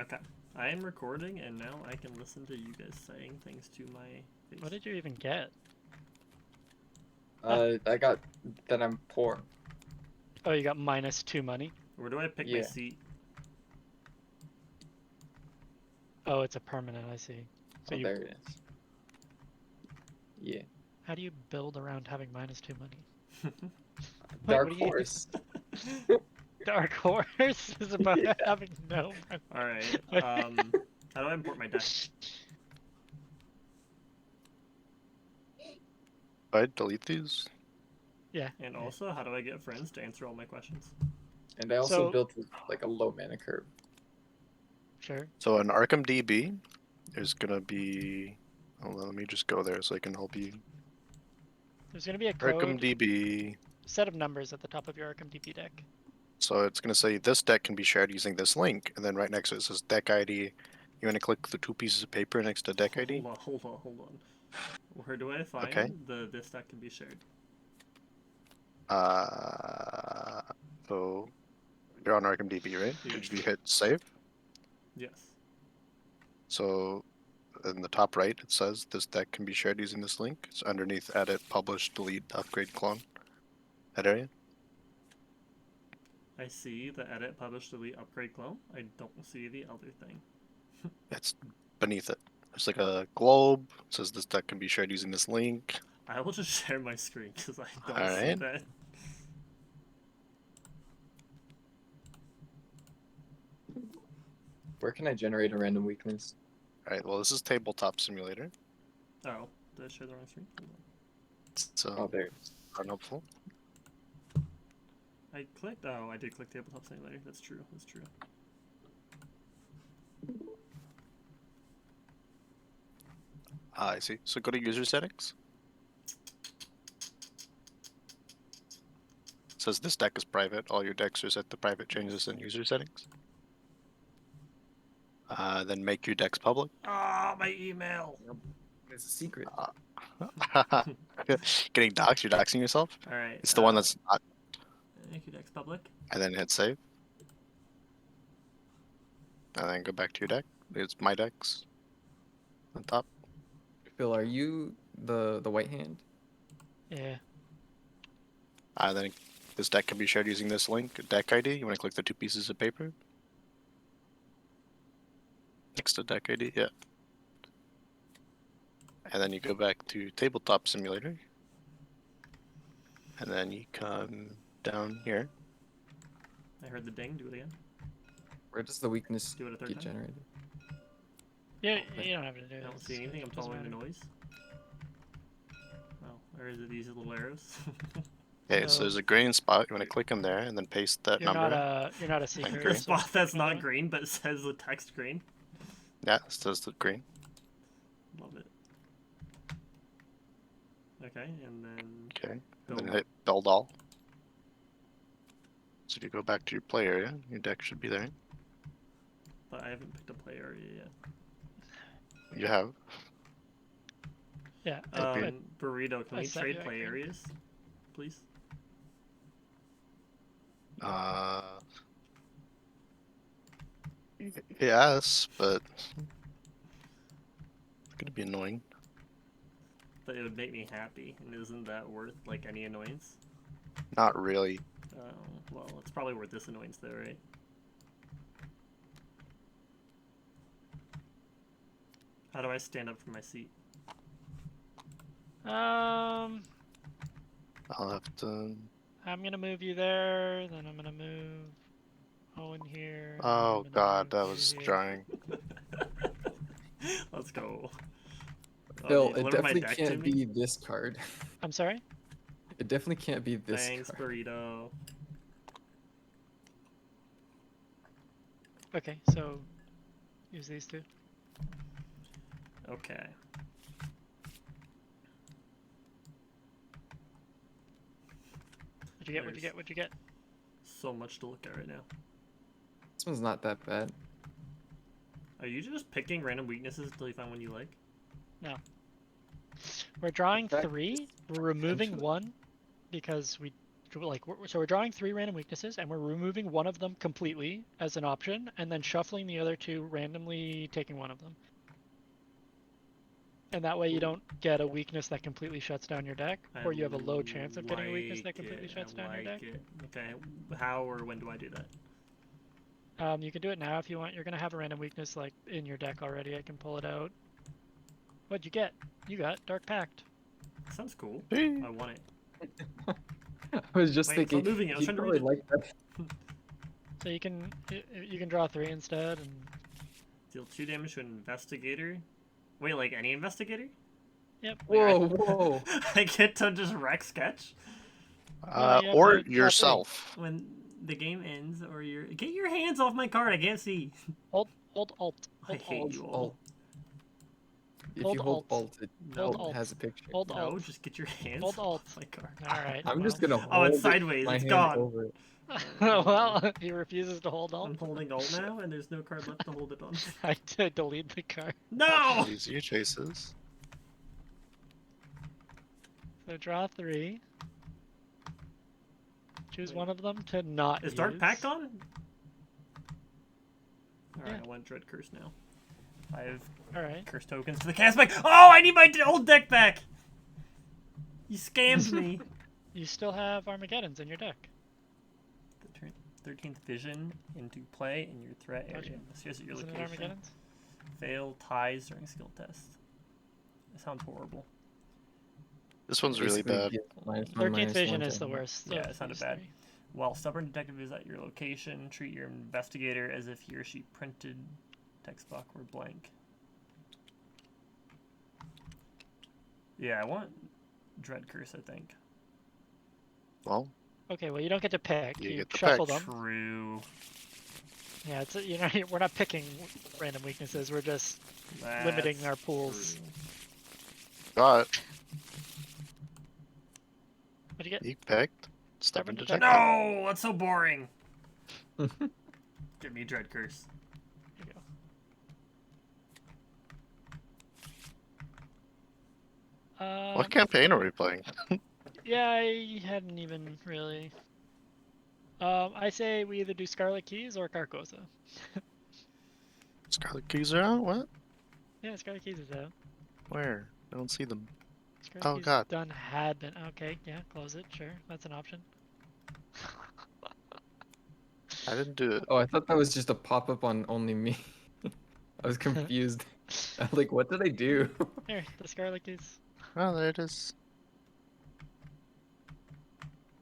Okay. I am recording, and now I can listen to you guys saying things to my face. What did you even get? I got that I'm poor. Oh, you got -2 money? Where do I pick my Yeah. seat? Oh, it's a permanent, I see. So Oh, you, there it is. Yeah. how do you build around having -2 money? Wait, Dark what do you horse. Dark Horse is about Yeah. having no money. Alright, how do I import my deck? I delete these. Yeah. And also, how do I get friends to answer all my questions? And I also So- built like a low mana curve. Sure. So in Arkham DB, there's gonna be. Hold on, let me just go there so I can help you. There's gonna be a Arkham code DB. set of numbers at the top of your Arkham DB deck. So it's gonna say this deck can be shared using this link, and then right next to it says deck ID. You want to click the 2 pieces of paper next to deck ID. Hold on. Where do I find Okay. this deck can be shared? So you're on Arkham DB, right? Yeah. Did you hit save? Yes. So in the top right, it says this deck can be shared using this link. It's underneath edit, publish, delete, upgrade, clone. That area. I see the edit, publish, delete, upgrade, clone. I don't see the other thing. It's beneath it. There's like a globe. It says this deck can be shared using this link. I will just share my screen because I don't see Alright. that. Where can I generate a random weakness? Alright, well, this is Tabletop Simulator. Oh, did I share the wrong screen? Hold on. So, Oh, there it is. unhelpful. I clicked. Oh, I did click Tabletop Simulator. That's true. That's true. I see. So go to user settings. It says this deck is private. All your decks are set to private. Changes in user settings. Then make your decks public. Ah, my email. It's a secret. Getting doxed. You're doxing yourself. All right. It's the one that's not. Make your decks public. And then hit save. And then go back to your deck. It's my decks. On top. Phil, are you the white hand? Yeah. Then this deck can be shared using this link, deck ID. You want to click the 2 pieces of paper next to deck ID, yeah. And then you go back to Tabletop Simulator. And then you come down here. I heard the ding. Do it again. Where does the weakness Do it a third get time. generated? Yeah, you don't have to do I it. don't see anything. I'm Doesn't following the matter. noise. Oh, or is it these little arrows? Okay, so So- there's a green spot. You want to click in there and then paste that You're number. not a secret. green. The Okay. spot that's by the not way. green but says the text green. Yeah, it says the green. Love it. Okay, and then Okay. And build. then hit build all. So if you go back to your play area, your deck should be there. But I haven't picked a play area yet. You have. Yeah. Okay. Burrito, can I we set trade you at play green. areas, please? Yes, but it's gonna be annoying. But it would make me happy, and isn't that worth like any annoyance? Not really. Well, it's probably worth this annoyance though, right? How do I stand up from my seat? I'm I'll have to. gonna move you there, then I'm gonna move Owen here. and Oh I'm gonna god, move that you was here. drying. Let's go. Phil, you it delivered my definitely deck to can't me? be this card. I'm sorry? It definitely can't be this Thanks, card. Burrito. Okay, so use these two. Okay. What'd you get? What'd you get? What'd you get? So much to look at right now. This one's not that bad. Are you just picking random weaknesses until you find one you like? We're drawing That 3. We're removing essentially- 1 because we So we're drawing 3 random weaknesses, and we're removing one of them completely as an option, and then shuffling the other 2, randomly taking one of them. And that way you don't get a weakness that completely shuts down your deck, or you have a low chance of getting a weakness that completely shuts down your deck. Okay, how or when do I do that? You can do it now if you want. You're gonna have a random weakness like in your deck already. I can pull it out. What'd you get? You got Dark Pact. Sounds cool. Hey. I want it. I was just Wait, thinking. stop moving it. I was you'd trying to probably read like that. So you can draw 3 instead, and Deal 2 damage to an investigator. Wait, like any investigator? yep. Whoa, whoa. I get to just wreck sketch Well, you have Or to draw 3. yourself. when the game ends, or you're get your hands off my card. I can't see. Hold Alt. I Hold hate Alt. you all. Alt. If Hold you hold Alt. Alt, it No. Alt. has a picture. Hold No, Alt. just get your hands Hold Alt. off my card. All right. I'm just well. gonna hold Oh, it's it- sideways. my It's hand gone. over it. Well, he refuses to hold Alt. I'm holding Alt now, and there's no card left to hold it on. I did delete the card. No! These are your choices. So draw 3. Choose Wait. one of them to not Is use. Dark Pact on? Alright, Yeah. I want Dread Curse now. I have All right. curse tokens to the cast back. Oh, I need my old deck back! You scammed me. You still have Armageddons in your deck. The turn 13th vision into play in your threat Don't area. you? This is your Isn't it location. Armageddons? Fail ties during skill test. That sounds horrible. This one's really Basically, bad. get -1, 13th vision -1 is the to- worst. Yeah, of it sounded these bad. 3. While stubborn detective is at your location, treat your investigator as if he or she printed text box were blank. Yeah, I want Dread Curse, I think. Well, Okay, well you don't get to pick. You You get to shuffle pick. them. True. Yeah, it's we're not picking random weaknesses. We're just limiting That's our pools. true. got What'd you get? you picked. Stubborn Stubborn detective. detective. No, that's so boring. Give me Dread Curse. Here you go. What campaign are we playing? Yeah, I hadn't even really. I say we either do Scarlet Keys or Carcossa. Scarlet Keys are out? What? Yeah, Scarlet Keys is out. Where? I don't see them. Scarlet Oh, Keys God. done had been. Okay, yeah, close it. Sure, that's an option. I didn't do it. Oh, I thought that was just a pop-up on only me. I was confused. I'm like, what did I do? Here, the Scarlet Keys. Oh, there it is.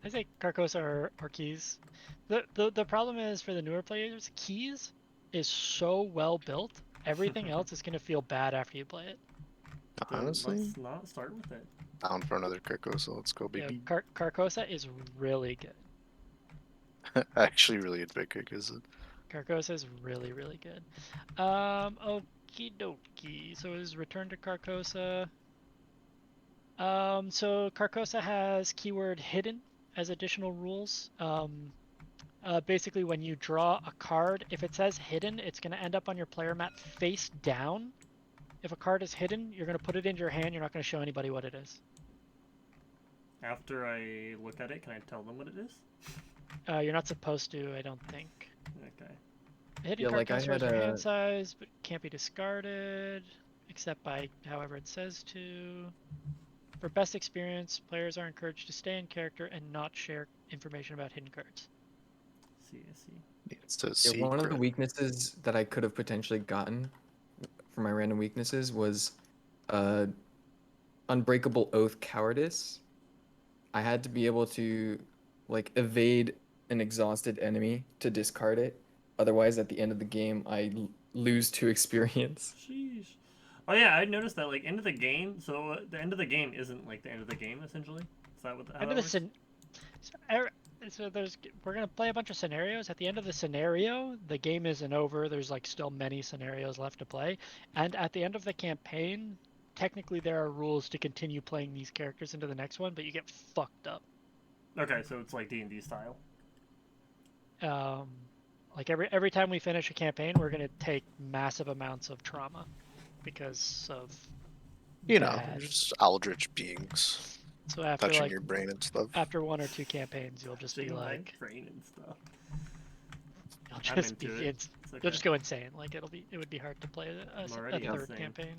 I say Carcossa or Keys. The problem is for the newer players, Keys is so well built. Everything else is gonna feel bad after you play it. Then Honestly, let's not start with it. down for another Carcossa. Let's go, Yeah, baby. Carcossa is really good. I actually really enjoy Carcossa. Carcossa is really, really good. Okie dokie. So is return to Carcossa. So Carcossa has keyword hidden as additional rules. Basically, when you draw a card, if it says hidden, it's going to end up on your player map face down. If a card is hidden, you're going to put it into your hand. You're not going to show anybody what it is. After I look at it, can I tell them what it is? You're not supposed to, I don't think. Okay. A hidden Yeah, card like I transfers had your a- hand size, but can't be discarded, except by however it says to. For best experience, players are encouraged to stay in character and not share information about hidden cards. See, I see. It's a Yeah, secret. one of the weaknesses that I could have potentially gotten for my random weaknesses was Unbreakable Oath Cowardice. I had to be able to like evade an exhausted enemy to discard it. Otherwise, at the end of the game, I lose 2 experience. Sheesh. Oh yeah, I noticed that like end of the game. So the end of the game isn't like the end of the game essentially. Is that what? How End that of the works? so we're gonna play a bunch of scenarios. At the end of the scenario, the game isn't over. There's like still many scenarios left to play, and at the end of the campaign, technically there are rules to continue playing these characters into the next one, but you get fucked up. Okay, so it's like D&D style. Like every time we finish a campaign, we're gonna take massive amounts of trauma because of You know, bad- just eldritch beings. So after touching like your brain and stuff. after 1 or 2 campaigns, you'll just be Touching my like, brain and stuff. you'll I'm just be, into it. ins- It's okay. you'll just go insane. Like it would be hard to play a I'm already third insane. campaign.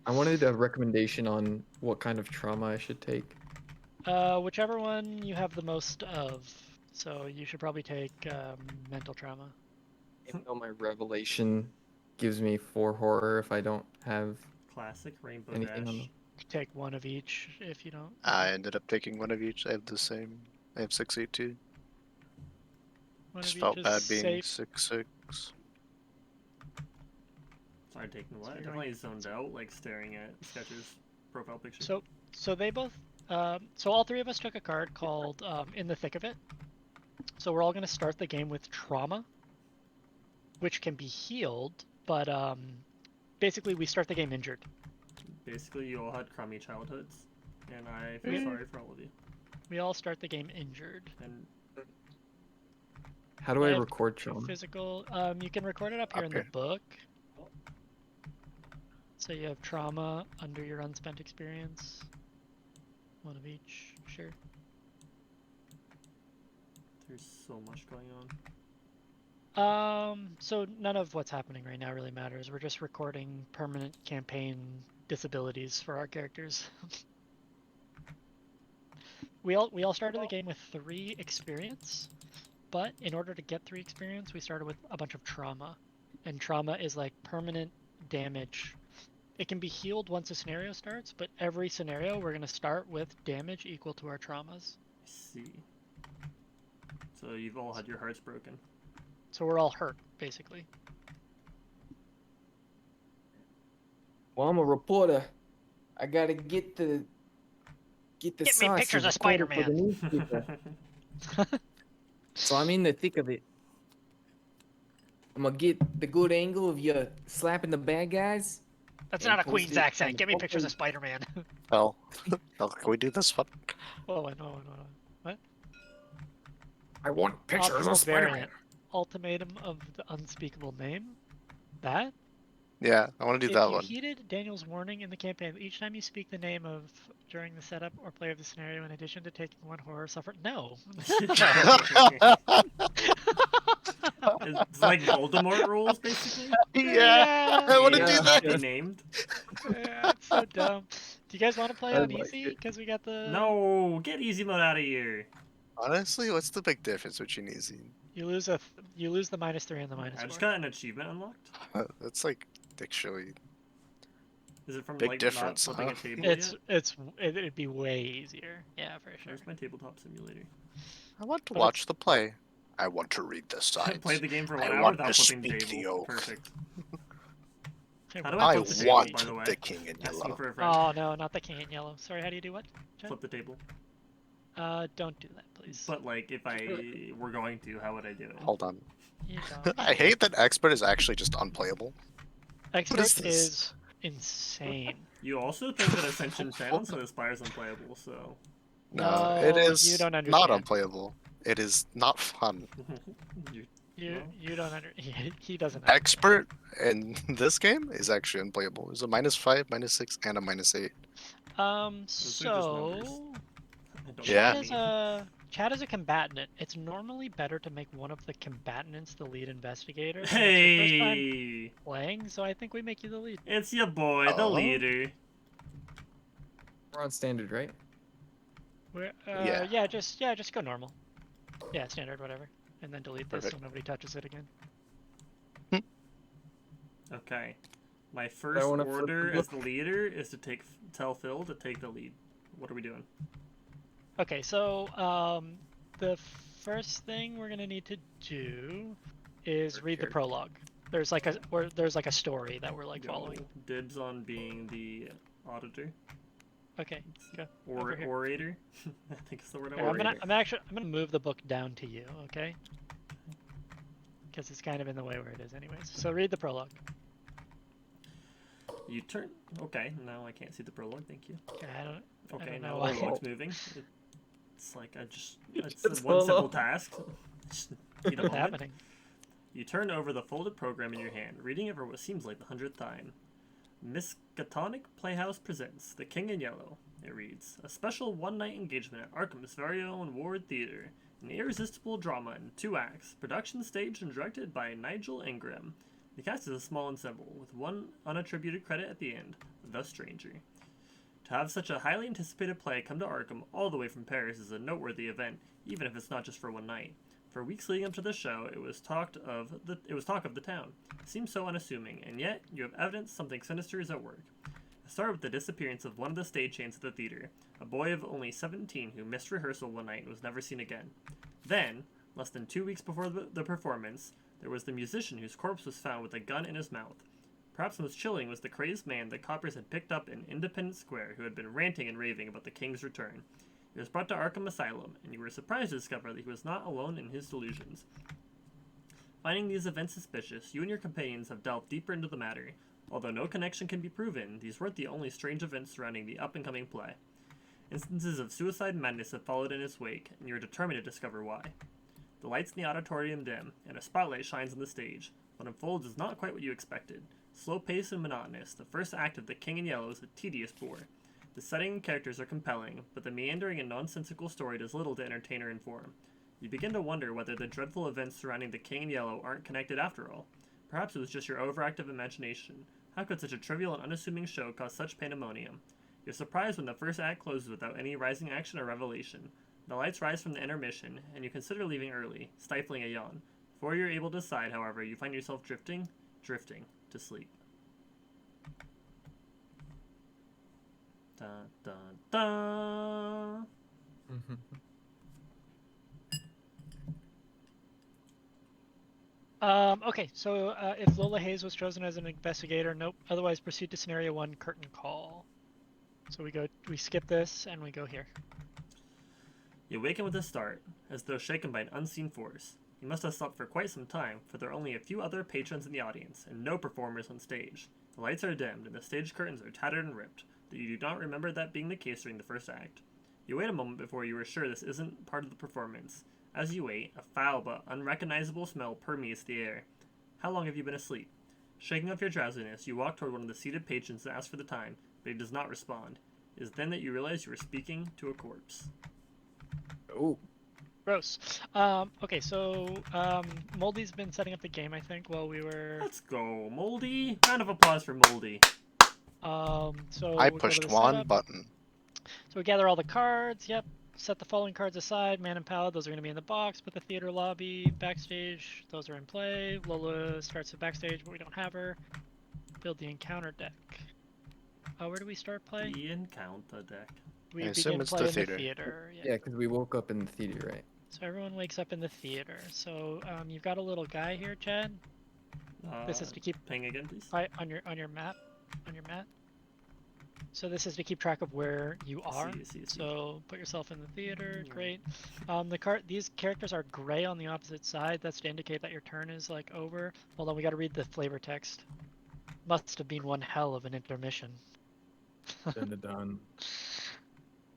I wanted a recommendation on what kind of trauma I should take. Whichever one you have the most of. So you should probably take mental trauma. Even though my revelation gives me 4 horror if I don't have Classic Rainbow anything on Dash. them. Take 1 of each if you don't. I ended up taking 1 of each. I have the same. I have 682. 1 Just of felt each bad is being safe. 6'6". Sorry, taking what? So I you're definitely zoned out, like staring at Sketcher's profile picture. So they both. So all 3 of us took a card called In the Thick of It. So we're all going to start the game with trauma, which can be healed, but basically we start the game injured. Basically, you all had crummy childhoods, and I feel sorry for all of you. We all start the game injured. And How do I have record 2 trauma? physical. You can record it up here Up in the here. book. So you have trauma under your unspent experience. 1 of each, sure. there's so much going on. So none of what's happening right now really matters. We're just recording permanent campaign disabilities for our characters. We all started the game with 3 experience, but in order to get 3 experience, we started with a bunch of trauma. And trauma is like permanent damage. It can be healed once a scenario starts, but every scenario we're going to start with damage equal to our traumas. I see. So you've all had your hearts broken. So we're all hurt, basically. Well, I'm a reporter. I gotta get the Get me sauce pictures of reporter for the Spider-Man. newspaper. So I'm in the thick of it. I'm gonna get the good angle of you slapping the bad guys. That's And not a post Queen's it on accent. the Get me pictures of homepage. Spider-Man. Hell. Hell, can we do this one? Whoa. What? I want pictures Optional of Spider-Man. variant. Ultimatum of the unspeakable name. That? Yeah, I want to do If that you one. heeded Daniel's warning in the campaign, each time you speak the name of during the setup or play of the scenario, in addition to taking 1 horror suffer. No. It's like Voldemort rules, basically. Yeah, I want to Names do Yeah. not that. be named. Yeah, it's so dumb. Do you guys want to play I on like easy? it. Because we got the. No, get easy mode out of here. Honestly, what's the big difference between easy? You lose the -3 and the I just -4. got an achievement unlocked. That's like actually Is it from Big like difference, not flipping huh? a table yet? It'd be way easier. Yeah, for sure. Where's my tabletop simulator? I want to But watch the play. I want to read the signs. Play the game for 1 I hour want without to flipping speak the table. oak. Perfect. Okay, How do well, I I flip the table, want by the way? the king in Asking yellow. for a friend. Oh no, not the king in yellow. Sorry, how do you do what? Chad? Flip the table. Don't do that, please. But like, if I were going to, how would I do it? Hold on. You don't. I hate that expert is actually just unplayable. Expert is this? is insane. You also think that Ascension failed, so Aspire's unplayable. So No, it No, is you don't not understand. unplayable. It is not fun. You- You don't under. He doesn't. Expert in this game is actually unplayable. It's a -5, -6, and a -8. Um. Those are just numbers. So I don't Yeah. know what I mean. Chad is a combatant. It's normally better to make one of the combatants the lead investigator. since It's your first time Hey, playing, so I think we make you the lead. it's your boy, the Oh. leader. We're on standard, right? Yeah. Yeah, just go normal. Yeah, standard, whatever, and then delete this so Perfect. nobody touches it again. Okay, my first wanna flip the order as book. the leader is to tell Phil to take the lead. What are we doing? Okay, so the first thing we're gonna need to do is Per read the character. prologue. There's like a story that we're like following. Go. Dibs on being the auditor Okay, go. or Over here. orator. I think it's the word. Here, I'm Orator. gonna move the book down to you, okay? Because it's kind of in the way where it is, anyways. So read the prologue. You turn. Okay, now I can't see the prologue. Thank you. Okay, I don't Okay, know now why. the prologue's moving. It's like it's It's one simple solo. task. Just need a What's moment. happening. You turn over the folded program in your hand, reading it for what seems like the 100th time. Miskatonic Playhouse presents The King in Yellow. It reads, a special one-night engagement at Arkham's very own Ward Theatre. An irresistible drama in 2 acts. Production staged and directed by Nigel Ingram. The cast is a small ensemble, with one unattributed credit at the end, The Stranger. To have such a highly anticipated play come to Arkham all the way from Paris is a noteworthy event, even if it's not just for one night. For weeks leading up to the show, it was talk of the town. It seems so unassuming, and yet you have evidence something sinister is at work. It started with the disappearance of one of the stagehands at the theater, a boy of only 17 who missed rehearsal one night and was never seen again. Then, less than 2 weeks before the performance, there was the musician whose corpse was found with a gun in his mouth. Perhaps most chilling was the crazed man the coppers had picked up in Independence Square who had been ranting and raving about the King's return. He was brought to Arkham Asylum, and you were surprised to discover that he was not alone in his delusions. Finding these events suspicious, you and your companions have delved deeper into the matter. Although no connection can be proven, these weren't the only strange events surrounding the up-and-coming play. Instances of suicide madness have followed in its wake, and you are determined to discover why. The lights in the auditorium dim, and a spotlight shines on the stage. What unfolds is not quite what you expected. Slow-paced and monotonous, the first act of The King in Yellow is a tedious bore. The setting and characters are compelling, but the meandering and nonsensical story does little to entertain or inform. You begin to wonder whether the dreadful events surrounding The King in Yellow aren't connected after all. Perhaps it was just your overactive imagination. How could such a trivial and unassuming show cause such pandemonium? You're surprised when the first act closes without any rising action or revelation. The lights rise from the intermission, and you consider leaving early, stifling a yawn. Before you're able to decide, however, you find yourself drifting to sleep. Dun, dun, dun. Okay, so if Lola Hayes was chosen as an investigator, nope. Otherwise, proceed to scenario 1, curtain call. So we skip this and we go here. You awaken with a start, as though shaken by an unseen force. You must have slept for quite some time, for there are only a few other patrons in the audience, and no performers on stage. The lights are dimmed, and the stage curtains are tattered and ripped, though you do not remember that being the case during the first act. You wait a moment before you are sure this isn't part of the performance. As you wait, a foul but unrecognizable smell permeates the air. How long have you been asleep? Shaking off your drowsiness, you walk toward one of the seated patrons and ask for the time, but he does not respond. It is then that you realize you are speaking to a corpse. Oh. Gross. Okay, so Moldy's been setting up the game, I think, while we were. Let's go, Moldy. Round of applause for Moldy. So I we go to pushed the one setup. button. So we gather all the cards. Yep. Set the following cards aside. Man and Pal, those are going to be in the box. Put the theater lobby, backstage, those are in play. Lola starts at backstage, but we don't have her. Build the encounter deck. Where do we start play? The encounter deck. We I assume begin it's play the in theater. the theater. Yeah, because we woke up in the theater, right? So everyone wakes up in the theater. So you've got a little guy here, Chad. This is to keep ping again, please. on your map. So this is to keep track of where you are. See. So put yourself in the theater. Great. These characters are gray on the opposite side. That's to indicate that your turn is like over. Hold on, we got to read the flavor text. Must have been one hell of an intermission. Done.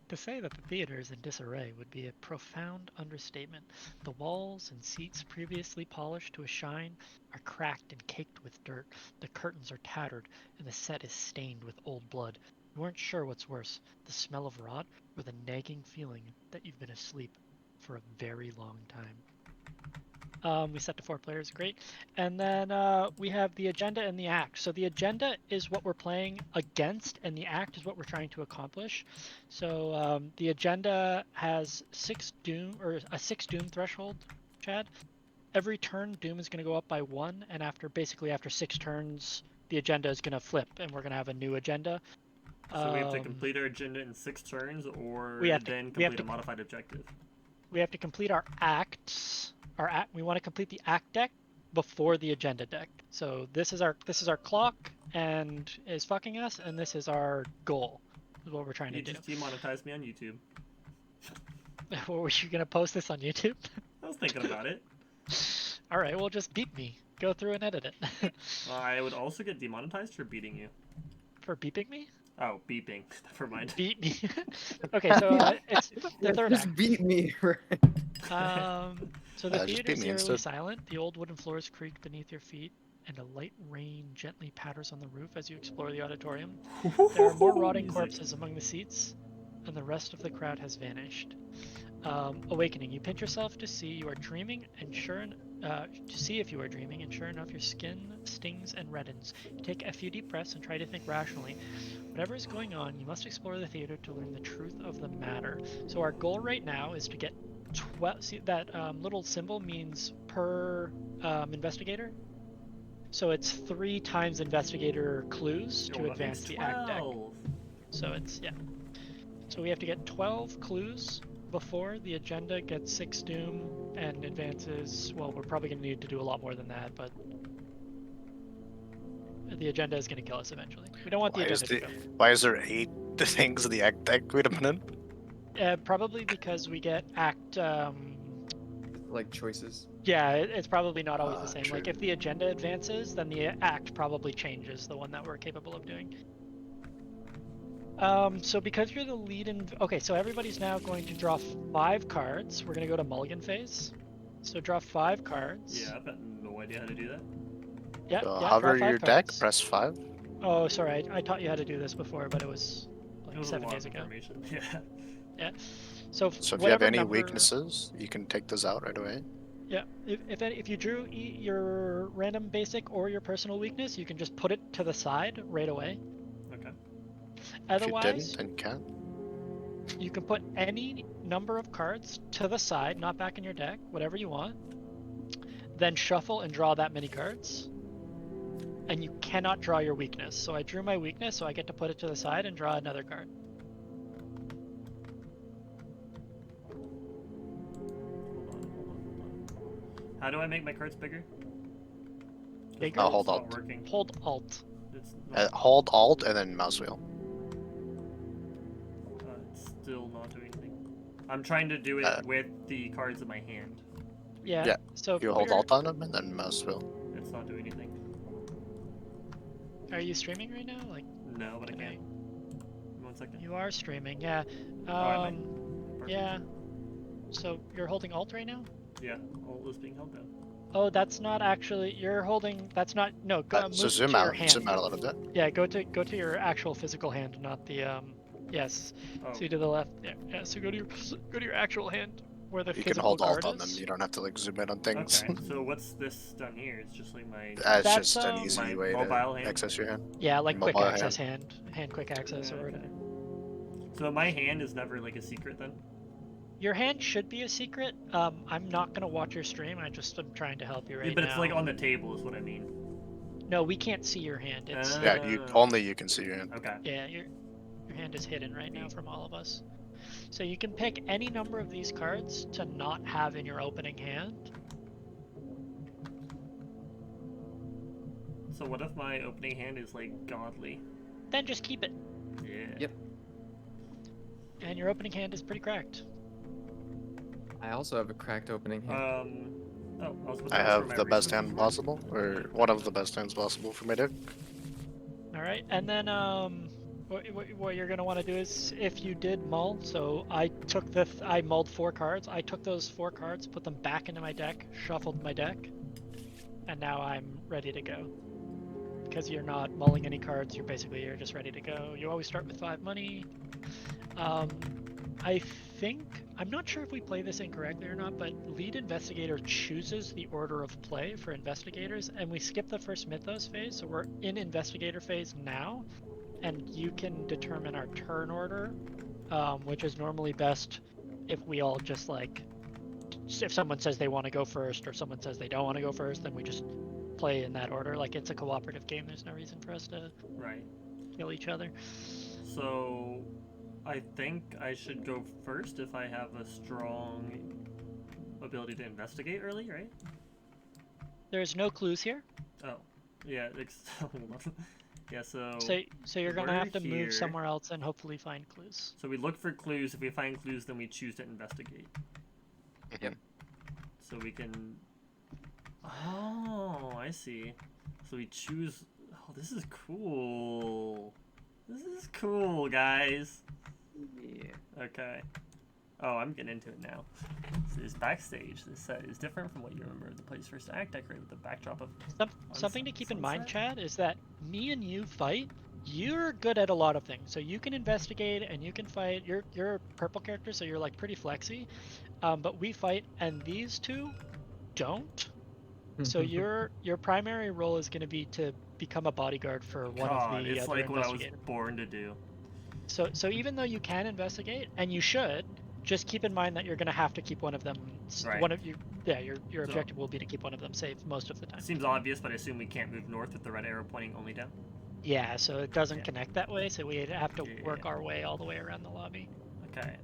To say that the theater is in disarray would be a profound understatement. The walls and seats, previously polished to a shine, are cracked and caked with dirt. The curtains are tattered, and the set is stained with old blood. You weren't sure what's worse, the smell of rot or the nagging feeling that you've been asleep for a very long time. We set to 4 players, great. And then we have the agenda and the act. So the agenda is what we're playing against, and the act is what we're trying to accomplish. So the agenda has a 6 doom threshold, Chad. Every turn, doom is going to go up by 1, and after 6 turns, the agenda is going to flip, and we're going to have a new agenda. So we have to complete our agenda in 6 turns, or then complete a modified objective. We have to complete our acts. We want to complete the act deck before the agenda deck. So this is our clock and is fucking us, and this is our goal. Is what we're trying to do. You just demonetized me on YouTube. Or were you gonna post this on YouTube? I was thinking about it. All right, well just beep me. Go through and edit it. I would also get demonetized for beating you. For beeping me? Oh, beeping. Never mind. Beat me. Okay, so it's the third Just act. beat me, right? So the Just theater beat is me eerily instead. silent. The old wooden floors creak beneath your feet. and a light rain gently patters on the roof as you explore the auditorium. There are more rotting Music. corpses among the seats, and the rest of the crowd has vanished. Awakening. You pinch yourself to see you are dreaming, and to see if you are dreaming, and sure enough, your skin stings and reddens. You take a few deep breaths and try to think rationally. Whatever is going on, you must explore the theater to learn the truth of the matter. So our goal right now is to get 12. See that little symbol means per investigator. So it's 3 times investigator clues to That advance makes the act deck. 12. So it's So we have to get 12 clues before the agenda gets 6 doom and advances. Well, we're probably going to need to do a lot more than that, but the agenda is going to kill us eventually. We don't want the agenda to kill. Why is there 8 things in the act deck? Wait a minute. Probably because we get act. Like choices. Yeah, it's probably not always the same. True. Like if the agenda advances, then the act probably changes the one that we're capable of doing. So because you're the lead in... Okay, so everybody's now going to draw 5 cards. We're going to go to mulligan phase. So draw 5 cards. Yeah, I've got no idea how to do that. Yeah, So yeah, hover draw 5 your deck, cards. press 5. Oh, sorry, I taught you how to do this before, but it was like It was 7 a lot days of ago. information. Yeah. Yeah. So So if you have whatever any number... weaknesses, you can take those out right away. Yeah, if you drew your random basic or your personal weakness, you can just put it to the side right away. Okay. Otherwise, If you didn't, then you can't. you can put any number of cards to the side, not back in your deck, whatever you want. Then shuffle and draw that many cards. And you cannot draw your weakness. So I drew my weakness, so I get to put it to the side and draw another card. Hold on. How do I make my cards bigger? Bigger? I'll hold It's not Alt. working. Hold Alt. It's not, Hold Alt and then mouse wheel. it's still not doing anything. I'm trying to do it with the cards in my hand. Yeah. Yeah, So You hold Alt on them and then mouse wheel. It's not doing anything. Are you streaming right now? Like, No, but I can can. 1 second. You are streaming, yeah. I might. Perfect. Yeah. So you're holding Alt right now? Yeah, Alt is being held down. Oh, that's not actually. You're holding. That's not. No. Go So move zoom to your out, hand. zoom out a little bit. Yeah. Go to your actual physical hand, not the Yes. Oh. See to the left. Yeah. Yeah. So go to your actual hand where the You physical can hold Alt card on them. is. You don't have to like zoom in on things. Okay, so what's this done here? It's just like my. That's That's, just an my easy my way mobile to hand. access your hand. Yeah, like quick Mobile access hand quick access or whatever. So my hand is never like a secret then? Your hand should be a secret. I'm not gonna watch your stream. I just am trying to help you right Yeah, but now. it's like on the table is what I mean. No, we can't see your hand. It's Yeah, only you can see your hand. Okay. Yeah, your hand is hidden right now from all of us. So you can pick any number of these cards to not have in your opening hand. So what if my opening hand is like godly? Then just keep it. Yeah. Yep. And your opening hand is pretty cracked. I also have a cracked opening hand. Oh, I was supposed to I ask for have my the best resources hand first. possible, or one of the best hands possible for my deck. All right, and then what you're gonna want to do is, if you did mull, so I took I mulled 4 cards. I took those 4 cards, put them back into my deck, shuffled my deck, and now I'm ready to go. Because you're not mulling any cards, you're just ready to go. You always start with 5 money. I think, I'm not sure if we play this incorrectly or not, but lead investigator chooses the order of play for investigators, and we skip the first mythos phase, so we're in investigator phase now, and you can determine our turn order, which is normally best if we all just like, if someone says they want to go first or someone says they don't want to go first, then we just play in that order. Like, it's a cooperative game, there's no reason for us to Right. kill each other. So I think I should go first if I have a strong ability to investigate early, right? There's no clues here, Oh, yeah. Hold on. Yeah. So so you're gonna we're have to here. move somewhere else and hopefully find clues. So we look for clues. If we find clues, then we choose to investigate. Yep. So we can. Oh, I see. So we choose. Oh, this is cool. This is cool, guys. Yeah. Okay. Oh, I'm getting into it now. So this backstage. This set is different from what you remember of the play's first act, decorated with a backdrop of Something to keep in mind, sunset? Chad, is that me and you fight. You're good at a lot of things, so you can investigate and you can fight. You're a purple character, so you're like pretty flexy. But we fight, and these two don't. So your primary role is going to be to become a bodyguard for one of God, the it's other like what I was investigators. born to do. So even though you can investigate, and you should, just keep in mind that you're going to have to keep one of them. Right. One of you, yeah. Your So- objective will be to keep one of them safe most of the time. Seems obvious, but I assume we can't move north with the red arrow pointing only down. Yeah, so it doesn't Yeah. connect that way, so we have to Yeah. work our way all the way around the lobby. Okay.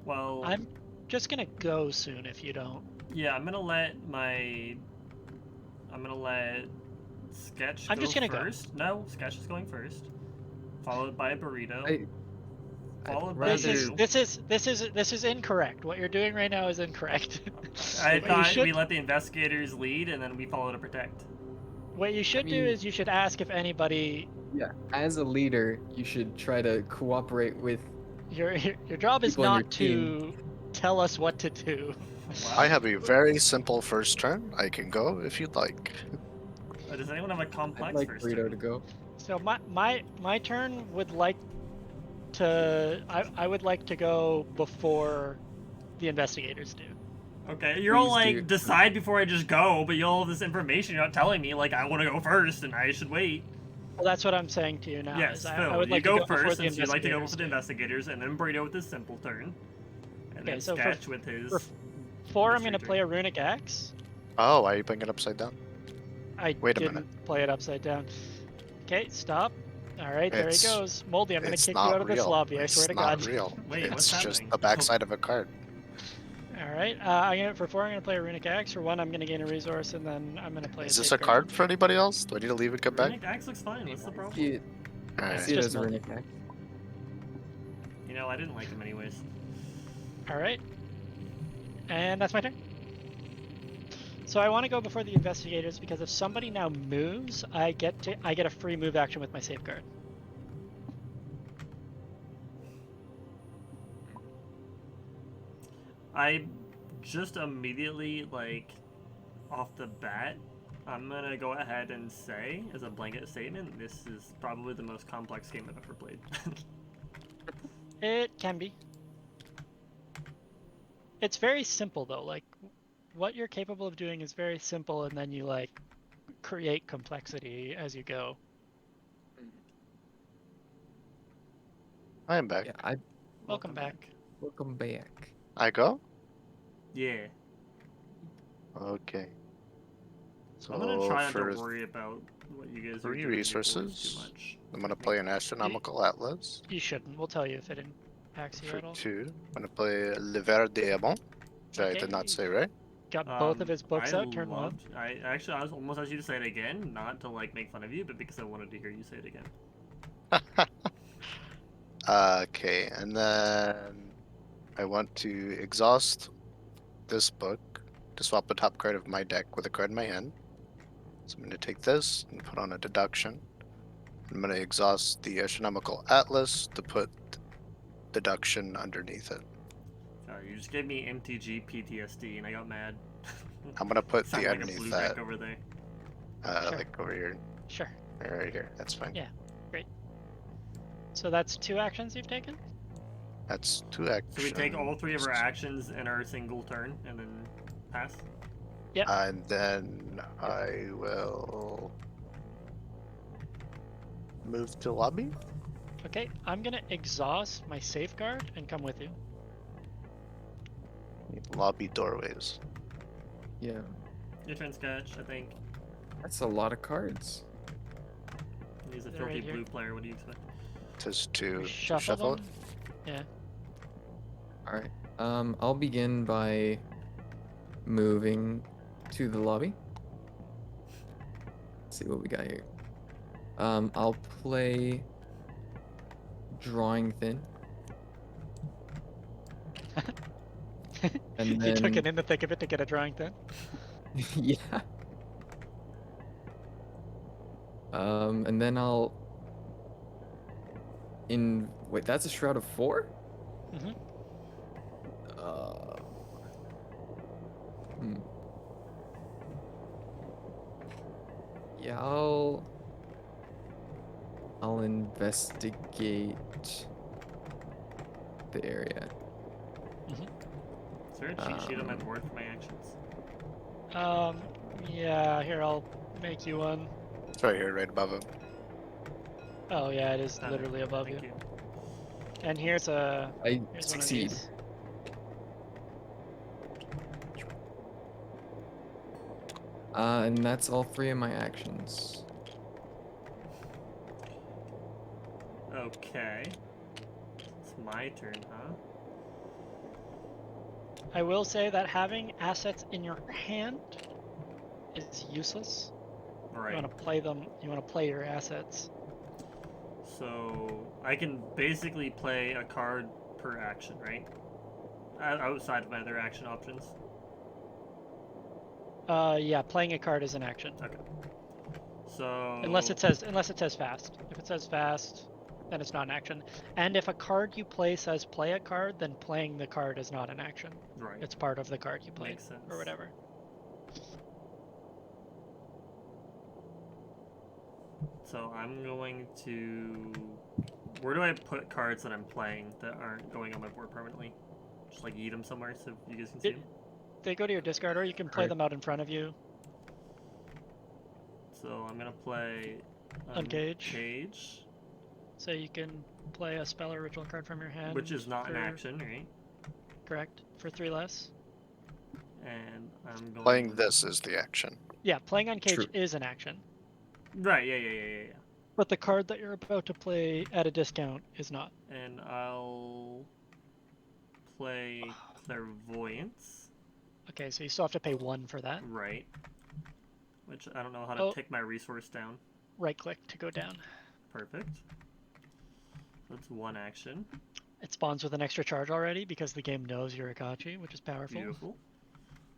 Well, I'm just gonna go soon if you don't. yeah, I'm gonna let Sketch I'm go just gonna go. first. No, Sketch is going first. Followed by Burrito. I'd Followed by This is you. this is incorrect. What you're doing right now is incorrect. I What you thought should- we let the investigators lead and then we follow to protect. What you should do mean- is you should ask if anybody. Yeah, as a leader, you should try to cooperate with. Your job is People on your not to tell us what to do. Wow. I have a very simple first turn. I can go if you'd like. Does anyone have a I'd complex like first? Burrito turn? to go. So my turn would like to I would like to go before the investigators do. Okay, you're all Please like do. decide before I just go, but you all have this information. You're not telling me like I want to go first and I should wait. Well, that's what I'm saying to you now. Yes, is I Phil, would you like go to go before first the since you like to go investigators with the do. investigators, and then Burrito with his simple turn, and Okay, then so for- Sketch with his. for 4, I'm mystery gonna turn. play a runic axe. Oh, why are you putting it upside down? I Wait a didn't minute. play it upside down. Okay, stop. All right, there he It's- goes. Moldy, I'm gonna It's kick you not out of this real. lobby. I It's swear to not God. real. Wait, what's It's just happening? the backside of a card. All right, for 4, I'm gonna play a runic axe. For 1, I'm gonna gain a resource, and then I'm gonna play. Is this a safeguard. card for anybody else? Do I need to leave and come back? Runic axe looks fine. What's the problem? See it, Alright. see it just as a Moldy. runic axe. You know, I didn't like him anyways. All right, and that's my turn. So I want to go before the investigators because if somebody now moves, I get a free move action with my safeguard. I just immediately, like, off the bat, I'm gonna go ahead and say, as a blanket statement, this is probably the most complex game I've ever played. It can be. It's very simple though. Like what you're capable of doing is very simple, and then you like create complexity as you go. I am back. Yeah, Welcome back. welcome back. I go? Yeah. Okay. So I'm gonna try not for to worry about what you guys are 3 doing before it's resources, too much. I'm gonna play an astronomical atlas. You shouldn't. We'll tell you if it impacts you For at all. 2, I'm gonna play Le Ver Diamant, which I did not Okay. say right. Got both of his books I out. Turn 1. loved- I was almost asked you to say it again, not to like make fun of you, but because I wanted to hear you say it again. Okay, and then I want to exhaust this book to swap the top card of my deck with a card in my hand. So I'm going to take this and put on a deduction. I'm going to exhaust the astronomical atlas to put deduction underneath it. You just gave me MTG PTSD and I got mad. I'm going to put Sound the like a underneath blue that, deck over there. Sure. like over here, Sure. right here. That's fine. Yeah. So that's 2 actions you've taken. That's 2 actions. So we take all 3 of our actions in our single turn and then pass. And then I will move to lobby. Okay, I'm gonna exhaust my safeguard and come with you. Lobby doorways. Yeah, Your turn, Sketch, I think. that's a lot of cards. He's a They're filthy right here. blue player, what do you expect? Just to Shuffle shuffle them. it. All right. I'll begin by moving to the lobby. Let's see what we got here. I'll play Drawing Thin. And You took then- it in the thick of it to get a drawing then. Yeah. And then I'll wait, that's a Shroud of 4? Mhm. Hmm. Yeah, I'll investigate the area. Is there a cheat sheet on my board for my actions? Yeah, here, I'll make you one. It's right here, right above him. Oh, yeah, it is Okay, literally above you. Thank you. And here's I one of succeed. these. And that's all 3 of my actions. Okay. It's my turn, huh? I will say that having assets in your hand is useless. You Right. want to play them. You want to play your assets. So I can basically play a card per action, right? Outside of my other action options. Yeah, playing a card is an action. Okay. So Unless it says fast. If it says fast, then it's not an action. And if a card you play says play a card, then playing the card is not an action. right, It's part of the card you played makes sense. or whatever. So I'm going to. Where do I put cards that I'm playing that aren't going on my board permanently? Just like eat them somewhere so you guys can see them. They go to your discard, or you can play Right. them out in front of you. So I'm gonna play Uncage. Cage, So you can play a spell or ritual card from your hand. which is not an for- action, right? Correct. For 3 less. And I'm going. Playing this is the action. Yeah, playing Uncage True. is an action. Right. Yeah. But the card that you're about to play at a discount is not. And I'll play Clairvoyance. Okay, so you still have to pay 1 for that. Right. Which I don't know how to Oh. take my resource down. Right click to go down. Perfect. That's 1 action. It spawns with an extra charge already because the game knows you're Akachi, which is powerful. Beautiful.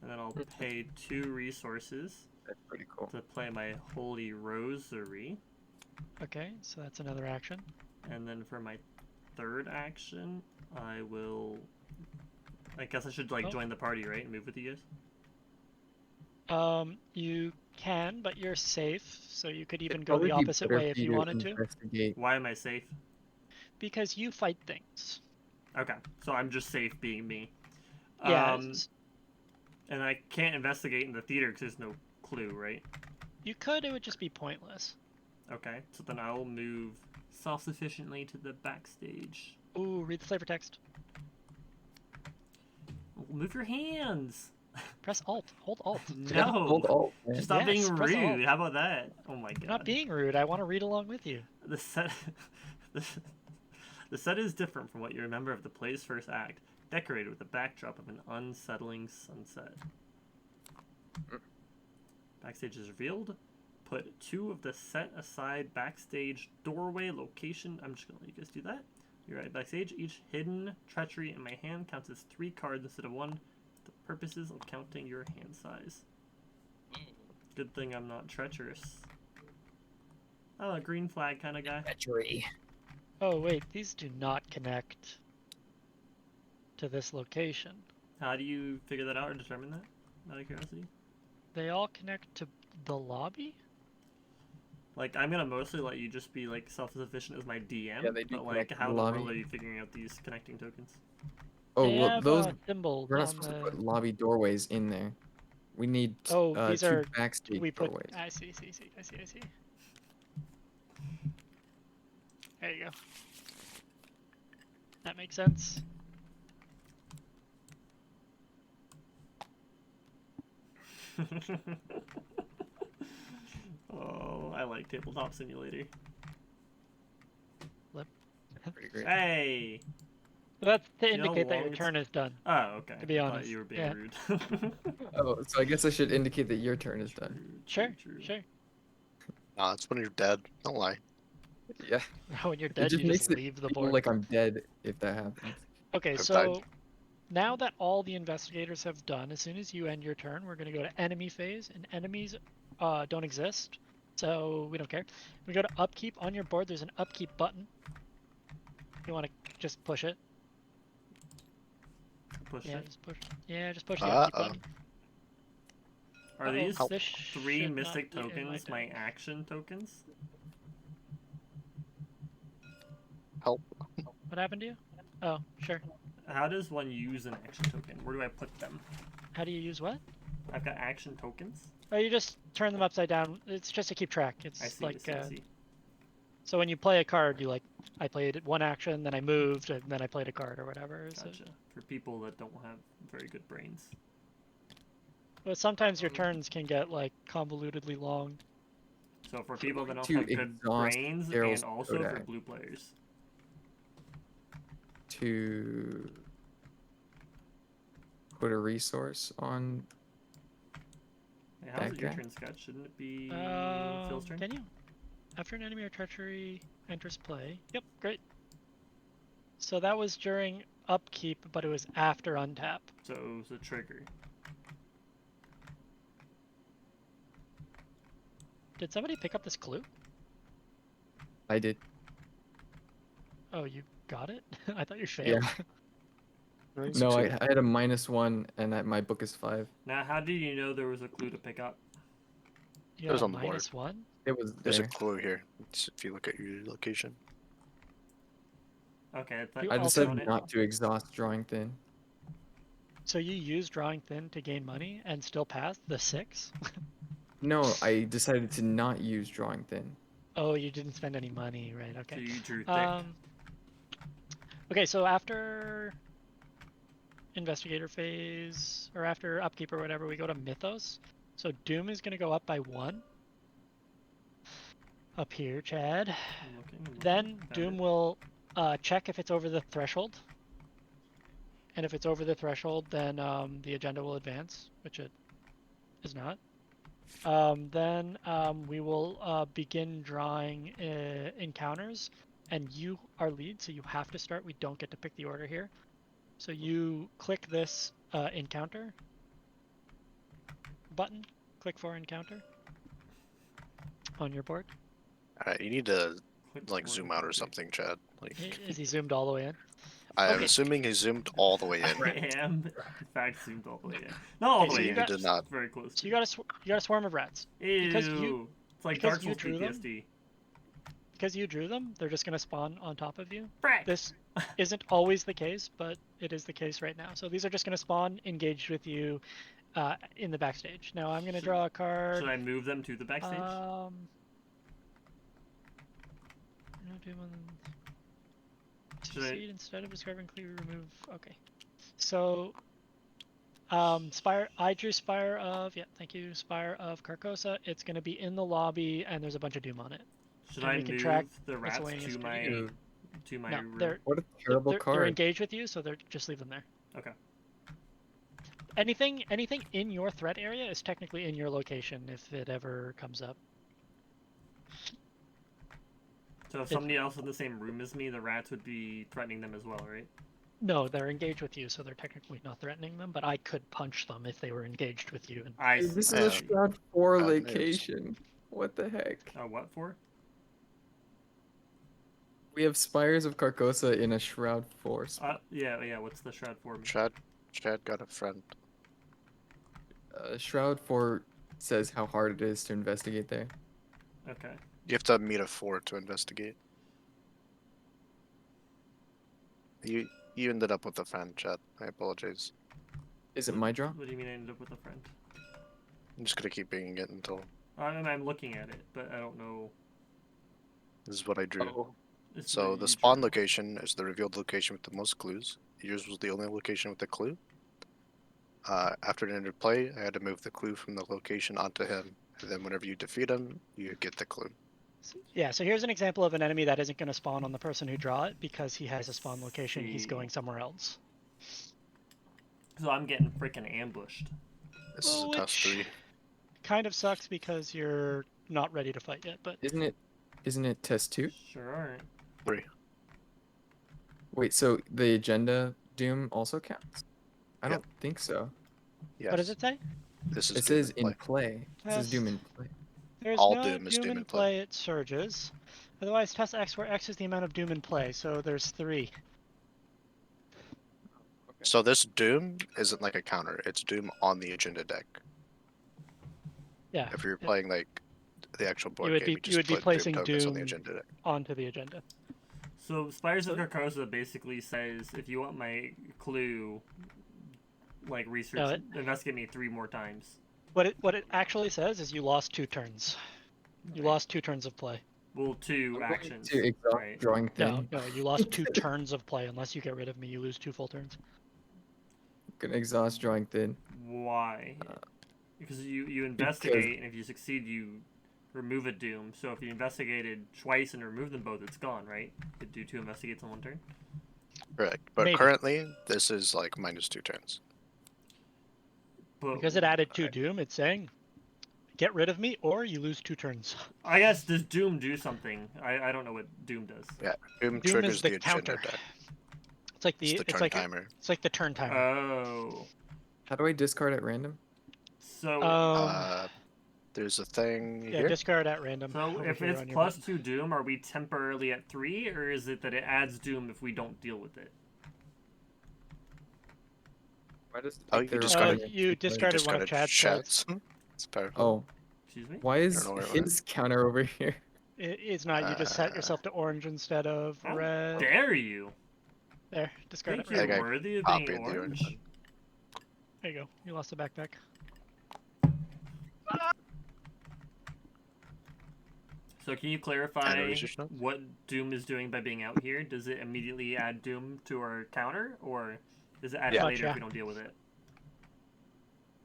And then I'll pay 2 resources That's pretty cool. to play my Holy Rosary. Okay, so that's another action. And then for my 3rd action, I will. I guess I should like Oh. join the party, right, and move with you guys. You can, but you're safe, so you could even It'd go the probably be opposite better way for if you you to wanted to. investigate. Why am I safe? Because you fight things. Okay, so I'm just safe being me. Yeah, And I can't investigate in the theater because there's no clue, right? you could, it would just be pointless. Okay, so then I'll move self-sufficiently to the backstage. Ooh, read the flavor text. Move your hands. Press Alt. Hold Alt. No. Hold Alt, man. Just stop Yes, being press Alt. rude. How about that? Oh my god. You're not being rude. I want to read along with you. The set. The set is different from what you remember of the play's first act, decorated with a backdrop of an unsettling sunset. Backstage is revealed. Put 2 of the set aside backstage doorway location. I'm just gonna let you guys do that. You're right backstage. Each hidden treachery in my hand counts as 3 cards instead of 1, for the purposes of counting your hand size. Good thing I'm not treacherous. Oh, a green flag kind of guy. Treachery. Oh, wait. These do not connect to this location. How do you figure that out or determine that? Out of curiosity. They all connect to the lobby? Like, I'm gonna mostly let you just be like self-sufficient as my DM. Yeah, they do but like, connect to how the in the lobby. world are you figuring out these connecting tokens? Oh, They well, have those a symbol we're not on supposed the... to put lobby doorways in there. We need Oh, these 2 are- backstage we put... doorways. I see. There you go. That makes sense. Oh, I like Tabletop Simulator. Pretty great. Hey! That's to You know how indicate that your long it's- turn is done. Oh, okay. To be I thought honest, you were being yeah. rude. Oh, so I guess I should indicate that your turn is done. Sure. Nah, it's when you're dead. Don't lie. Yeah. When you're It dead, just you makes just it leave the feel board. like I'm dead if that happens. Okay, I've so died. now that all the investigators have done, as soon as you end your turn, we're going to go to enemy phase, and enemies don't exist, so we don't care. We go to upkeep. On your board, there's an upkeep button. You want to just push it. push Yeah, it. just push. Yeah, just push the upkeep Uh-oh. button. Are Uh-oh, these this 3 should not mystic be in tokens my my deck. action tokens? Help. What happened to you? Oh, sure. How does one use an action token? Where do I put them? How do you use what? I've got action tokens. Oh, you just turn them upside down. It's just to keep track. I It's see, like, I see. so when you play a card, you like, I played one action, then I moved, and then I played a card or whatever. So, Gotcha. For people that don't have very good brains. but sometimes your turns can get like convolutedly long. So for people that don't To have good exhaust brains, Daryl's and also for Kodak. blue players. To put a resource on. Hey, how's That it your guy? turn, Scott? Shouldn't it be Phil's turn? Can you? After an enemy or treachery enters play. Yep, great. So that was during upkeep, but it was after untap. So it was a trigger. Did somebody pick up this clue? I did. Oh, you got it? I thought you failed. Yeah. No, you No, I succeeded. had a -1, and my book is 5. Now, how did you know there was a clue to pick up? You It was got a on the board. -1? It was There's a there. clue here. If you look at your location. Okay, I thought You I you also- found decided it. not to exhaust drawing thin. So you used drawing thin to gain money and still passed the 6? No, I decided to not use drawing thin. Oh, you didn't spend any money, right? So Okay. you drew thick. Okay, so after investigator phase, or after upkeep or whatever, we go to mythos. So doom is going to go up by 1. Up here, Chad. I'm looking, Then found doom it. will check if it's over the threshold. And if it's over the threshold, then the agenda will advance, which it is not. Then we will begin drawing encounters, and you are lead, so you have to start. We don't get to pick the order here. So you click this encounter button, click for encounter on your board. Alright, you need to Click like for zoom out or encounter. something, Chad. Like Is he zoomed all the way in? I'm okay. assuming he zoomed all the way in. I am, in fact, zoomed all the way in. Not all Okay, the so way you in, got- did not. very close. So you got a swarm of rats. Ew. because you- It's like because Dark you Souls drew them? PTSD. Because you drew them, they're just going to spawn on top of you. Frack! This isn't always the case, but it is the case right now. So these are just going to spawn engaged with you in the backstage. Now I'm going to draw a card. Should I move them to the backstage? No, doom on Should I- succeed instead of describing clearly remove. Okay. So Spire, I drew Spire of, yeah, thank you, Spire of Carcossa. It's going to be in the lobby, and there's a bunch of doom on it. Should and I we can move track the rats miscellaneous to pretty my good. No, room? they're What a terrible they're card. engaged with you, so they're just leave them there. Okay. Anything in your threat area is technically in your location if it ever comes up. So if somebody else in the same room as me, the rats would be threatening them as well, right? No, they're engaged with you, so they're technically not threatening them, but I could punch them if they were engaged with you. And I Dude, see. this is Yeah. a Shroud 4 Bad news. location. What the heck? What for? We have Spires of Carcossa in a Shroud 4 spot. Yeah, what's the shroud for me? Chad got a friend. Shroud 4 says how hard it is to investigate there. Okay. You have to meet a 4 to investigate. You ended up with a friend, Chad. I apologize. Is it my draw? What do you mean I ended up with a friend? I'm just gonna keep bringing it until I'm looking at it, but I don't know. this is what I drew. Oh, This is So what the you spawn drew. location is the revealed location with the most clues. Yours was the only location with the clue. After it entered play, I had to move the clue from the location onto him, and then whenever you defeat him, you get the clue. yeah, so here's an example of an enemy that isn't going to spawn on the person who draw it because he has a spawn location. He's See. going somewhere else. So I'm getting freaking ambushed. This is a test 3. Kind of sucks because you're not ready to fight yet, but isn't it test 2? Sure aren't. 3. Wait, so the agenda Doom also counts? I Yeah. don't think so. Yes. what does it say? This is It Doom says in in play. It says Yes. Doom in play. There's All no doom is doom in in play. It surges. Otherwise, test X where X is the amount of doom in play. So there's 3. So this Doom isn't like a counter. It's Doom on the agenda deck. Yeah. If you're playing like the actual board would game, be- you you just would be put placing Doom tokens on the Doom- agenda deck. onto the agenda. So Spires of Carcossa basically says, if you want my clue, like research, No, investigate me 3 more times. What it actually says is you lost 2 turns. You lost 2 turns of play. Well, 2 I'm going actions. to exhaust Right. drawing thin. No, you lost 2 turns of play. Unless you get rid of me, you lose 2 full turns. Gonna exhaust drawing thin. Why? Because you investigate, and if you succeed, you remove a Doom. So if you investigated twice and remove them both, it's gone, right? You do 2 investigates on 1 turn. Correct. But Maybe. currently, this is like -2 turns. But Because it added 2 Doom, it's saying, get rid of me or you lose 2 turns. I guess, does Doom do something? I don't know what Doom does. Yeah, Doom Doom triggers is the agenda counter. deck. It's like It's the turn timer. It's like the turn timer. Oh. How do I discard at random? So, There's a thing yeah, here. discard at random. so over if here it's on your plus button. 2 Doom, are we temporarily at 3, or is it that it adds Doom if we don't deal with it? Why does Oh, like, you there discarded- are- You discarded one of Chad's cards. It's powerful. Oh, Excuse me? why is know where it went. his counter over here? It's not. You just set yourself to orange instead of How red. dare you? There, discard Think it. you're That guy worthy of copied being the orange? orange. There you go. You lost the backpack. So can you clarify research notes? what Doom is doing by being out here? Does it immediately add Doom to our counter, or does it add Yeah. it later Yeah. if we don't deal with it?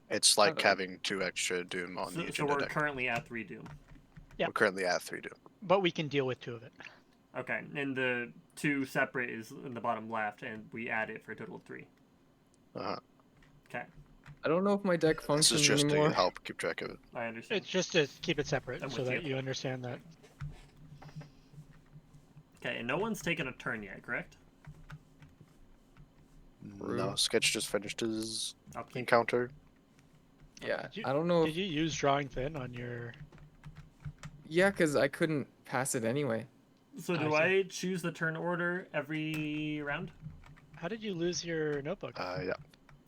It's like Uh-oh. having 2 extra Doom on the So agenda we're deck. currently at 3 Doom. Yeah. We're currently at 3 Doom. But we can deal with 2 of it. Okay, and the 2 separate is in the bottom left, and we add it for a total of 3. Uh-huh. Okay, I don't know if my deck This functions is just anymore. to help keep track of it. I understand. It's just to keep it separate I'm so with that you. you understand that. Okay, and no one's taken a turn yet, correct? No, Sketch just finished his I'll keep. encounter. Yeah, Did you- I don't know. Did you use drawing thin on your? Yeah, because I couldn't pass it anyway. So I do see. I choose the turn order every round? How did you lose your notebook? Yeah.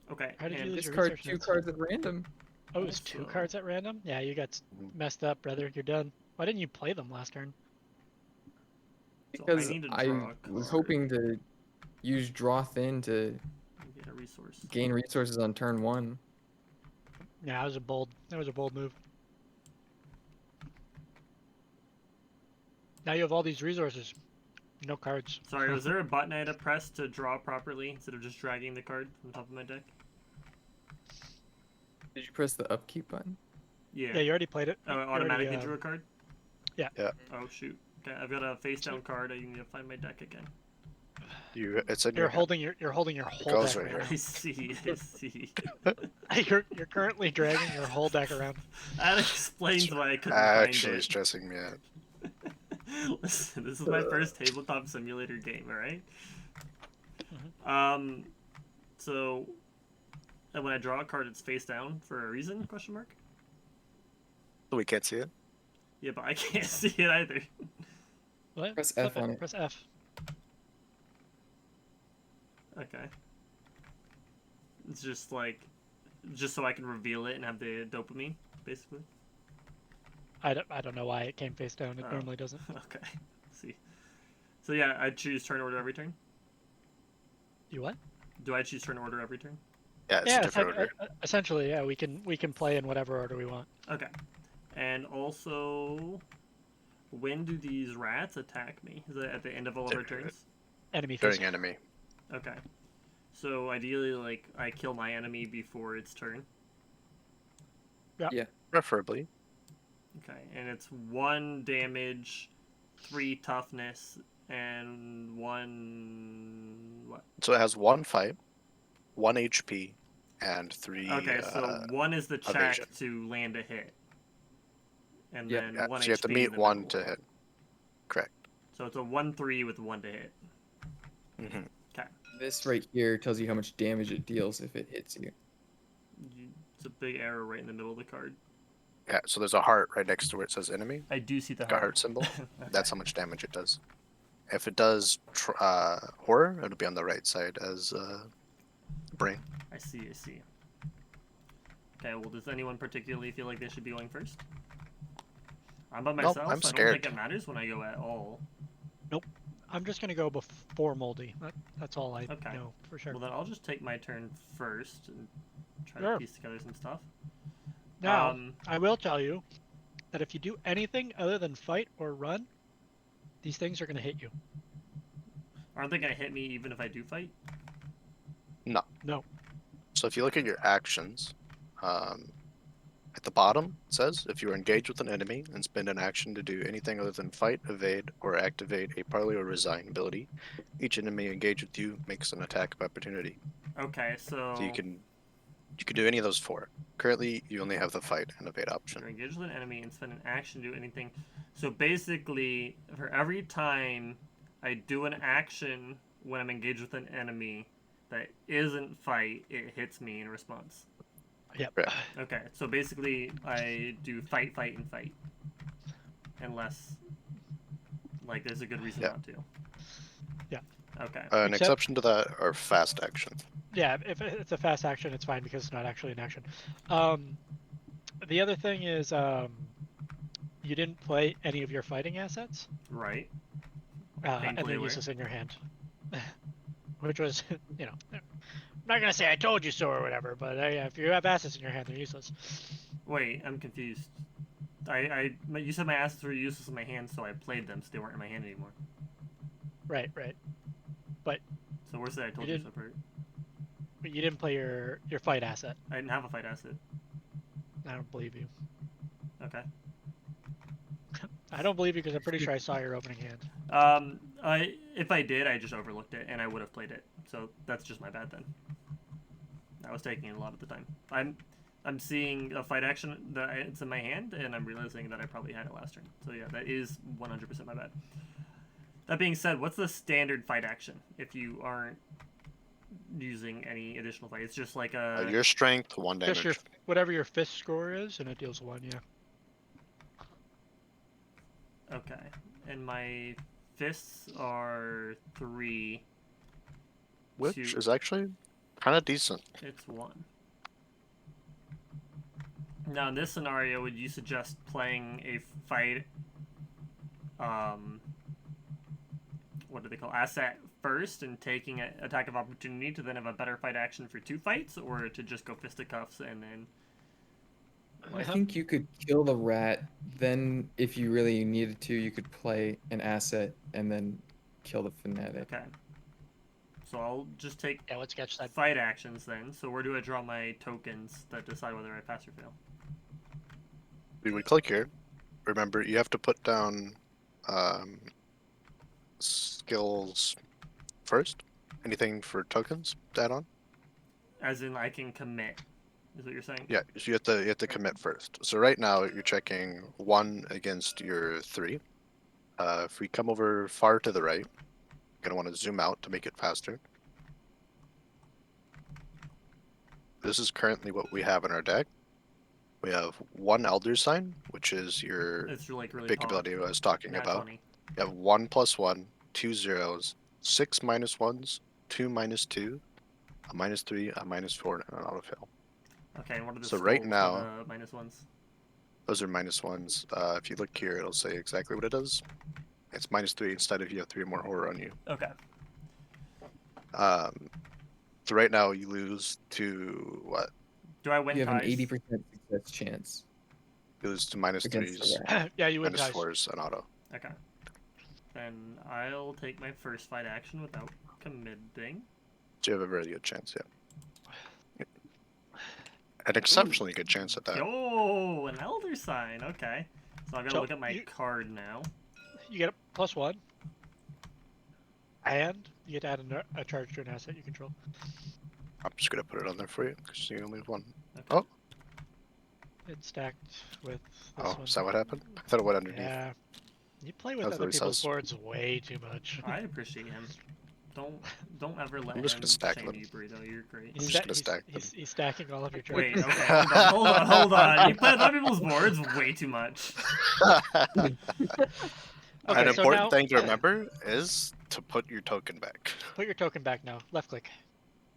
Okay. How did you and lose your Discard research 2 notes? cards at random. Oh, it was 2 also- cards at random. Yeah, you got Mhm. messed up, brother. You're done. Why didn't you play them last turn? So Because I need to I draw a was card hoping to use draw thin to and get a resource. gain resources on turn 1. Yeah, that was a bold move. Now you have all these resources. No cards. Sorry, was there a button I had to press to draw properly instead of just dragging the card from the top of my deck? Did you press the upkeep button? Yeah. Yeah, you already played it. Oh, You it already, automatically drew a card? yeah. Yeah. Oh, shoot. Okay, I've got a face down card. I need to find my deck again. It's in You're your hand. holding your whole goes deck right right I see, I see. now. You're currently dragging your whole deck around. That explains why I couldn't Actually find it. stressing me out. Listen, this is my first tabletop simulator game, alright? So, and when I draw a card, it's face down for a reason, question mark? We can't see it. Yeah, but I can't see it either. What? Press Flip F on it. Press F. Okay. It's just like, just so I can reveal it and have the dopamine, basically. I don't know why it came face down. It Oh. normally doesn't. Okay, see. So yeah, I choose turn order every turn? You what? Do I choose turn order every turn? Yeah, it's Yeah, a different order. essentially, yeah. We can play in whatever order we want. Okay. And also, when do these rats attack me? Is it at the end of all of our turns? Enemy phase. During enemy. Okay. So ideally, like, I kill my enemy before its turn. Preferably. Okay, and it's 1 damage, 3 toughness, and 1... what? So it has 1 fight, 1 HP, and 3. Okay, so 1 is the check evasion. to land a hit. And Yeah, then Yeah, 1 so you have to HP meet in the 1 middle. to hit. Correct. So it's a 1-3 with 1 to hit. Mm-hmm. This right here tells you how much damage it deals if it hits you. It's a big arrow right in the middle of the card. Yeah, so there's a heart right next to where it says enemy. I do see the Like a heart symbol. That's how much damage it does. If it does horror, it'll be on the right side as brain. I see. Okay, well, does anyone particularly feel like they should be going first? I'm by Nope, myself, I'm so I don't think scared. it matters when I go at all. I'm just gonna go before Moldy. That's all I Okay. know for sure. Well, then I'll just take my turn first and try to Sure. piece together some stuff. Now, I will tell you that if you do anything other than fight or run, these things are gonna hit you. Aren't they gonna hit me even if I do fight? No. No. So if you look at your actions, at the bottom it says if you are engaged with an enemy and spend an action to do anything other than fight, evade, or activate a parley or resign ability, each enemy engaged with you makes an attack of opportunity. Okay, so So you can do any of those 4. Currently, you only have the fight and evade option. you're engaged with an enemy and spend an action to do anything. So basically, for every time I do an action when I'm engaged with an enemy that isn't fight, it hits me in response. Yep. Right. Okay, so basically I do fight, and fight. Unless, like, there's a good reason Yeah. not to. Yeah. Okay. An Except- exception to that are fast actions. Yeah, if it's a fast action, it's fine because it's not actually an action. The other thing is, you didn't play any of your fighting assets, Right. and Painfully they're aware. useless in your hand. Which was, I'm not gonna say I told you so or whatever, but if you have assets in your hand, they're useless. Wait, I'm confused. You said my assets were useless in my hand, so I played them, so they weren't in my hand anymore. Right. So where's that I told You you didn't- so part? But you didn't play your fight asset. I didn't have a fight asset. I don't believe you. Okay. I don't believe you because I'm pretty sure I saw your opening hand. If I did, I just overlooked it, and I would have played it. So that's just my bad then. I was taking it a lot at the time. I'm seeing a fight action that it's in my hand, and I'm realizing that I probably had it last turn. So yeah, that is 100% my bad. That being said, what's the standard fight action if you aren't using any additional fight? It's just like a... Your strength, 1 damage. Just whatever your fist score is, and it deals 1. Yeah. Okay. And my fists are 3. Which 2. is actually kind of decent. It's 1. Now, in this scenario, would you suggest playing a fight, what do they call, asset first and taking an attack of opportunity to then have a better fight action for 2 fights, or to just go fisticuffs and then... I think you could kill the rat, then if you really needed to, you could play an asset and then kill the fanatic. Okay. So I'll just take Yeah, let's catch that. fight actions then. So where do I draw my tokens that decide whether I pass or fail? We would click here. Remember, you have to put down skills first. Anything for tokens to add on? As in, I can commit, is what you're saying? Yeah, so you have to commit first. So right now you're checking 1 against your 3. If we come over far to the right, you're gonna want to zoom out to make it faster. This is currently what we have in our deck. We have 1 Elder Sign, which is your It's really big tall. ability I was talking Nat about. 20. You have 1 + 1, 2 zeros, 6 -1s, 2 -2, a -3, a -4, and an autofill. Okay, and what are the So right skulls now- for the -1s? Those are -1s. If you look here, it'll say exactly what it is. It's -3 instead if you have 3 or more horror on you. Okay. So right now you lose to what? Do I win You have an ties? 80% success chance You lose to against -3s, the rat. Yeah, you would ties. -4s, and auto. Okay. Then I'll take my first fight action without committing. So you have a very good chance, yeah. An exceptionally good chance at that. Yo, an elder sign. Okay. So I've got to So look at my you- card now. You get a +1, and you get to add a charge to an asset you control. I'm just gonna put it on there for you because you only have 1. Okay. Oh. It's stacked with this Oh, one. is that what happened? I thought it went underneath. Yeah. You play with That's other what it people's says. boards way too much. I appreciate him. Don't ever let I'm just him gonna stack shame them. you, Burrito. You're great. He's, just gonna stack them. he's stacking all of your Wait, charges. okay, hold on. You play with other people's boards way too much. An Okay, so important now thing to remember is to put your token back. put your token back now. Left click.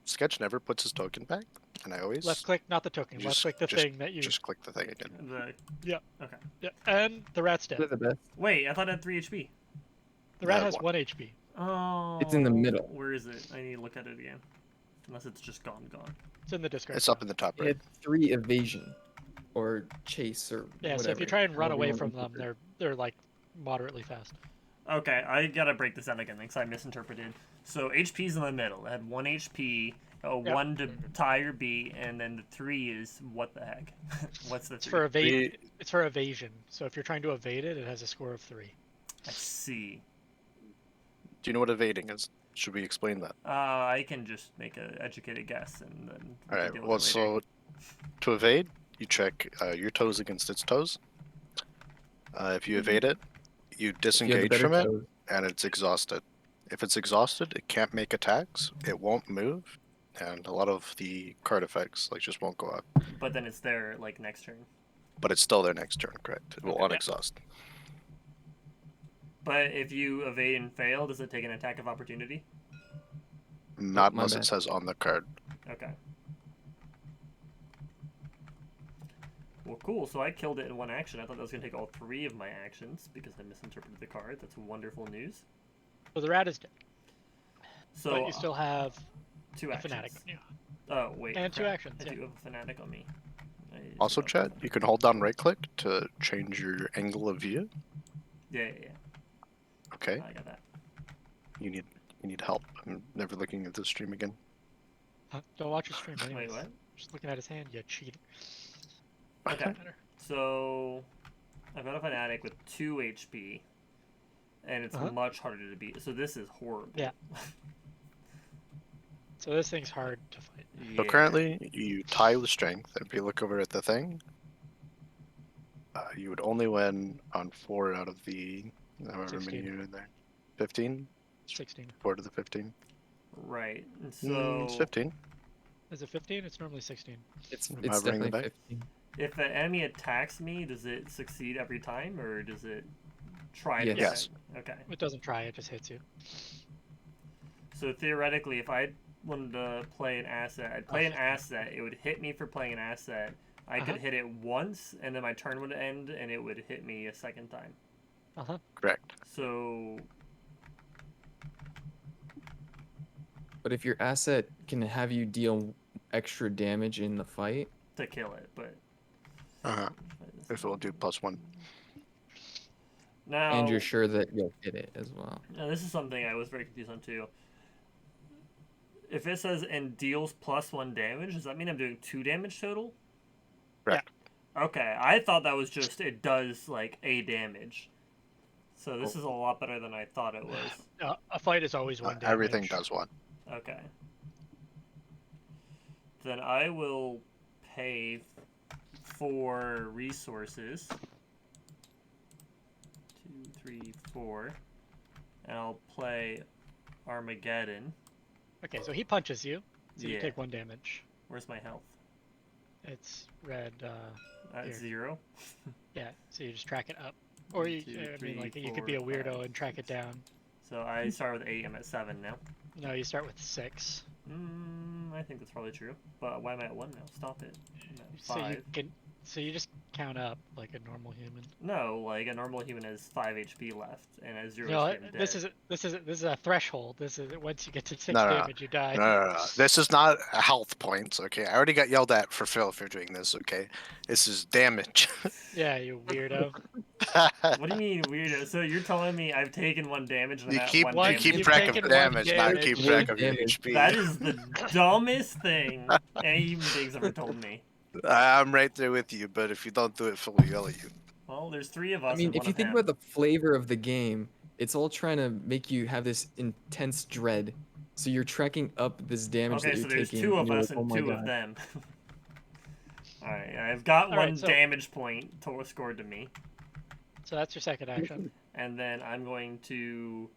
Sketch never puts his token back, and I always Left click, not the token. Left click the thing that you. just click the thing again. Yeah. Okay. Yeah. And the rat's dead. They're the best. Wait, I thought it had 3 HP. The rat That has one. 1 HP. Oh. It's in the middle. Where is it? I need to look at it again. Unless it's just gone. It's in the discard. It's up in the top It right. had 3 evasion, or chase, or Yeah. whatever. So if you try and run however away you from want to them, they're like moderately fast. Okay, I gotta break this down again because I misinterpreted. So HP's in the middle. It had 1 HP, Yep. 1 to tie or beat, and then the 3 is what the heck? What's the 3? It's for evade. It's for evasion. So if you're trying to evade it, it has a score of 3. I see. Do you know what evading is? Should we explain that? I can just make an educated guess and then. we All can right. deal with Well, it later. so to evade, you check your toes against its toes. If you evade it, you If you have the disengage better from it, toes. and it's exhausted. If it's exhausted, it can't make attacks. It won't move, and a lot of the card effects like just won't go up. But then it's there like next turn. But it's still their next turn, correct? It will Okay. unexhaust. But if you evade and fail, does it take an attack of opportunity? Not my unless bad. it says on the card. Okay. Well, cool. So I killed it in 1 action. I thought that was going to take all 3 of my actions because I misinterpreted the card. That's wonderful news. So the rat is dead. So But you still have 2 a actions. fanatic on you. Oh, wait. And 2 crap. actions, I yeah. do have a fanatic on me. I Also, forgot. chat, you can hold down right click to change your angle of view. Yeah. Okay, I got that. you need help. I'm never looking at this stream again. Huh? Don't watch your stream Wait, anyways. what? Just looking at his hand, you cheater. Okay. Matter. So I've got a fanatic with 2 HP, and it's Uh-huh. much harder to beat. So this is horrible. Yeah. So this thing's hard to fight. So currently, you tie with strength. If you look over at the thing, you would only win on 4 out of the however many 16. you're in there. 15? 16. 4 4 to the 15? Right. And so It's 15. Is it 15? It's normally 16. It's I'm it's hovering the definitely back. 15. if an enemy attacks me, does it succeed every time, or does it try Yes. to Yes. attack? Okay. It doesn't try, it just hits you. So theoretically, if I wanted to play an asset, I'd play an asset. It would hit me for playing an asset. I could hit it once, and then my turn would end, and it would hit me a second time. Uh-huh. Correct. So But if your asset can have you deal extra damage in the fight, to kill it, but Uh-huh. If it will do +1. now and you're sure that you'll hit it as well. now this is something I was very confused on too. If it says and deals +1 damage, does that mean I'm doing 2 damage total? Correct. Okay, I thought that was just it does like a damage. So this is a lot better than I thought it was. A fight is always 1 damage. Everything does 1. Okay. Then I will pay for resources. 2, 3, 4. And I'll play Armageddon. Okay, so he punches you, so you Yeah. take 1 damage. Where's my health? It's red, At Here. 0? yeah, so you just track it up. Or you, 2, I 3, mean, like, you 4, could be a weirdo 5. and track it down. So I start with 8, I'm at 7 now. No, you start with 6. I think that's probably true. But why am I at 1 now? Stop it. I'm at So 5. you can, so you just count up like a normal human. No, like a normal human has 5 HP left, and at 0 No, HP I'm this dead. is a threshold. This is once you get to 6 No, no, no. damage, you die. No. This is not health points, okay? I already got yelled at for Phil for doing this, okay? This is damage. Yeah, you weirdo. What do you mean weirdo? So you're telling me I've taken 1 damage and You I'm at keep 1 you damage? keep You've track taken of 1 damage, not damage. keep track of your Damage. HP. That is the dumbest thing any human being's ever told me. I'm right there with you, but if you don't do it, Phil will yell at you. Well, there's 3 of us I mean, and if 1 you of think him. about the flavor of the game, it's all trying to make you have this intense dread. So you're tracking up this damage Okay, that so you're there's taking. 2 of you're us like, "Oh and my 2 of God." them. Alright, I've got Alright, 1 so- damage point scored to me. So that's your second action. And then I'm going to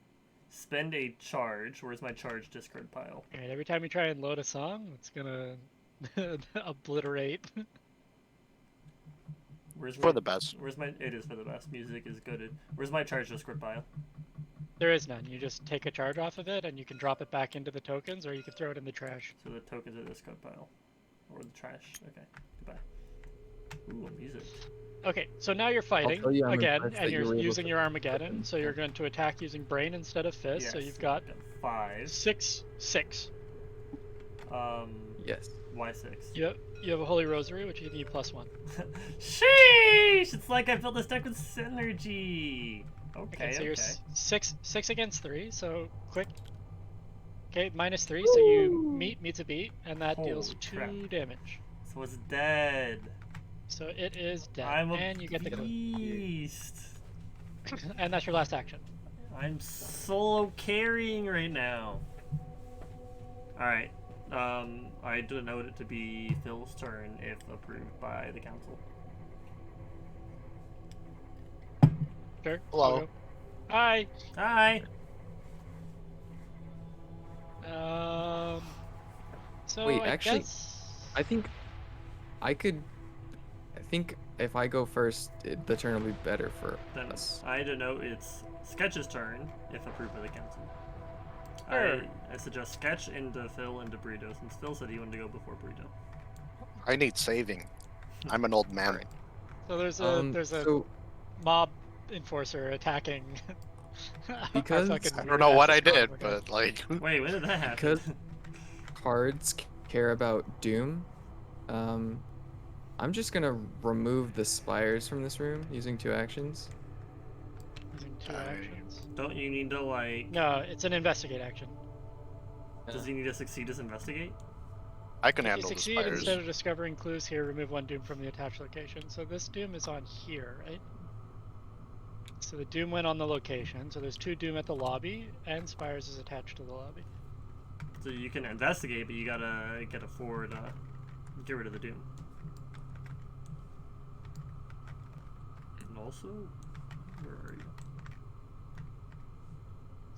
spend a charge. Where's my charge discard pile? Alright, every time you try and load a song, it's gonna obliterate. Where's For my, the best. Where's my? It is for the best. Music is good. Where's my charge discord pile? There is none. You just take a charge off of it, and you can drop it back into the tokens, or you can throw it in the trash. So the tokens are the discard pile. Or the trash. Okay. Goodbye. Ooh, music. Okay, so now you're fighting tell you I'm again, impressed and that you you're were able using to your put Armageddon, them so you're down. going to attack using brain instead of fist. Yes, So you've got 5. 6. Yes. Why 6? You have a Holy Rosary, which gives you +1. Sheesh! It's like I built this deck with synergy. Okay, So you're okay. 6 against 3. So click. Okay, -3. So you meets a beat, and that deals Holy 2 crap. damage. So it's dead. So it is dead, I'm a and you get the clue. beast. And that's your last action. I'm solo carrying right now. Alright. I denote it to be Phil's turn if approved by the council. Sure. Hello. I'll go. Hi. Hi! So Wait, I actually, guess... I think if I go first, the turn will be better for Then us. I denote it's Sketch's turn if approved by the council. Sure. I suggest Sketch into Phil into Burrito since Phil said he wanted to go before Burrito. I need saving. I'm an old man. Alright. So there's a So mob enforcer attacking. Because- our fucking I don't weird know what ass I did, mob, but like, Wait, when did that happen? because cards care about Doom, I'm just gonna remove the spires from this room using 2 actions. using 2 I- actions. Don't you need to, like... No, it's an investigate action. Does he need to succeed as investigate? I can If you handle the succeed, spires. instead of discovering clues here, remove 1 doom from the attached location. So this doom is on here, right? So the doom went on the location. So there's 2 doom at the lobby, and spires is attached to the lobby. So you can investigate, but you gotta get a 4 to get rid of the Doom. And also, where are you?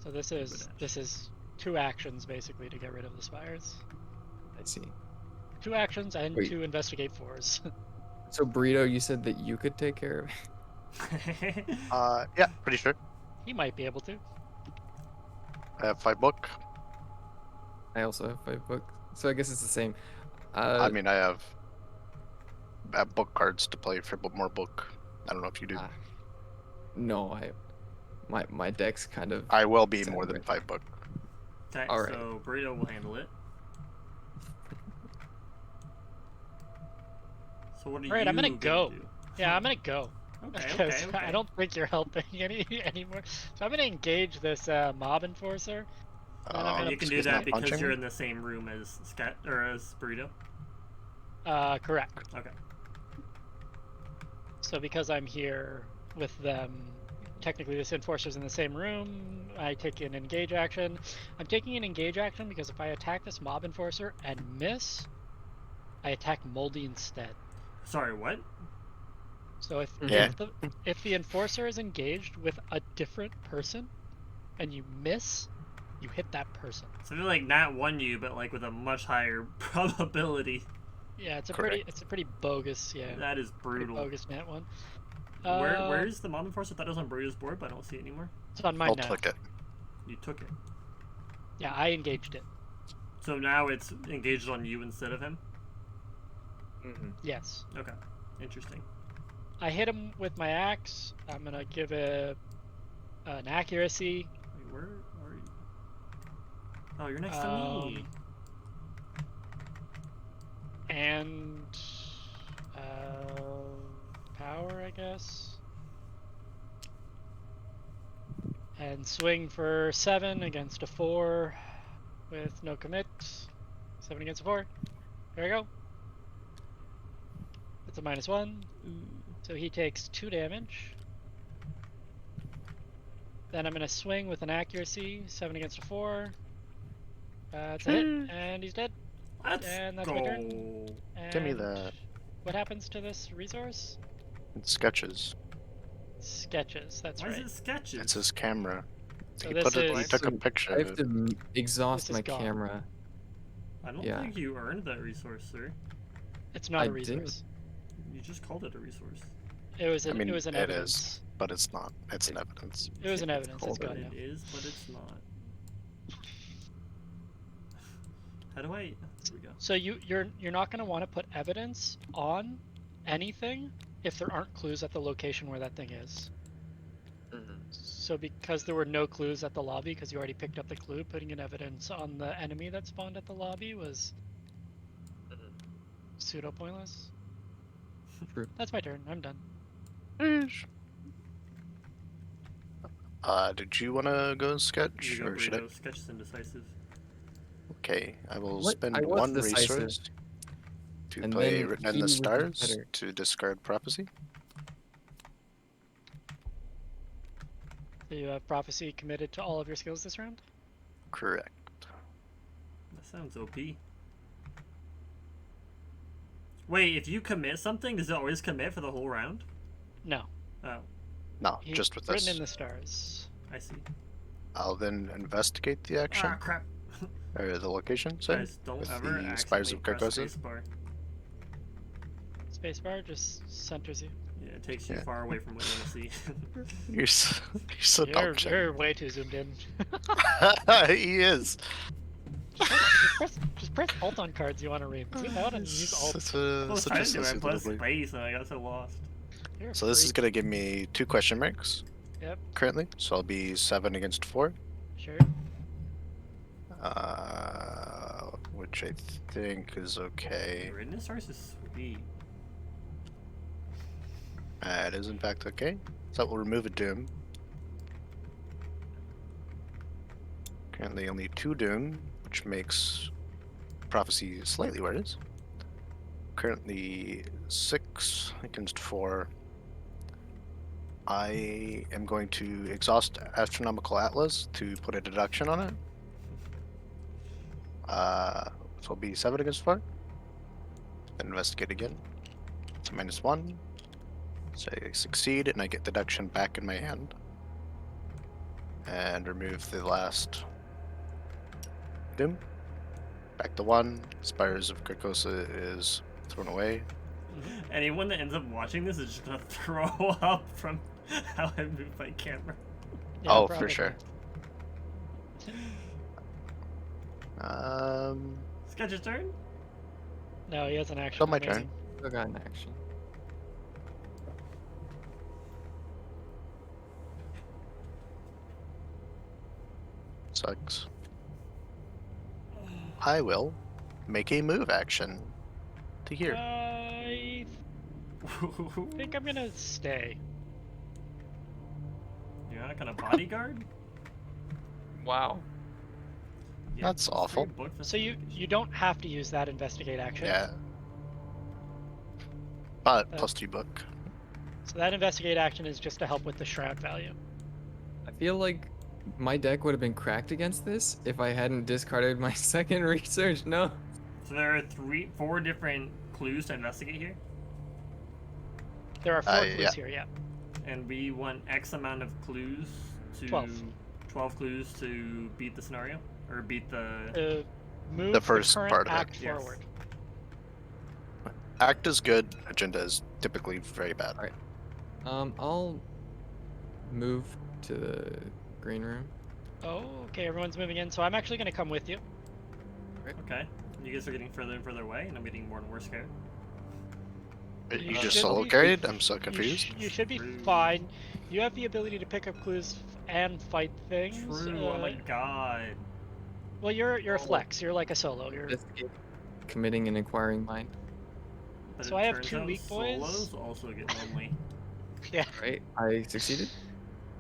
So this is 2 actions basically to get rid of the spires. I see. 2 actions and Wait. 2 investigate 4s. So Burrito, you said that you could take care of it. Yeah, pretty sure. He might be able to. I have 5 book. I also have 5 books, so I guess it's the same. I mean, I have book cards to play for more book. I don't know if you do. No, my deck's kind of. I will be Sound more than right. 5 book. Okay, Alright. so Burrito will handle it. So what are Alright, you I'm gonna go. do? Yeah, I'm gonna go. Okay, Because okay, okay. I don't think you're helping anymore. So I'm gonna engage this mob enforcer. And I'm gonna You can so do he's that not because punching you're me? in the same room as as Burrito. Correct. Okay. So because I'm here with them, technically this enforcer's in the same room, I take an engage action. I'm taking an engage action because if I attack this mob enforcer and miss, I attack Moldy instead. Sorry, what? So Yeah. if the enforcer is engaged with a different person and you miss, you hit that person. So they're like not one you, but like with a much higher probability. Yeah, it's a Correct. pretty bogus, That is pretty brutal. bogus net one. Where's the mob enforcer? I thought it was on Burrito's board, but I don't see it anymore. It's on mine I'll now. click it. You took it. Yeah, I engaged it. So now it's engaged on you instead of him? Mhm. Yes. Okay. Interesting. I hit him with my axe. I'm gonna give it an accuracy. Wait, where are you? Oh, you're next to me. And power, I guess. And swing for 7 against a 4 with no commit. 7 against a 4. There we go. It's a -1. So he takes 2 damage. Then I'm going to swing with an accuracy. 7 against a 4. That's a hit. And he's dead. Let's And that's go. my turn. Give me And that. what happens to this resource? It's sketches. Sketches, that's Why right. is it sketches? It's his camera. So He this put it. He is- took a So picture I of have it. to exhaust This is my gone. camera. I don't Yeah. think you earned that resource, sir. It's not I a didn't. resource. You just called it a resource. It was I an, mean, it was an it evidence. but it's not. It's an evidence. It was an evidence. It's called got It you. is, but it's not. How do I? Here we go. So you're not going to want to put evidence on anything if there aren't clues at the location where that thing is. So because there were no clues at the lobby, because you already picked up the clue, putting an evidence on the enemy that spawned at the lobby was pseudo pointless. True. That's my turn. I'm done. Did you want to go sketch, You go, or should I? Burrito. Sketch is indecisive. Okay, I will What? spend I was one decisive. resource to And play then Written in he the was Stars better. to discard Prophecy. Do you have prophecy committed to all of your skills this round? Correct. That sounds OP. Wait, if you commit something, does it always commit for the whole round? No. Oh, No, He- just with Written this. in the stars. I see. I'll then investigate the action, Ah, crap. or the location, say, Guys, don't with ever the Spires of accidentally press Carcossa. spacebar. Spacebar just centers you. Yeah, it takes you Yeah. far away from what you want to see. You're so dumb, You're, Jim. you're way too zoomed in. He is. just press Alt on cards you want to read. Zoom out and use Alt. Such I a, was such trying a to do it, I sissy pressed little boy. space and I got so lost. You're a So this is freak. gonna give me 2 question marks. Yep. Currently, so I'll be 7 against 4. Sure. Which I think is okay. Written in Stars is sweet. It is in fact okay. So we'll remove a Doom. Currently only 2 Doom, which makes Prophecy slightly worse. Currently 6 against 4. I am going to exhaust Astronomical Atlas to put a deduction on it. So it'll be 7 against 4. Then investigate again. It's a -1. So I succeed and I get deduction back in my hand. And remove the last Doom. Back to 1. Spires of Carcossa is thrown away. Anyone that ends up watching this is just gonna throw up from how I move my camera. Yeah, Oh, probably. for sure. Sketch's turn? No, he has an action. Still my remaining. turn. I got an action. Sucks. I will make a move action to here. I think I'm gonna stay. You're not gonna bodyguard? Wow. Yeah, That's it's awful. free book So you don't have to use that investigate action. Yeah. But Uh, plus 2 book. So that investigate action is just to help with the shroud value. I feel like my deck would have been cracked against this if I hadn't discarded my second research. No. So there are 4 different clues to investigate here, There are 4 clues yeah. here, yeah. and we want X amount of clues to 12 clues to beat the scenario or beat the. Move The first current part of it. act Yes. forward. Act is good, agenda is typically very bad. Alright. I'll move to the green room. Oh, okay, everyone's moving in, so I'm actually gonna come with you. Okay, you guys are getting further and further away, and I'm getting more and more scared. You You just should solo be- carried? I'm so You, confused. you should be True. fine. You have the ability to pick up clues and fight things. True. Oh my god. Well, you're a Oh. flex. You're like a solo. You're Investigate, committing an inquiring mind. But So it I have turns 2 out weak boys. Solos also get lonely. yeah. Right? I succeeded.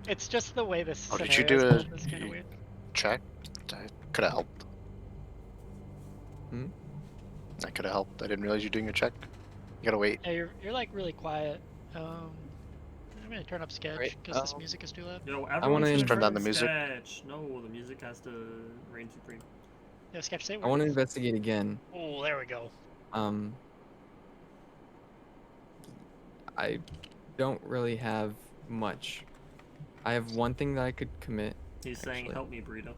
It's just the way this Oh, scenario did you do is a- built is kind of weird. Check? That could have helped. Hmm? That could have helped. I didn't realize you're doing a check. You gotta wait. Yeah, you're like really quiet. I'm gonna turn up sketch Right, because this um, music is too loud. Yo, wanna everyone's Just turn down the music. Sketch. No, the music has to reign supreme. Yeah, sketch say I want to words. investigate again. Oh, there we go. I don't really have much. I have one thing that I could commit. He's saying, Actually. "Help me, burrito."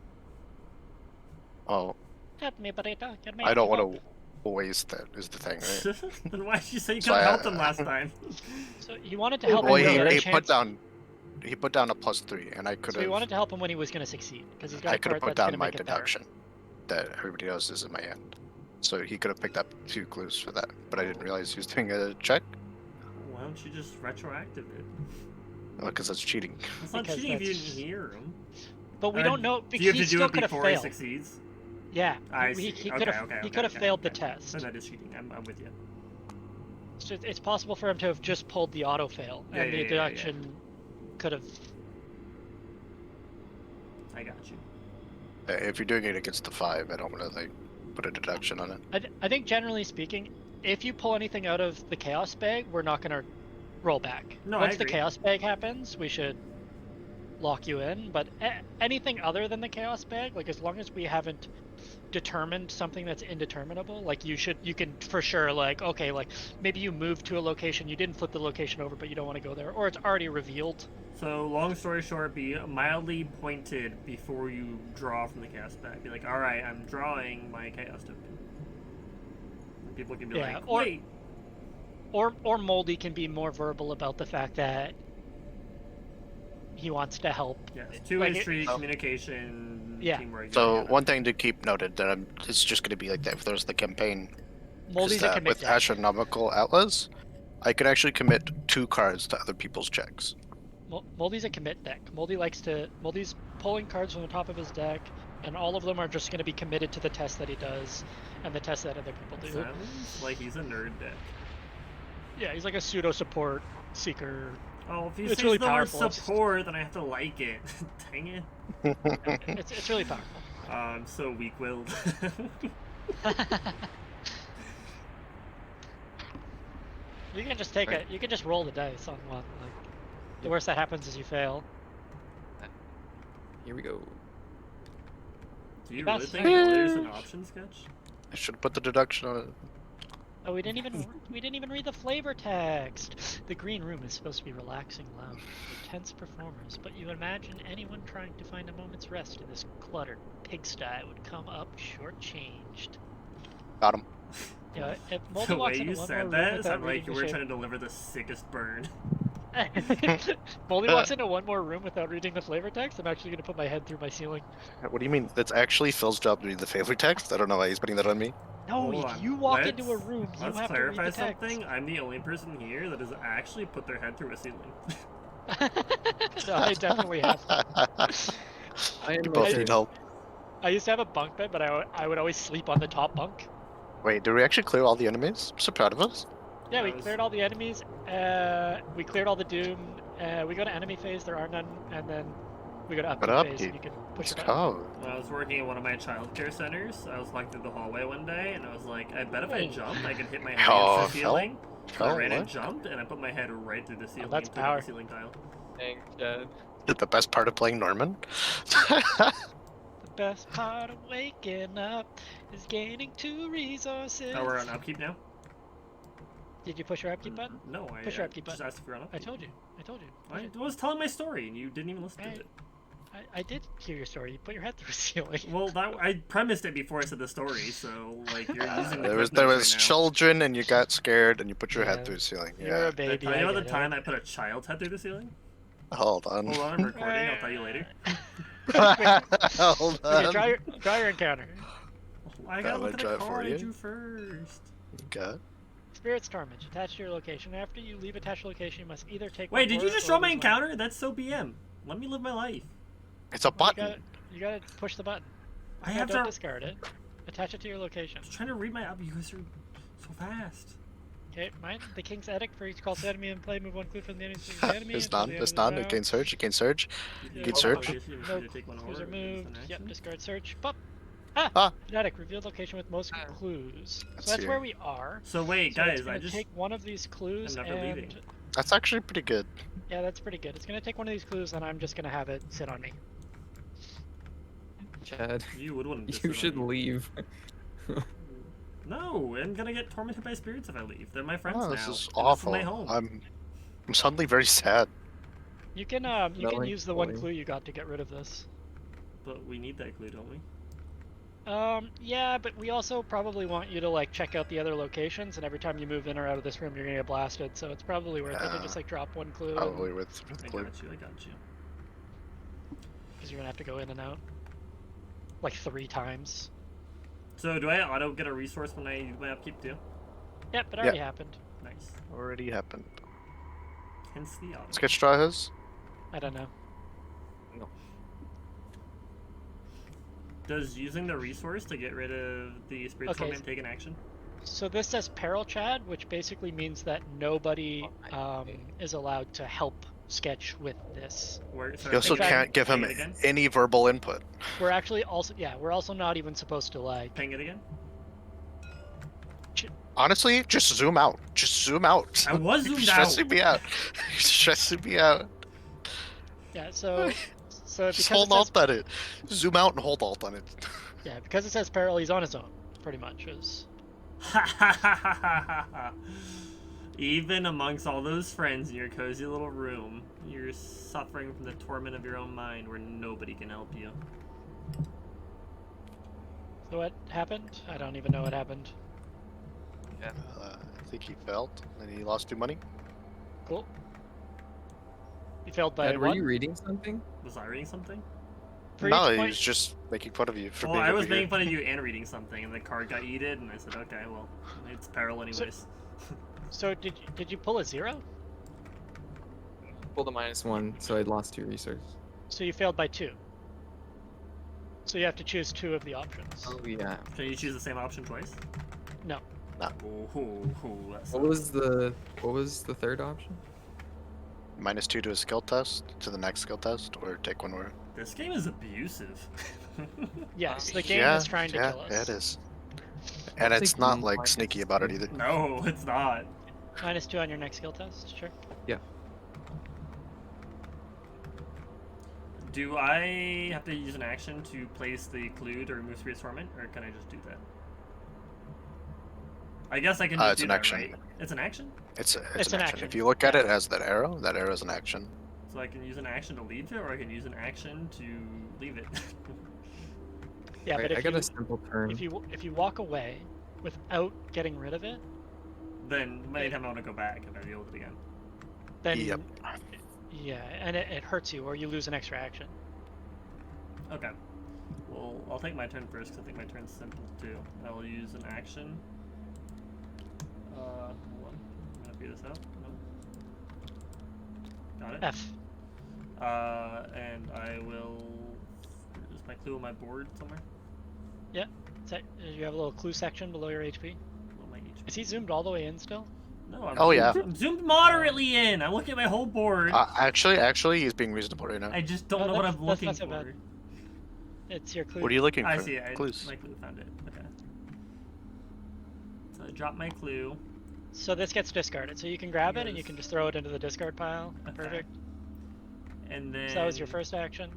Oh, Get me, burrito. Get me. I don't help. want to waste that, is the thing, right? Then why did you say you So couldn't I- help them last time? So he wanted to help Boy, you. he, get a he chance. put down he put down a +3, and I could So we have wanted to help him when he was going to succeed, because he's got I a could have card put that's going down to my make it better. deduction that everybody else is in my hand. So he could have picked up 2 clues for that, but I didn't realize he was doing a check. Why don't you just retroactive it? Because that's cheating. It's not Because cheating if you that's- didn't hear him. But we don't know. Do you have He to do still it could have before he failed. succeeds? Yeah, I he see. could Okay, have okay, he okay, could have okay, failed the okay. test. Then that is cheating. I'm with you. It's possible for him to have just pulled the auto fail, Yeah, and yeah, the yeah, deduction could have. I got you. If you're doing it against the 5, I don't want to like put a deduction on it. I think generally speaking, if you pull anything out of the chaos bag, we're not going to roll back. No, I Once the agree. chaos bag happens, we should lock you in. But anything other than the chaos bag, like as long as we haven't determined something that's indeterminable, like you can for sure, like, okay, like maybe you moved to a location, you didn't flip the location over, but you don't want to go there, or it's already revealed. So, long story short, be mildly pointed before you draw from the chaos bag. Be like, alright, I'm drawing my chaos token. And people can be Yeah, like, or- wait. Or Moldy can be more verbal about the fact that he wants to help. Yes, two-way Like street, Oh. communication, Yeah. teamwork. So yada, one thing to keep noted that it's just going to be like that if there's the campaign. Moldy's is a that commit with deck. astronomical outlaws, I can actually commit 2 cards to other people's checks. Moldy's a commit deck. Moldy's pulling cards from the top of his deck, and all of them are just going to be committed to the test that he does, and the test that other people do. Sounds like he's a nerd deck. Yeah, he's like a pseudo support seeker. Oh, if you It's say really the word powerful. It's- support, then I have to like it. Dang it. It's really powerful. I'm so weak-willed. You can just take it. You can just roll the dice on one. Like, the worst that happens is you fail. Here we go. Do you That's- really think there's an option sketch? I should put the deduction on it. Oh, we didn't even read the flavor text. The green room is supposed to be relaxing lounge for tense performers, but you imagine anyone trying to find a moment's rest in this cluttered pigsty would come up shortchanged. Got him. Yeah, if Moldy The walks way into you one more said room that without sounded like reading you the were shape- trying to deliver the sickest burn. Moldy walks into one more room without reading the flavor text, I'm actually gonna put my head through my ceiling. What do you mean? That's actually Phil's job to read the favor text? I don't know why he's putting that on me. No, Hold if on. you walk into a Let's- room, you Let's have to read clarify the text. something. I'm the only person here that has actually put their head through a ceiling. No, I definitely have. I am You both okay. need help. I used to have a bunk bed, but I would always sleep on the top bunk. Wait, did we actually clear all the enemies? I'm so proud of us. Yeah, we That was- cleared all the enemies. We cleared all the doom. We go to enemy phase. There are none, and then we go to upkeep But phase. upkeep. And you can push Let's your button. go. When I was working at one of my childcare centers, I was walking through the hallway one day, and I was like, I bet if I Oh. jumped, I could hit my head Oh, against the Phil? ceiling. So I Phil, ran and what? jumped, and I put my head right through the ceiling that's and through power. the ceiling tile. Thanks, Chad. The best part of playing Norman? The best part of waking up is gaining 2 resources. Oh, we're on upkeep now? Did you push your upkeep button? No, I Push your upkeep just button. asked if you're on I upkeep. told you. I told you. Push I it. was telling my story, and you didn't even listen to Right. it. I did hear your story. You put your head through a ceiling. Well, I premised it before I said the story, so, like, you're using the There was clip notes was right now. children and you got scared and you put your Yeah. head through the ceiling. You're Yeah. a baby. Did I tell you I about the get time I put a child's head through the ceiling? Hold on. Hold on, I'm recording. I'll tell you later. Hold Okay, on. try your encounter. I gotta I'm look at gonna a try it for card I you. drew first. Okay. Spirit's Torment. Attached to your location. After you leave attached location, you must either take. Wait, one did you word just or draw my lose one. encounter? That's so BM. Let me live my life. It's a Well, button. You gotta push the button. I No, have don't to. discard it. Attach it to your location. I was trying to read my up. You guys are so fast. Okay, mine. The King's Edict for each call to enemy in play. Move 1 clue from the enemy. It's until done. the end It's of the done. It round. can search. It can search. Yeah, Good oh, search. oh, You need No to take one clues over. are moved. Use an Yep, action. discard search. Pop. Ah. Kinetic. Revealed location with most Ah. clues. Let's So that's see where here. we are. So wait, So it's guys, gonna I just take one of these clues I'm never and leaving. That's actually pretty good. yeah, that's pretty good. It's gonna take one of these clues, and I'm just gonna have it sit on me. Chad, you would want to. you should leave. No, I'm gonna get tormented by spirits if I leave. They're my friends Oh, now. this is and awful. This is my home. I'm suddenly very sad. You can Not like use the one fully. clue you got to get rid of this. But we need that clue, don't we? Yeah, but we also probably want you to like check out the other locations, and every time you move in or out of this room, you're gonna get blasted. So it's probably worth it to just like drop one clue, Probably with I clue. got you. because you're gonna have to go in and out like 3 times. So do I auto get a resource when I use my upkeep too? Yep, it already happened. Nice. Already happened. Hence the auto. Sketch draw his. I don't know. No. Does using the resource to get rid of the spirit Okay, torment take an action? So this says Peril Chad, which basically means that nobody is allowed to help Sketch with this. You also can't give him any verbal input. We're actually also, we're also not even supposed to like. Ping it again? Honestly, just zoom out. Just zoom out. I was zoomed You're stressing me out. You're stressing me out. Yeah, so Just hold alt on it. Zoom out and hold alt on it. Yeah, because it says Peril, he's on his own, pretty much. Even amongst all those friends in your cozy little room, you're suffering from the torment of your own mind where nobody can help you. So what happened? I don't even know what happened. Yeah. I think he failed, and he lost 2 money. Cool. You failed by Dad, were one? you reading something? Was I reading something? For No, each he point- was just making fun of you for Well, being I over was here. making fun of you and reading something, and the card got yeeted, and I said, okay, well, it's peril anyways. So did you pull a 0? Pulled a -1, so I lost 2 resources. So you failed by 2. So you have to choose 2 of the options. Oh yeah. Can you choose the same option twice? No. That's What was the third option? -2 to a skill test, to the next skill test, or take 1 more. This game is abusive. Yes, the game yeah, is trying to yeah, kill us. Yeah, it is. And it's not like sneaky about it either. No, it's not. -2 on your next skill test, sure. Yeah. Do I have to use an action to place the clue to remove Spirit Torment, or can I just do that? I guess I can just It's do an that, action. right? It's an action? It's It's an an action. action. If you look at it as that arrow is an action. So I can use an action to leave it, or I can use an action to leave it. Yeah, Right, but I got a simple turn. if you walk away without getting rid of it, Then anytime I want to go back, I reveal it again. then Yep. yeah, and it hurts you or you lose an extra action. Okay. Well, I'll take my turn first, because I think my turn's simple too. I will use an action. Hold on. I'm gonna figure this out. No. Got it. F. And I will. Is my clue on my board somewhere? You have a little clue section below your HP. Below my HP. Is he zoomed all the way in still? No, I'm Oh, yeah. I'm zoomed moderately in. I'm looking at my whole board. Actually, he's being reasonable right now. I just don't Oh, know what that's- I'm that's looking not so for. bad. It's your clue. What are you looking for? I see. Clues. My clue found it. Okay. So I drop my clue. So this gets discarded. So you can grab it and you Yes. can just throw it into the discard pile. Okay. Perfect. And then. So that was your first action.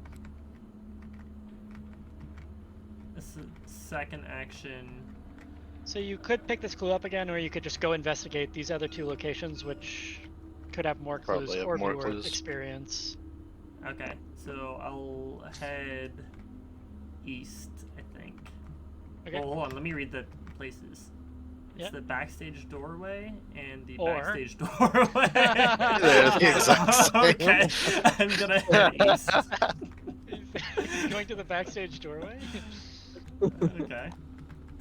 This is second action. So you could pick this clue up again, or you could just go investigate these other 2 locations, which could have more clues Probably have or more viewer clues. experience. Okay, so I'll head east, I think. Okay. Well, hold on, let me read the places. It's Yeah. the backstage doorway and the Or- backstage doorway. They're the exact same. Okay, I'm gonna head east. Going to the backstage doorway? Okay.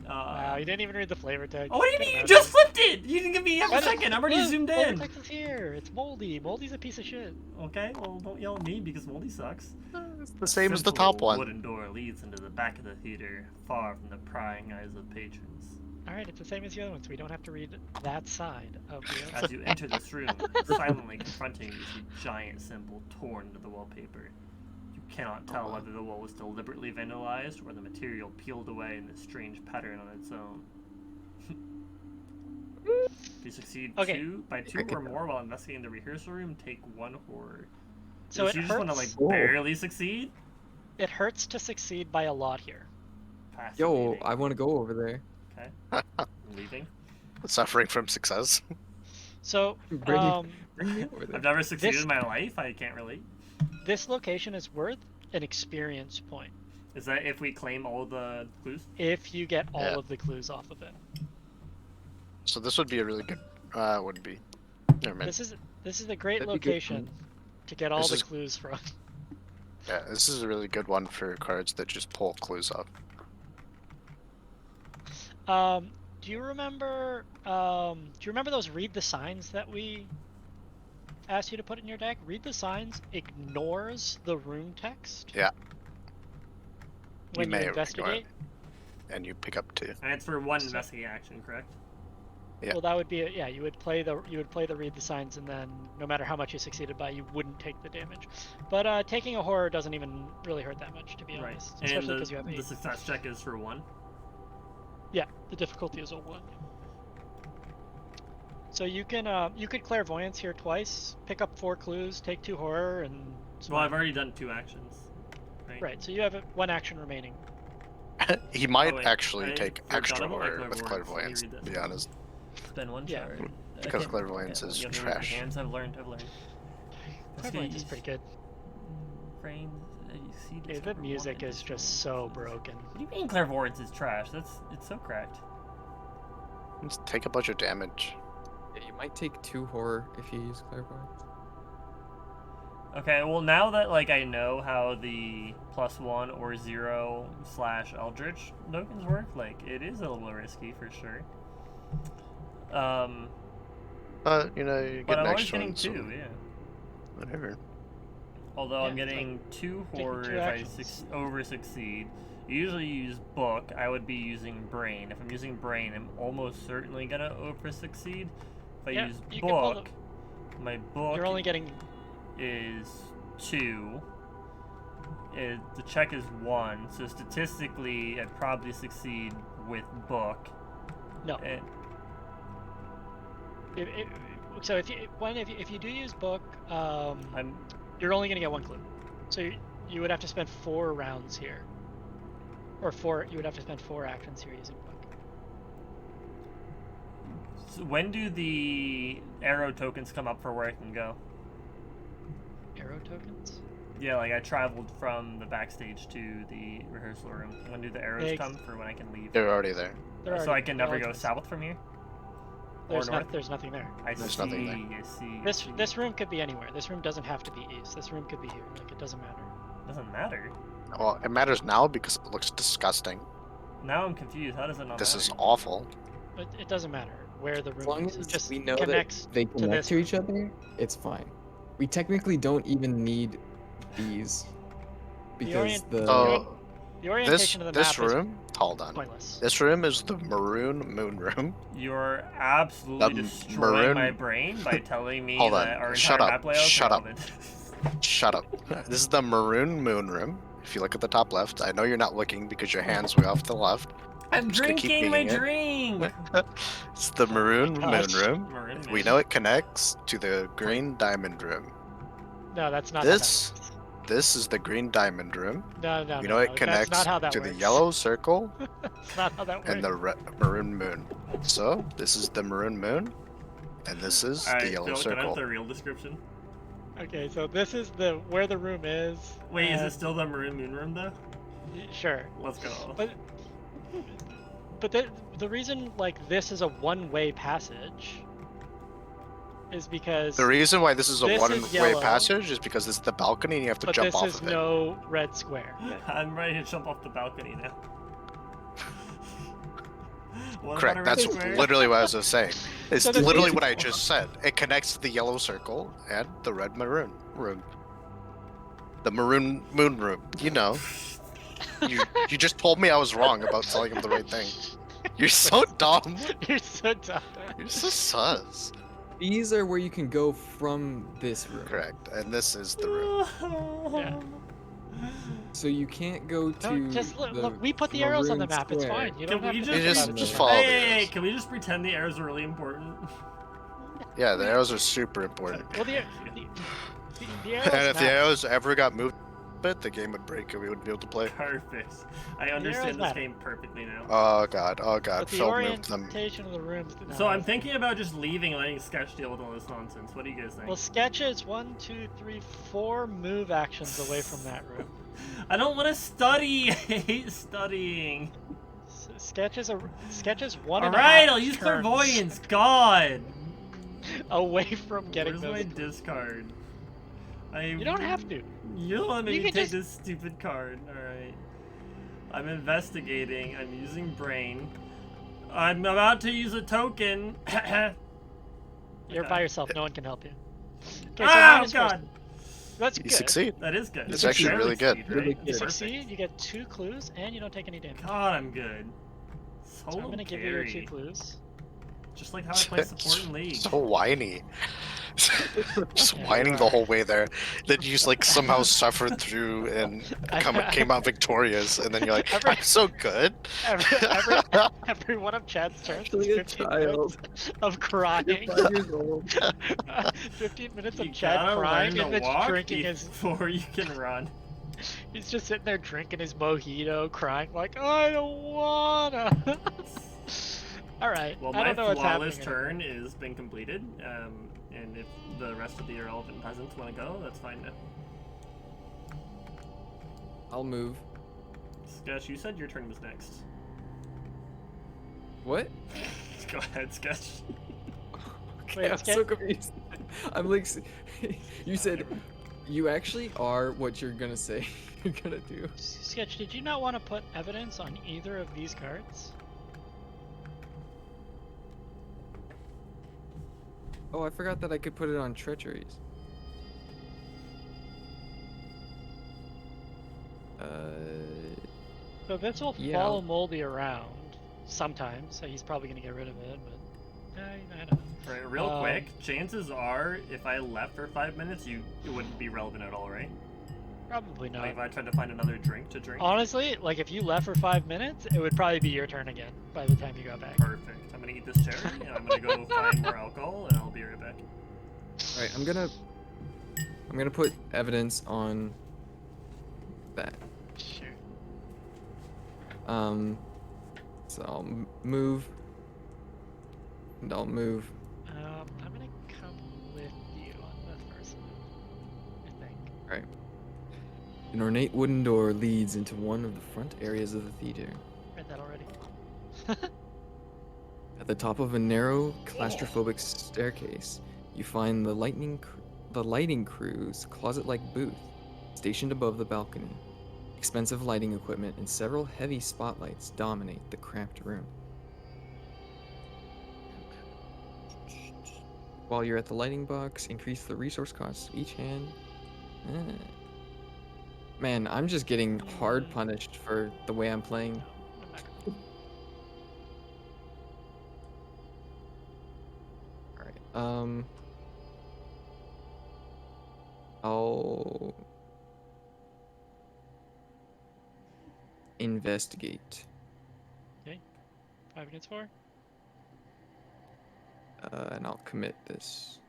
Wow, you didn't even read the flavor text. Oh, what do you Get mean? You out just of flipped it! You didn't give me half here. a second. I'm already Look, zoomed flavor in. text is here. It's Moldy. Moldy's a piece of shit. Okay, well, don't yell at me because Moldy sucks. It's the same as the Simple top one. wooden door leads into the back of the theater, far from the prying eyes of patrons. Alright, it's the same as the other one, so we don't have to read that side of the As you enter this room, silently confronting you is a giant symbol torn into the wallpaper. You cannot tell whether the wall was deliberately vandalized or the material peeled away in this strange pattern on its own. If you succeed Okay. by two or more while investigating the rehearsal room, take 1 horror. So it you just want to hurts. like barely succeed? It hurts to succeed by a lot here. Yo, Fascinating. I want to go over there. Okay. I'm leaving. Suffering from success. So, Bring me over there. I've never succeeded This- in my life. I can't relate. this location is worth an experience point. Is that if we claim all the clues? If you get all Yeah. of the clues off of it. So this would be a really good. Wouldn't be. Never mind. This is a great That'd be good location to get all This the is- clues from. Yeah, this is a really good one for cards that just pull clues off. Do you remember? Do you remember those read the signs that we asked you to put in your deck? Read the signs ignores the rune text. Yeah. When you may ignore it. investigate. And you pick up 2. And it's for one So- investigate action, correct? Yeah. Well, that would be yeah. You would play the read the signs, and then no matter how much you succeeded by, you wouldn't take the damage. But taking a horror doesn't even really hurt that much, to be Right. honest. And Especially because you have the 8. success check is for 1. Yeah, the difficulty is a 1. So you could clairvoyance here twice, pick up 4 clues, take 2 horror, and Well, I've already done 2 actions. right. So you have 1 action remaining. He might wait, actually I take forgot extra about my horror with clairvoyance. clairvoyance, Let me read to this. be honest. Spend 1 Yeah. shard. Because Okay. clairvoyance Yeah, is you have to use trash. your hands. I've learned. Clairvoyance is pretty good. Frames. You see Dude, the music is just so broken. What do you mean clairvoyance is trash? It's so cracked. Just take a bunch of damage. Yeah, you might take 2 horror if you use clairvoyance. Okay, well now that like I know how the +1 or 0 / Eldritch tokens work, like it is a little risky for sure. You know, you But get I'm an always extra getting one, 2, so yeah. whatever. Although I'm Yeah, it's getting 2 taking horror 2 if actions. I over succeed. Usually use book. I would be using brain. If I'm using brain, I'm almost certainly gonna over succeed. If I Yeah, use you can pull book, my book You're only getting is 2. The check is 1, so statistically I'd probably succeed with book. no. And, So if you do use book, I'm you're only gonna get 1 clue. So you would have to spend 4 rounds here, or 4. You would have to spend 4 actions here using book. so when do the arrow tokens come up for where I can go? Arrow tokens. Yeah, like I traveled from the backstage to the rehearsal room. When do the arrows Ex- come for when I can leave? They're already there. They're So already- I can they're never all go good. south from here? There's or north? there's nothing there. I There's see, nothing there. I see. I see. This room could be anywhere. This room doesn't have to be east. This room could be here. Like it doesn't matter. Doesn't matter. Well, it matters now because it looks disgusting. Now I'm confused. How does it not This matter? is awful. But it doesn't matter where the As room long is. It as just we know connects that they to connect this to each other, it's fine. We technically don't even need these because orient- the So The orientation of the this map room, hold is on. pointless. This room is the maroon moon room. You're absolutely The destroying maroon- my brain by telling me Hold that on. our entire Shut up. map layout is Shut up. relevant. Shut up. This is the maroon moon room. If you look at the top left, I know you're not looking because your hand's way off to the left. I'm just gonna keep drinking my being it. drink! It's the maroon moon gosh. room. Maroon We man. know it connects to the green diamond room. No, that's not This- how that works. This is the green diamond room. No, no, We no, know no. it That's connects not how that to works. the yellow circle That's not how that works. and the maroon moon. So this is the maroon moon, and this is Alright, the yellow Phil, can I have circle. the real description? Okay, so this is where the room is. Wait, is and- it still the Maroon Moon room though? Sure. Let's go. But the reason like this is a one-way passage is because The reason why this is a This is one-way yellow. passage is because this is the balcony and you have to but jump this off is of it. no red square. I'm ready to jump off the balcony now. What about a Correct. red That's square? literally what I was just saying. It's So the literally reason- what I just said. It connects to the yellow circle and the red maroon room. The maroon moon room. You know. You just told me I was wrong about telling him the right thing. You're so dumb. You're so dumb. You're so sus. these are where you can go from this room. Correct. And this is the room. Yeah. So you can't go to Don't just look, the look. We put the arrows on the maroon map. It's square. fine. You Can don't have we to just, think just- about it just too follow much. the hey, arrows. can we just pretend the arrows are really important? Yeah, the arrows are super important. Well, the arrows. And if the matter. arrows ever got moved a bit, the game would break and we wouldn't be able to play. Perfect. I arrows understand this matter. game perfectly now. Oh god, But the Phil moved them. orientation of the rooms. So I'm thinking about just leaving and letting Sketch deal with all this nonsense. What do you guys think? Well, Sketch is 1, 2, 3, 4 move actions away from that room. I don't want to study. I hate studying. Sketch is one All and a right, half I'll use turns clairvoyance. God. away from getting Where's my those. discard? You don't have to. You don't let me You can take just- this stupid card. All right. I'm investigating. I'm using brain. I'm about to use a token. You're Okay. by yourself. No one can help you. Okay, so Oh minus four. God. That's You good. succeed. That is good. It's actually fairly really good. sweet, Really right? good. You It's perfect. succeed. You get 2 clues, and you don't take any damage. God, I'm good. So I'm Solo gonna give you your 2 carry. clues. Just like how I play support in League. So whiny. Just Yeah, whining you the are. whole way there. Then you just like somehow suffered through and came out victorious, and then you're like, Every- I'm so good. Every one of Chad's turns Actually is a 15 child. minutes of crying. You're 5 years old. 15 minutes You of Chad gotta crying learn and to then walk drinking his. before you can run. He's just sitting there drinking his mojito, crying like, I don't wanna. All right. Well, I my don't know what's flawless happening. turn is been completed, and if the rest of the irrelevant peasants want to go, that's fine now. I'll move. Sketch, you said your turn was next. What? Go ahead, Sketch. Wait, I'm so confused. I'm like, you said you actually are what you're gonna say you're gonna do. Sketch, did you not want to put evidence on either of these cards? Oh, I forgot that I could put it on treacheries. So this will Yeah. follow Moldy around sometimes, so he's probably gonna get rid of it, but I don't know. Right, real Um, quick, chances are, if I left for 5 minutes, it wouldn't be relevant at all, right? Probably not. Like if I tried to find another drink to drink. Honestly, like if you left for 5 minutes, it would probably be your turn again by the time you got back. Perfect. I'm gonna eat this cherry, and I'm gonna go find more alcohol, and I'll be right back. Alright, I'm gonna put evidence on that. Sure. So I'll move. And I'll move. I'm gonna come with you on the first move, I think. Alright. An ornate wooden door leads into one of the front areas of the theater. Read that already. At the top of a narrow, claustrophobic staircase, you find the lighting crew's closet-like booth, stationed above the balcony. Expensive lighting equipment and several heavy spotlights dominate the cramped room. While you're at the lighting box, increase the resource costs of each hand. Eh. Man, I'm just getting hard punished for the way I'm playing. No, I'm not gonna. Alright, I'll investigate. 5 against 4? And I'll commit this.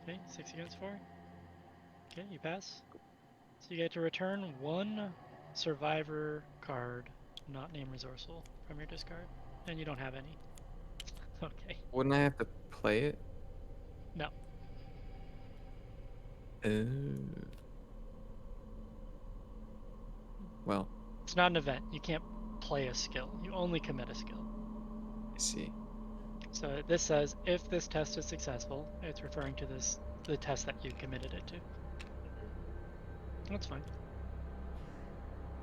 Okay, 6 against 4. Okay, you pass. So you get to return 1 survivor card, not named resourceful, from your discard. And you don't have any. Okay. Wouldn't I have to play it? No. Well, It's not an event. You can't play a skill. You only commit a skill. I see. So this says, if this test is successful, it's referring to the test that you committed it to. That's fine.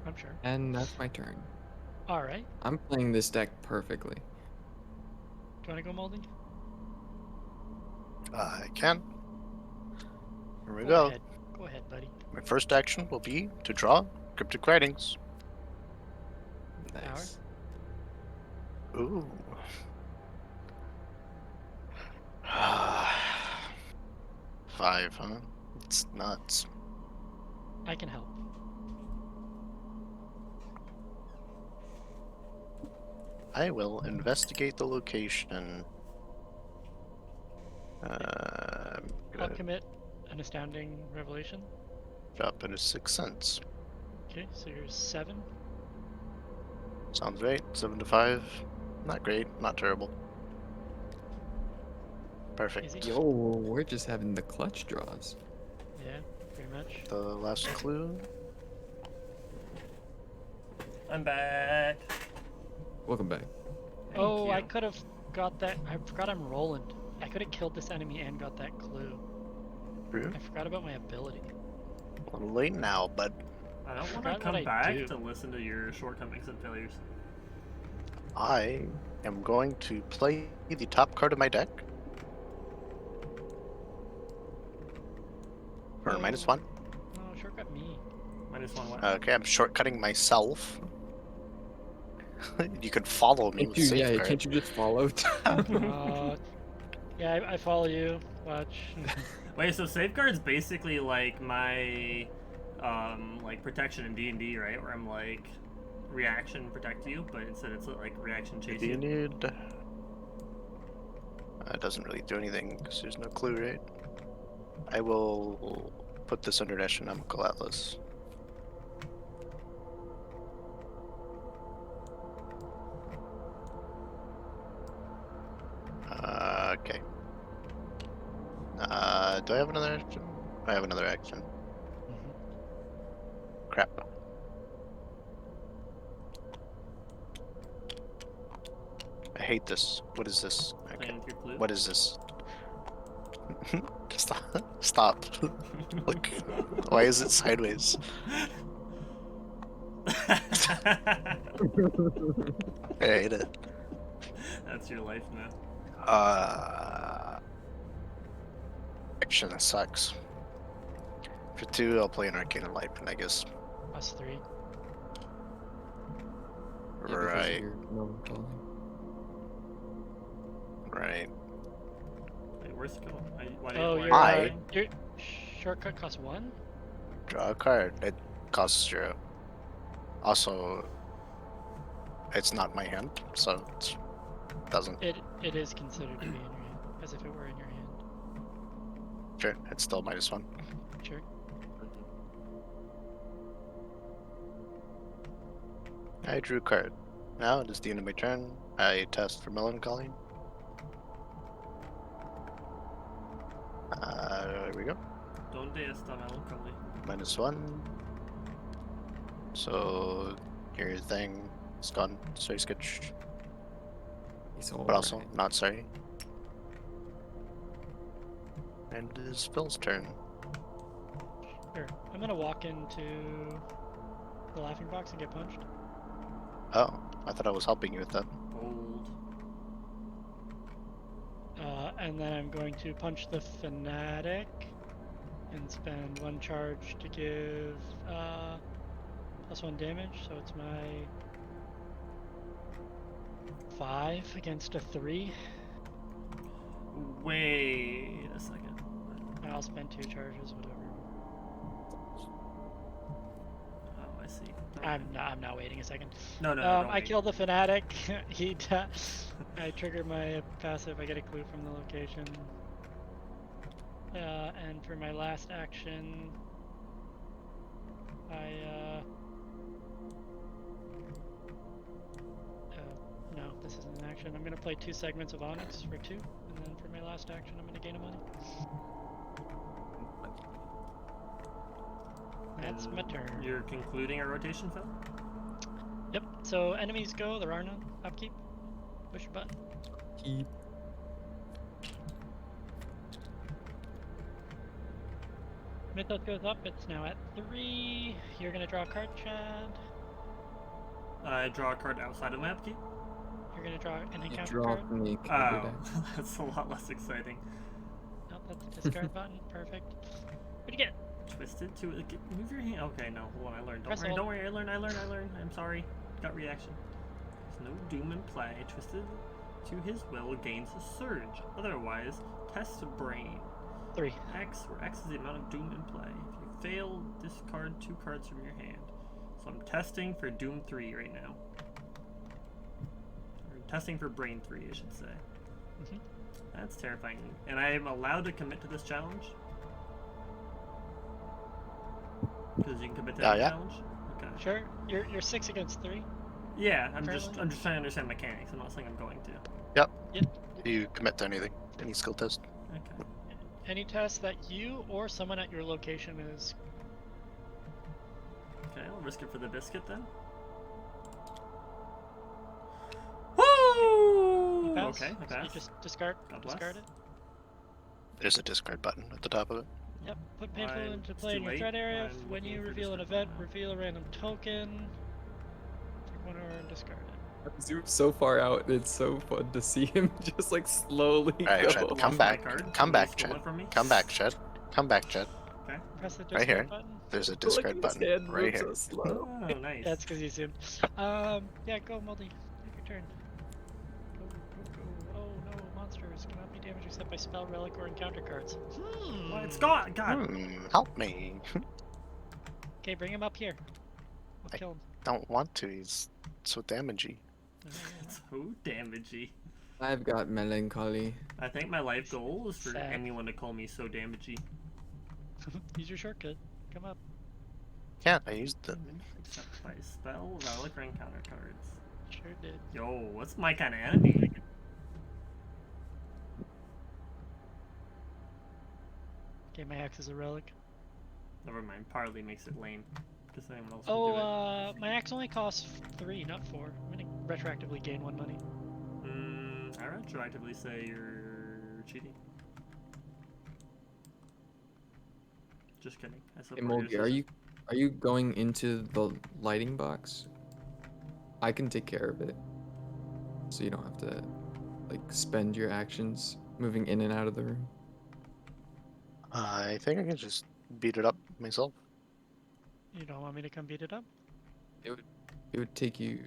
I'm sure. And that's my turn. Alright. I'm playing this deck perfectly. Do you want to go, Moldy? I can. Here we Go go. ahead. Go ahead, buddy. My first action will be to draw cryptic writings. Nice. Ooh. 5, huh? It's nuts. I can help. I will investigate the location. I'm I'll gonna commit an astounding revelation. drop in a 6 cents. Okay, so you're 7. Sounds right. 7 to 5. Not great. Not terrible. Perfect. Easy. Yo, we're just having the clutch draws. Yeah, pretty much. The last clue. I'm back. Welcome back. Thank Oh, I you. could have got that. I forgot I'm Roland. I could have killed this enemy and got that clue. True. I forgot about my ability. A little late now, but I don't want to forgot what come I back do. to listen to your shortcomings and failures. I am going to play the top card of my deck for Oh. -1. Oh, shortcut me. -1 what? Okay, I'm shortcutting myself. You could follow me with Can't you, yeah, safeguard. can't you just follow? Yeah, I follow you. Watch. Wait, so safeguard's basically like my like protection in D&D, right? Where I'm like reaction protect you, but instead it's like reaction chase Do you you. need? It doesn't really do anything because there's no clue, right? I will put this under Astronomical Atlas. Okay. Do I have another action? I have another action. Crap. I hate this. What is this? Okay. Playing with your clue. What is this? Stop. Stop. Look. Why is it sideways? I hate it. That's your life now. Action that sucks. For 2, I'll play an Arcane Light, and I guess. +3. Yeah, because Right. you're melancholy. Right. Wait, where's it going? Why Oh, why- your shortcut costs 1? Draw a card. It costs 0. Also, it's not my hand, so it doesn't. It is considered to be in your hand, as if it were in your hand. Sure, it's still -1. Sure. I drew a card. Now it is the end of my turn. I test for Melancholy. There we go. Donde está melancholy? -1. So your thing is gone. Sorry, sketch. He's all But also right. not sorry. And it is Phil's turn. Sure. I'm gonna walk into the laughing box and get punched. Oh, I thought I was helping you with that. Bold. And then I'm going to punch the fanatic and spend 1 charge to give +1 damage. So it's my 5 against a 3. Wait a second. I'll spend 2 charges, whatever. Oh, I see. I'm not waiting a second. No, don't I wait. kill the fanatic. I trigger my passive. I get a clue from the location. And for my last action, no, this isn't an action. I'm gonna play 2 segments of Onyx for 2, and then for my last action, I'm gonna gain a money. That's my turn. You're concluding a rotation, Phil? Yep. So enemies go. There are none. Upkeep. Push your button. Keep. Mythos goes up. It's now at 3. You're gonna draw a card, Chad. I draw a card outside of my upkeep. You're gonna draw an You encounter draw card. from the Oh, encounter deck. that's a lot less exciting. Nope, that's a discard button. Perfect. What'd you get? Twisted to move your hand. Okay, no, hold on. I learned. Don't Press worry. hold. Don't worry. I learned. I'm sorry. Got reaction. There's no doom in play. Twisted to his will gains a surge. Otherwise, test brain. 3. X, where X is the amount of doom in play. If you fail, discard 2 cards from your hand. So I'm testing for Doom 3 right now. Or testing for Brain 3, I should say. Mhm. That's terrifying. And I am allowed to commit to this challenge? Because you can commit to that Yeah. challenge? Okay. Sure. You're 6 against 3. Yeah, I'm just Apparently. trying to understand mechanics. I'm not saying I'm going to. You commit to anything, any skill test. Okay. any test that you or someone at your location is. Okay, I'll risk it for the biscuit then. Woo! Pass. Okay, I So you passed. just discard. God bless. Discard it. There's a discard button at the top of it. Yep. Put painful into It's play too in your late. threat area. I'm When looking you for reveal an discard event, right now. reveal a random token. Take one and discard it. I zoomed so far out, it's so fun to see him just like slowly Alright, go. Chad, Lost come my back. card. Come Somebody back, stole Chad. it from me. Come back, Chad. Come back, Chad. Okay. Press the Right discard here. button. There's a Look discard at his button hand right move here. so slow. Oh, nice. That's because you zoomed. Yeah, go, Moldy. Take your turn. Go, go, go. Oh no, monsters cannot be damaged except by spell, relic, or encounter cards. Well, it's gone. God. Help me. Okay, bring him up here. We'll I- kill him. Don't want to. He's so damagey. It's so damagey. I've got melancholy. I think my life goal is for Sad. anyone to call me so damagey. Use your shortcut. Come up. Can't. I used the. Except by spell, relic, or encounter cards. Sure did. Yo, what's my kind of enemy? Okay, my axe is a relic. Never mind. Parley makes it lame. Because anyone else Oh, can do it. my axe only costs 3, not 4. I'm gonna retroactively gain 1 money. I retroactively say you're cheating. Just kidding. I Hey, support your Moldy, decision. are you going into the lighting box? I can take care of it. So you don't have to like spend your actions moving in and out of the room. I think I can just beat it up myself. You don't want me to come beat it up? It would take you.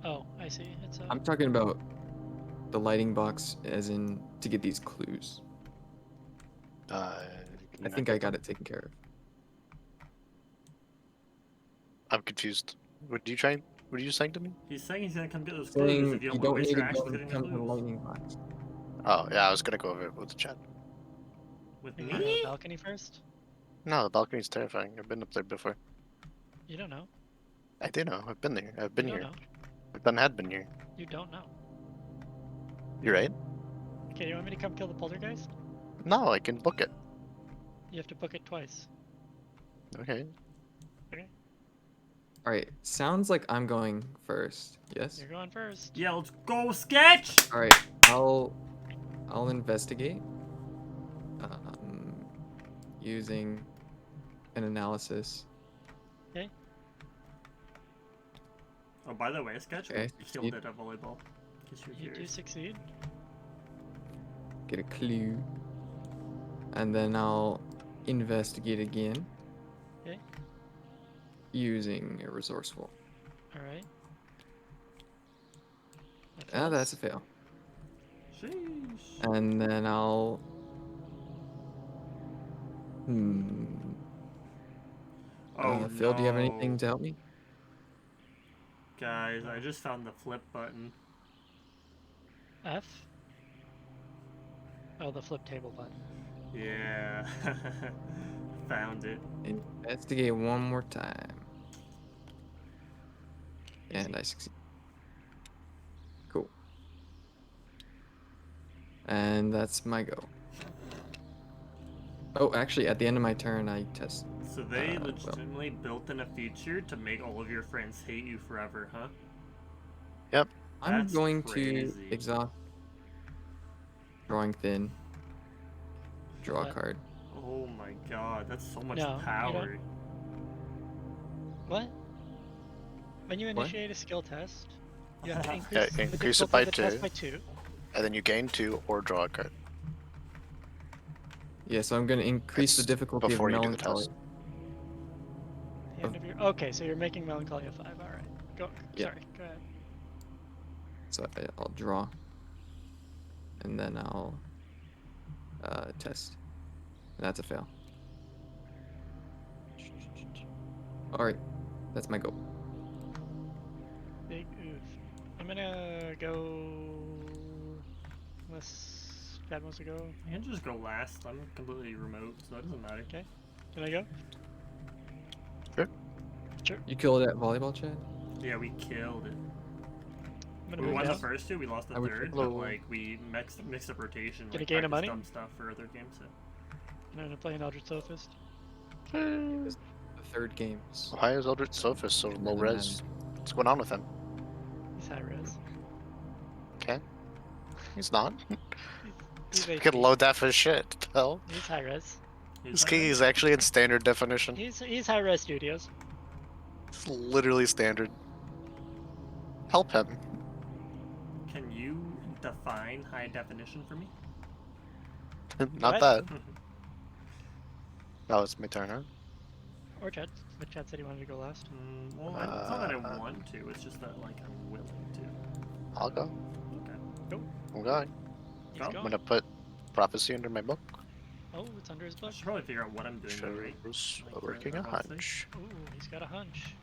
Oh, I see. It's a. I'm talking about the lighting box, as in to get these clues. Can I you think not I get got them? it taken care of. I'm confused. What are you trying? What are you saying to me? He's saying he's gonna come get those clues Saying if you you don't want to don't waste need your to actions go getting and the come to the clues. lighting box. Oh yeah, I was gonna go over it with the chat. With You wanna go to the me? balcony first? No, the balcony's terrifying. I've been up there before. You don't know. I do know. I've been there. I've been you here. don't know. I've done had been here. You don't know. You're right. Okay, you want me to come kill the poltergeist? No, I can book it. You have to book it twice. Okay. All right, sounds like I'm going first. Yes. You're going first. Yeah, let's go, Sketch! All right, I'll investigate. Using an analysis. Oh, by the way, Sketch, Okay, you killed it at volleyball. In case you're You do curious. succeed. Get a clue, and then I'll investigate again. Okay. Using a resourceful. Alright. Ah, that's a fail. Sheesh. And then I'll. Oh, Phil, do you have no. anything to help me? Guys, I just found the flip button. F? Oh, the flip table button. Yeah. Found it. Investigate one more time. And I succeed. Cool. And that's my go. Oh, actually, at the end of my turn, I test. So they well. legitimately built in a feature to make all of your friends hate you forever, huh? I'm That's going crazy. to exhaust. Drawing thin. Draw a What? card. Oh my god, that's so much No, you power. don't. What? When you What? initiate a skill test, you have to increase, Yeah, the increase it difficulty by of the test 2. by 2. And then you gain 2 or draw a card. Yeah, so I'm going to increase the It's difficulty of before you do the melancholy. test. The end of your. Okay, so you're making melancholy a 5. Alright. Go. Yeah. Sorry, go ahead. So I'll draw. And then I'll test. And that's a fail. Alright, that's my goal. Big oof. I'm gonna go. Unless Dad wants to go. I can just go last. I'm completely remote, so that doesn't matter. Okay. Can I go? You killed it at volleyball, Chad? Yeah, we killed it. I'm gonna We move won the down. first two, we lost the I would third, Hello. but like we mixed up rotation, Gonna like gain a practiced money? dumb stuff for other games. So. I'm gonna play an Eldritch Sophist. The third games. Why is Eldritch Sophist so It low really res? What's going on with him? He's high res. Okay. He's not. He's Freaking HP. low def as shit. What the hell? He's high res. This key is actually in standard definition. He's high res studios. It's literally standard. Help him. Can you define high definition for me? Not What? that. Oh, it's my turn, huh? Or Chad. But Chad said he wanted to go last. Well, it's not that I want to. It's just that like I'm willing to. I'll go. Okay. I'm going. He's Oh, I'm going. gonna put prophecy under my book. Oh, it's under his I book. should probably figure out what I'm doing though, right? Shows Like, working for a God's sake. hunch. Ooh, he's got a hunch.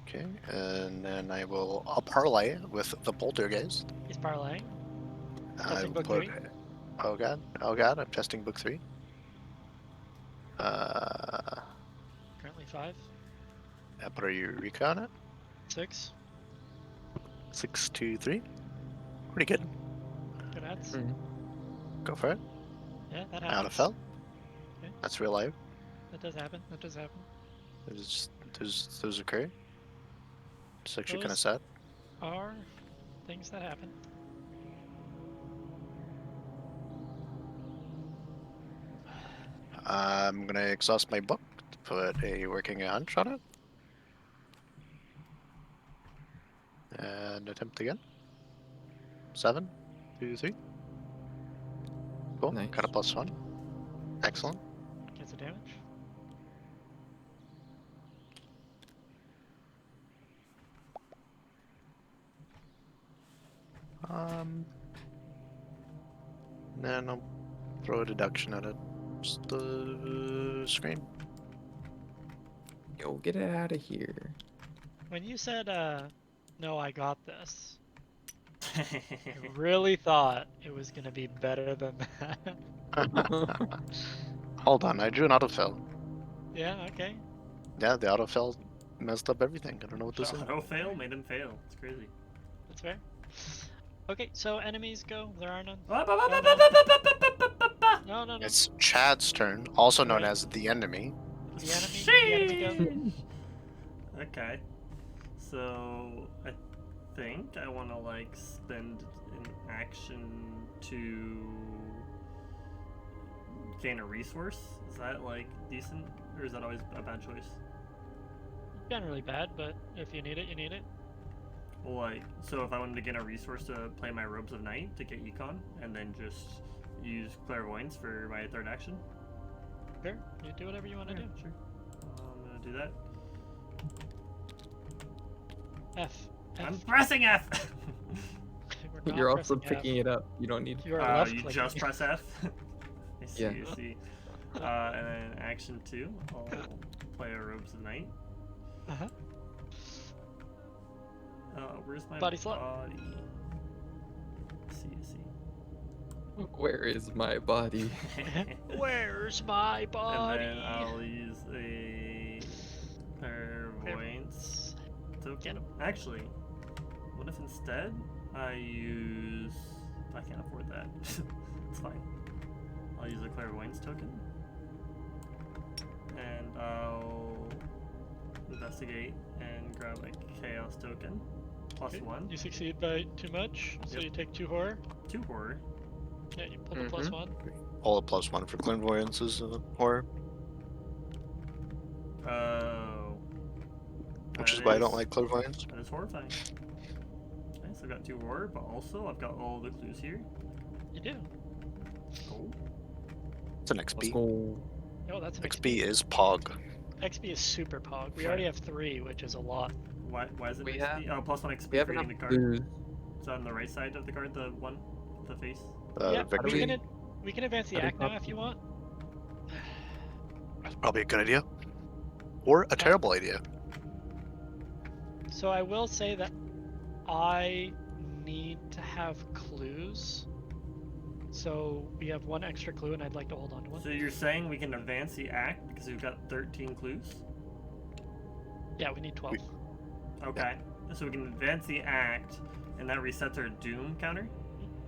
Okay, and then I'll parlay with the poltergeist. He's parlaying. I Testing will book put. 3. Oh god, I'm testing book 3. Currently 5. Put our Eureka on it. 6. 6, 2, 3. Pretty good. Good hats. Mhm. Go for it. Yeah, that Out of happens. fell. Okay. That's real life. That does happen. That does happen. Those occur. It's actually kind of Those- sad. Are things that happen. I'm gonna exhaust my book to put a working a hunch on it. And attempt again. 7, 2, 3. Cool. Nice. Got a +1. Excellent. Cancel damage. Then I'll throw a deduction at it. Just the screen. Yo, get it out of here. When you said, no, I got this, I really thought it was gonna be better than that. Hold on, I drew an autofill. Yeah, okay. Yeah, the autofill messed up everything. I don't know what this is. Auto fail made him fail. It's crazy. That's fair. Okay, so enemies go. There are none. No, no, no. It's Chad's turn, also known Right. as the enemy. The enemy go. Okay. So I think I want to like spend an action to gain a resource. Is that like decent, or is that always a bad choice? Generally bad, but if you need it, you need it. Well, like, so if I wanted to gain a resource to play my Robes of Night to get Econ, and then just use Clairvoyance for my third action? Sure, you do whatever you want to do. Sure. I'm gonna do that. F. I'm F. pressing F! We're not You're also pressing F. picking it up. You don't need. You are left You clicking. just press F? I see, Yeah. I see. And then action 2, I'll play a Robes of Night. Uh-huh. Where's my Body slot. body? I see. Where is my body? Where's my And body? then I'll use a Clairvoyance token. Actually, what if instead I use... I can't afford that. It's fine. I'll use a Clairvoyance token. And I'll investigate and grab a Chaos token. Okay, +1. You succeed by too much, so Yep. you take 2 horror. 2 horror. Yeah, you pull the +1. All a +1 for clairvoyance is horror, Oh. which is That why I don't like clairvoyance. That is horrifying. Okay, so I've got 2 horror, but also I've got all the clues here. You do. Cool. It's an Let's XP. go. Oh, that's an XP is Pog. XP is super pog. We Right. already have 3, which is a lot. Why is it We XP? Oh, +1 XP We have for enough getting the card. clues. Is that on the right side of the card, the one with the face? Yeah, Victory. we can advance the How do act we now if you want. That's probably a good idea. Or a terrible idea. So I will say that I need to have clues. So we have 1 extra clue, and I'd like to hold on to one. So you're saying we can advance the act because we've got 13 clues? Yeah, we need 12. Okay. So we can advance the act, and that resets our doom counter.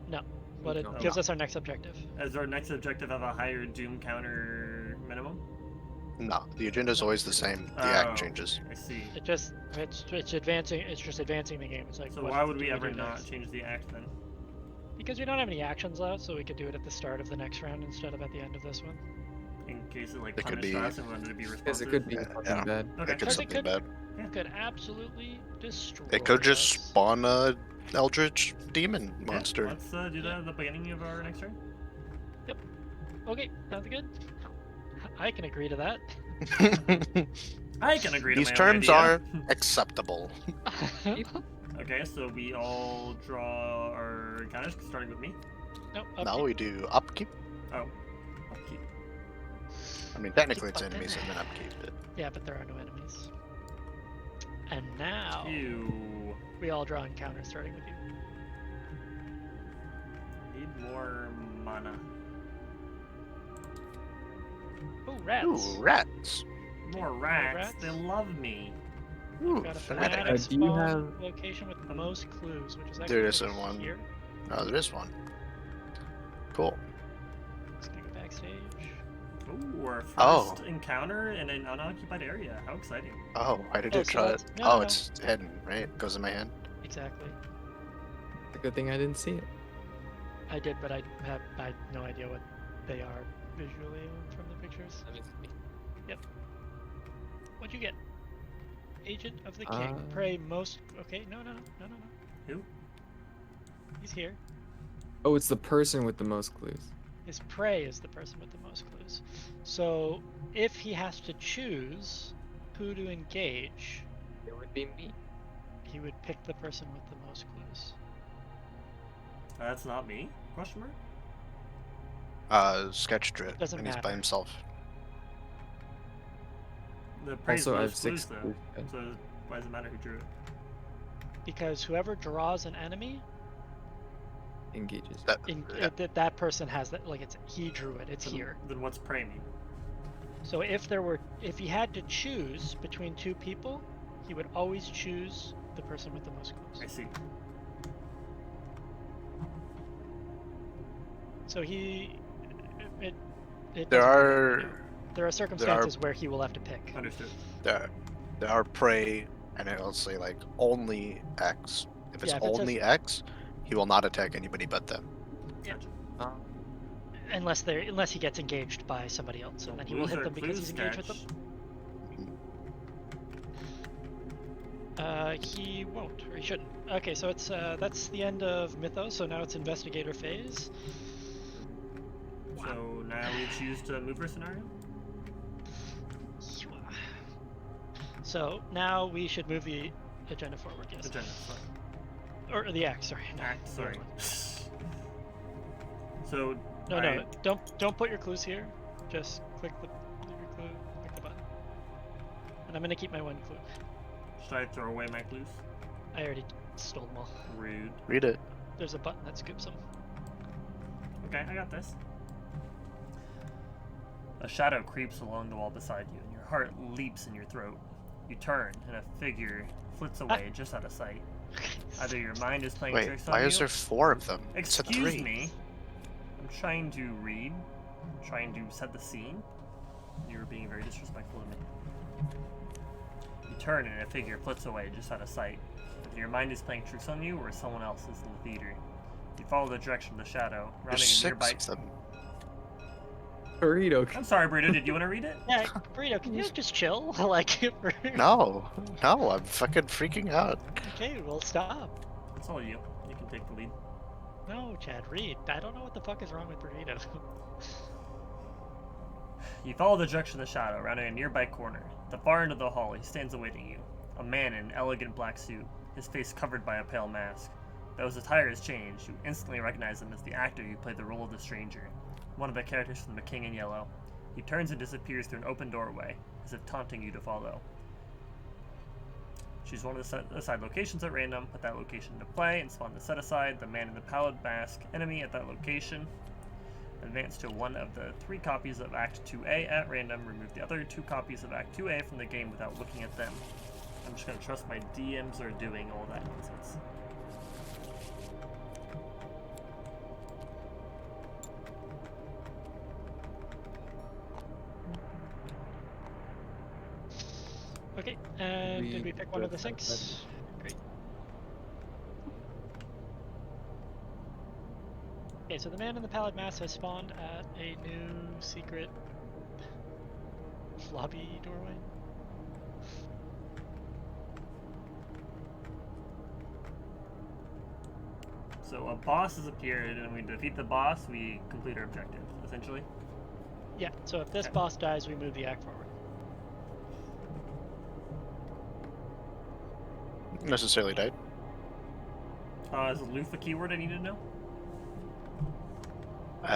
No, but it No. gives us our next objective. As our next objective have a higher doom counter minimum. No, the agenda is always the same. The act changes. I see. It's advancing. It's just advancing the game. It's like. So what why would do we ever do not next? change the act then? Because we don't have any actions left, so we could do it at the start of the next round instead of at the end of this one. In case it like It could punished be- us and wanted to be responsive. Because it could be Yeah, fucking yeah. bad. Okay. It could Because it something could- bad. It could absolutely destroy. It could just us. spawn a Eldritch demon Yeah, monster. let's do that at the beginning of our next turn. Okay, sounds good. I can agree to that. I can agree to These my own terms idea. are acceptable. Okay, so we all draw our encounters, starting with me. Nope. Now we do upkeep. Oh, upkeep. I mean, technically it's Keep up enemies there. and then upkeep. But Yeah, but there are no enemies. And now Ew. we all draw encounters, starting with you. Need more mana. Oh, rats! ooh, rats. More rats. rats? They love me. Ooh, Got a fanatic. fanatic Do you spawn have- location with the most clues, which is actually There over isn't one. here. Oh, there is one. Cool. Let's go backstage. Ooh, our first Oh. encounter in an unoccupied area. How exciting. Oh, why did Oh, it so try that's- it? no, Oh, no. it's hidden, right? It goes in my hand. Exactly. It's a good thing I didn't see it. I did, but I had no idea what they are visually from the pictures. What'd you get? Agent of the King. Prey most. Okay, no. Who? He's here. Oh, it's the person with the most clues. His prey is the person with the most clues. So if he has to choose who to engage, It would be me. he would pick the person with the most clues. That's not me? Question mark? Sketch Drit. Doesn't And he's by matter. himself. The praise Also, I have most 6 clues, clues. though. So why does it matter who drew it? Because whoever draws an enemy, Engages. that person has that. Like he drew it. It's Then- here. Then what's prey mean? So if he had to choose between two people, he would always choose the person with the most I clues. see. So it There doesn't really are matter. There are circumstances where he will have to pick. Understood. there are prey, and it'll say like only X. If it's Yeah, if it says- only X, he will not attack anybody but them. Yeah. Gotcha. Unless he gets engaged by somebody else, and then he will Clues hit are them because he's clues, engaged with them. Sketch. He won't, or he shouldn't. Okay, so it's that's the end of Mythos. So now it's investigator phase. So now we choose to move our scenario? So now we should move the agenda forward. Yes. Agenda, sorry. Or the act. Sorry. Act, sorry. So, No, alright, don't put your clues here. Just click the clue. Click the button. And I'm gonna keep my one clue. should I throw away my clues? I already stole them all. Rude. Read it. There's a button that scoops them. Okay, I got this. A shadow creeps along the wall beside you, and your heart leaps in your throat. You turn, and a figure flits away just out of sight. Either your mind is playing Wait, tricks on why you. is there 4 of them? It's a Excuse 3. me. I'm trying to read, trying to set the scene. You were being very disrespectful to me. You turn, and a figure flits away just out of sight. Either your mind is playing tricks on you, or someone else is in the theater. You follow the direction of the shadow, rounding There's a nearby. 6 of them. Burrito. I'm sorry, Burrito. Did you want to read it? Yeah, Burrito, can you just chill? Like, No, I'm fucking freaking out. Okay, well stop. It's all you. You can take the lead. No, Chad, read. I don't know what the fuck is wrong with Burrito. You follow the direction of the shadow, rounding a nearby corner. At the far end of the hall, he stands awaiting you. A man in an elegant black suit, his face covered by a pale mask. Though his attire has changed, you instantly recognize him as the actor who played the role of the stranger, one of the characters from The King in Yellow. He turns and disappears through an open doorway, as if taunting you to follow. Choose one of the aside locations at random, put that location into play, and spawn the set aside, the man in the pallid mask, enemy at that location. Advance to one of the 3 copies of Act 2A at random, remove the other 2 copies of Act 2A from the game without looking at them. I'm just gonna trust my DMs are doing all that nonsense. Okay, and did we pick one of the just 6? Great. Okay, so the man in the pallid mask has spawned at a new secret lobby doorway. So a boss has appeared, and we defeat the boss, we complete our objective, essentially. Yeah, so if this Okay. boss dies, we move the act forward. Necessarily died. Is aloof a keyword I need to know?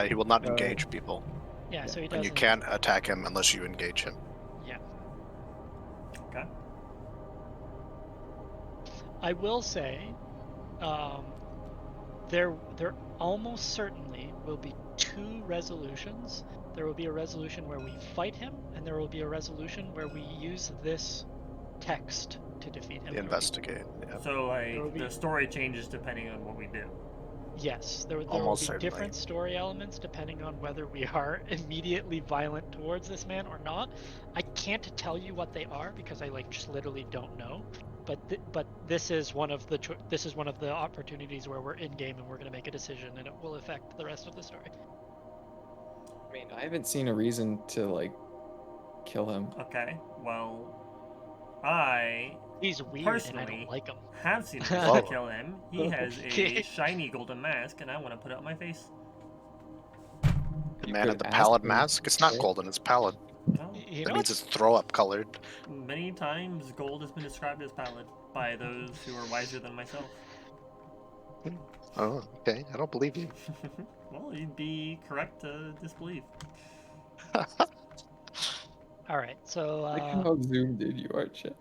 He will not engage people, Yeah, so he and doesn't. you can't attack him unless you engage him. Yeah. Okay. I will say, there almost certainly will be 2 resolutions. There will be a resolution where we fight him, and there will be a resolution where we use this text to defeat him. Investigate. Yeah. So, There will like, be- the story changes depending on what we do. Yes, there will Almost be certainly. different story elements depending on whether we are immediately violent towards this man or not. I can't tell you what they are because I just literally don't know. But this is one of the opportunities where we're in game and we're going to make a decision and it will affect the rest of the story. I mean, I haven't seen a reason to like kill him. Okay, well, I He's weird and I personally don't like him. have seen a reason Whoa. to kill him. He has a shiny golden mask, and I want to put it on my face. The You man could in the ask pallid him mask. It's not to- golden. It's pallid. Well, You That know means what's it's throw up colored. many times gold has been described as pallid by those who are wiser than myself. Oh, okay. I don't believe you. Well, you'd be correct to disbelieve. all right? So Like how zoomed in you are, Chet.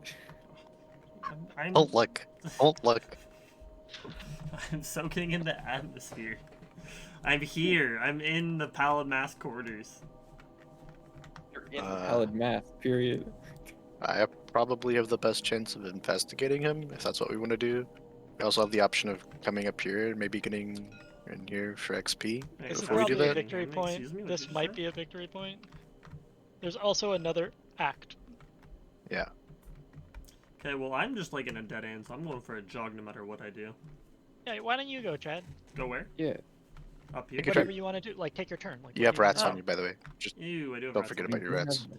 I'm Don't look. Don't look. I'm soaking in the atmosphere. I'm here. I'm in the pallid mask quarters. You're in the pallid mask, period. I probably have the best chance of investigating him if that's what we want to do. We also have the option of coming up here and maybe getting in here for XP. Hey, this is before we do probably a that- victory point. Excuse me, what This did you might say? be a victory point. There's also another act. Yeah. Okay, well, I'm just like in a dead end, so I'm going for a jog no matter what I do. Yeah, why don't you go, Chad? Go where? Yeah. Up here? Take your Whatever turn. you want to do, like take your turn. Like, You what have do rats wanna on you, by the way. Just Ew, I do have don't rats forget on about me. your rats. do?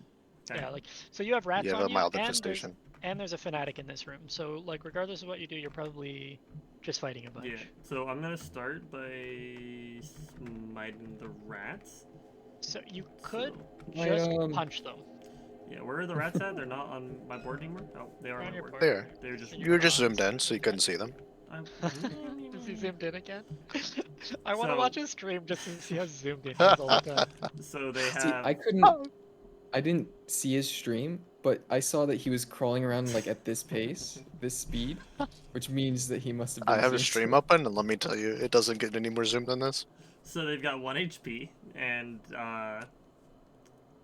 Okay. Yeah, like so you have rats You have on a you, mild and infestation. there's a fanatic in this room. So like regardless of what you do, you're probably just fighting a bunch. Yeah, so I'm gonna start by smiting the rats. So you could So- just I, punch them. Yeah, where are the rats at? They're not on my board anymore? Oh, they are They're on on my your board. board. There. They're just... And You were just bronze. zoomed in, so you couldn't see them. Is he zoomed in again? I want to So- watch his stream just to see how zoomed in he is all the time. So they have... See, I couldn't. I didn't see his stream, but I saw that he was crawling around like at this pace, this speed, which means that he must have been. I have a zoomed. stream open, and let me tell you, it doesn't get any more zoomed than this. So they've got 1 HP, and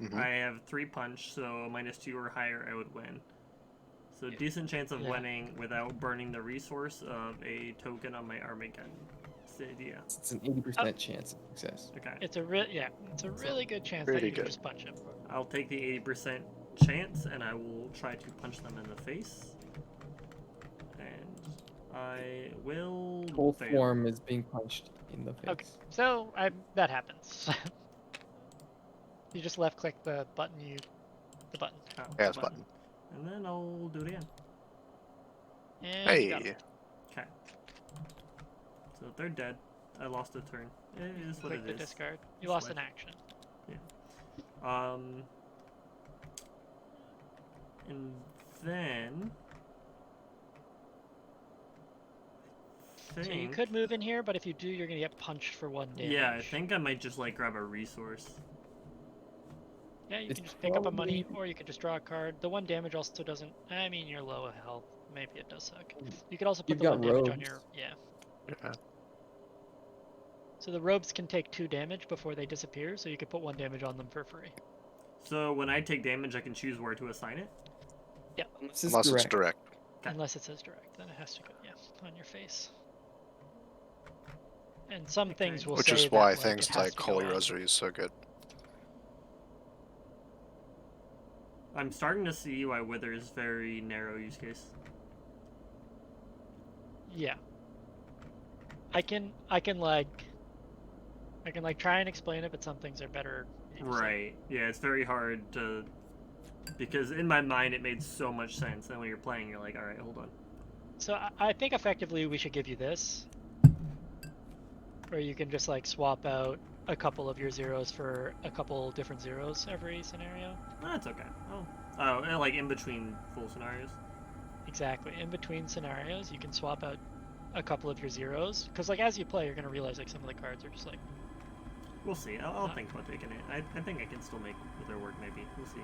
Mhm. I have 3 punch, so -2 or higher I would win. So decent chance of Yeah. winning without burning the resource of a token on my Armageddon. That's the idea. It's an 80% chance of success. Okay. It's a really good chance that Pretty you can good. just punch him. I'll take the 80% chance, and I will try to punch them in the face. And I will Whole fail. form is being punched in the face. Okay, so that happens. You just left click the button. The button. Oh, Yeah, it's the button. And then I'll do it again. And you got him. Hey, Okay. So they're dead. I lost a turn. It is what Click it the is. discard. You It's lost life. an action. And then I So you think, could move in here, but if you do, you're gonna get punched for 1 damage. yeah, I think I might just like grab a resource. Yeah, you It's can just pick up a money, probably- or you could just draw a card. The 1 damage also doesn't. I mean, you're low health. Maybe it does suck. You could also put You've the got 1 damage on robes. your. Yeah. yeah. So the robes can take 2 damage before they disappear, so you could put 1 damage on them for free. So when I take damage, I can choose where to assign it. Unless it's Unless direct. it's direct. Okay. Unless it says direct, then it has to go, yeah, on your face. And some things will Which say is that, why like, things it has like to go Holy on. Rosary is so good. I'm starting to see why Wither is very narrow use case. Yeah. I can like try and explain it, but some things are better. Right. Yeah, it's very hard to, because in my mind it made so much sense, and when you're playing, you're like, all right, hold on. So I think effectively we should give you this, where you can just like swap out a couple of your zeros for a couple different zeros every scenario. That's okay. Oh, and like in between full scenarios. Exactly. In between scenarios, you can swap out a couple of your zeros, because like as you play, you're gonna realize like some of the cards are just like. We'll see. I'll think about taking it. I think I can still make Wither work. Maybe we'll see.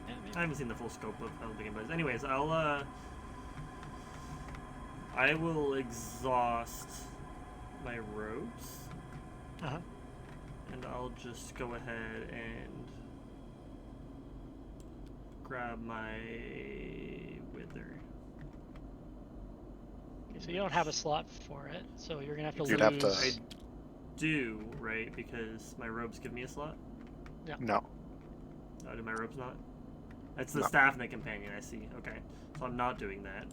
Yeah, maybe. I haven't seen the full scope of how the game plays. Anyways, I will exhaust my robes. Uh-huh. And I'll just go ahead and grab my Wither. Okay, so you don't have a slot for it, so you're gonna have to You'd lose. have to- I do, right? Because my robes give me a slot. No. Oh, do my robes not? It's the No. staff and the companion, I see. Okay. So I'm not doing that.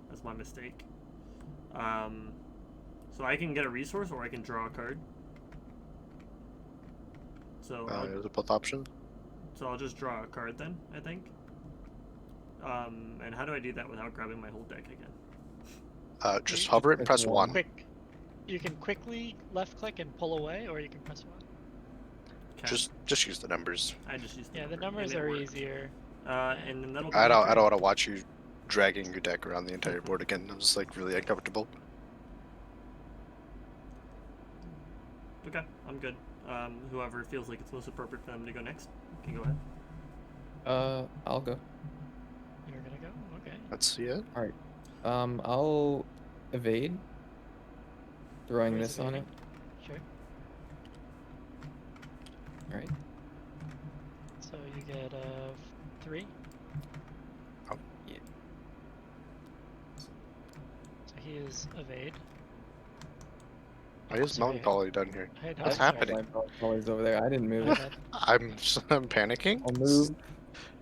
That's my mistake. So I can get a resource or I can draw a card. So Is it both options? I'll just draw a card then, I think. And how do I do that without grabbing my whole deck again? Just hover it and press One. 1. You can quickly left click and pull away, or you can press 1. Okay. Just use the numbers. I just used the Yeah, the number, numbers and it are worked. easier. And then that'll be I my don't turn. want to watch you dragging your deck around the entire board again. It was like really uncomfortable. Okay, I'm good. Whoever feels like it's most appropriate for them to go next can go ahead. I'll go. You're gonna go? Okay. Let's see it. I'll evade. Throwing Where's this on it. evading? Sure. All right. So you get 3. Oh. Yeah. So he is evade. Why is Sorry. Melancholy down here? Hey, no, What's sorry. happening? My Molly's over there. I didn't move My it. bad. I'm panicking. I'll move,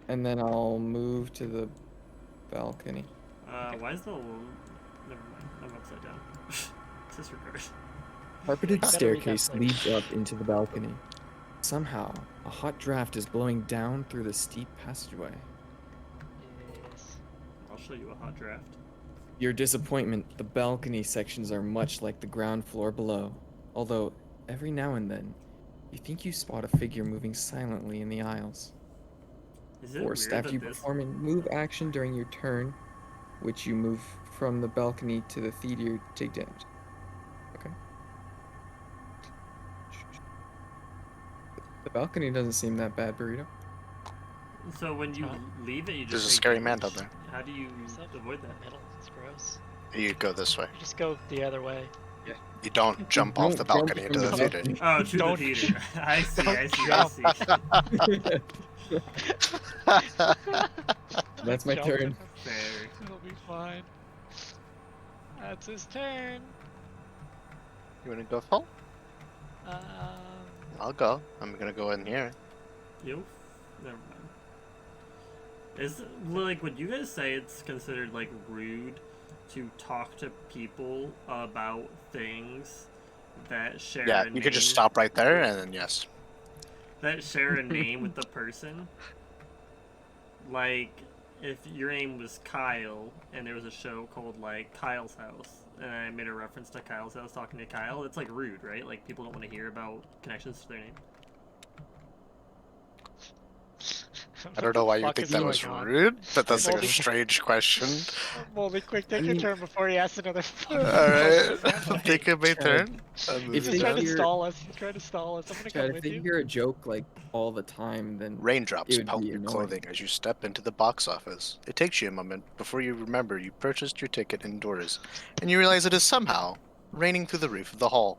and then I'll move to the balcony. Why is the... Never mind, I'm upside down. Disregard. Carpeted Better read that staircase flavor. leads up into the balcony. Somehow, a hot draft is blowing down through the steep passageway. Yes. I'll show you a hot draft. Your disappointment, the balcony sections are much like the ground floor below, although every now and then, you think you spot a figure moving silently in the aisles. Is it Forced weird after that you this... perform a move action during your turn, which you move from the balcony to the theater to take damage. Okay. The balcony doesn't seem that bad, Burrito. So when you Huh? leave it, you just There's a take scary man damage. down How do you Yourself avoid in that? the middle. It's gross. You go this way. You just go the other way. You don't jump off the Don't jump balcony from into the theater. balcony. Oh, to Don't- the theater. I see, I see, Don't I see. That's my Jump turn. in. Fair. It'll be fine. That's his turn. You wanna go full? Um, I'll go. I'm gonna go in here. You? Never mind. Is like, would you guys say it's considered like rude to talk to people about things that share Yeah, a you name? could just stop right there and then yes. That share a name with the person. Like, if your name was Kyle and there was a show called like Kyle's House, and I made a reference to Kyle's House talking to Kyle, it's like rude, right? Like people don't want to hear about connections to their name. I don't know why you think that was rude, but that's like a Moldy- strange question. Moldy, quick, take I your mean- turn before he asks another fucking Alright, question. I'm taking my turn. I'm If He's moving trying to they down. hear- stall us. He's trying to stall us. I'm gonna Chad, come if with they you. hear a joke like all the time, then Raindrops It would pelt be your annoying. clothing as you step into the box office. It takes you a moment before you remember you purchased your ticket indoors, and you realize it is somehow raining through the roof of the hall.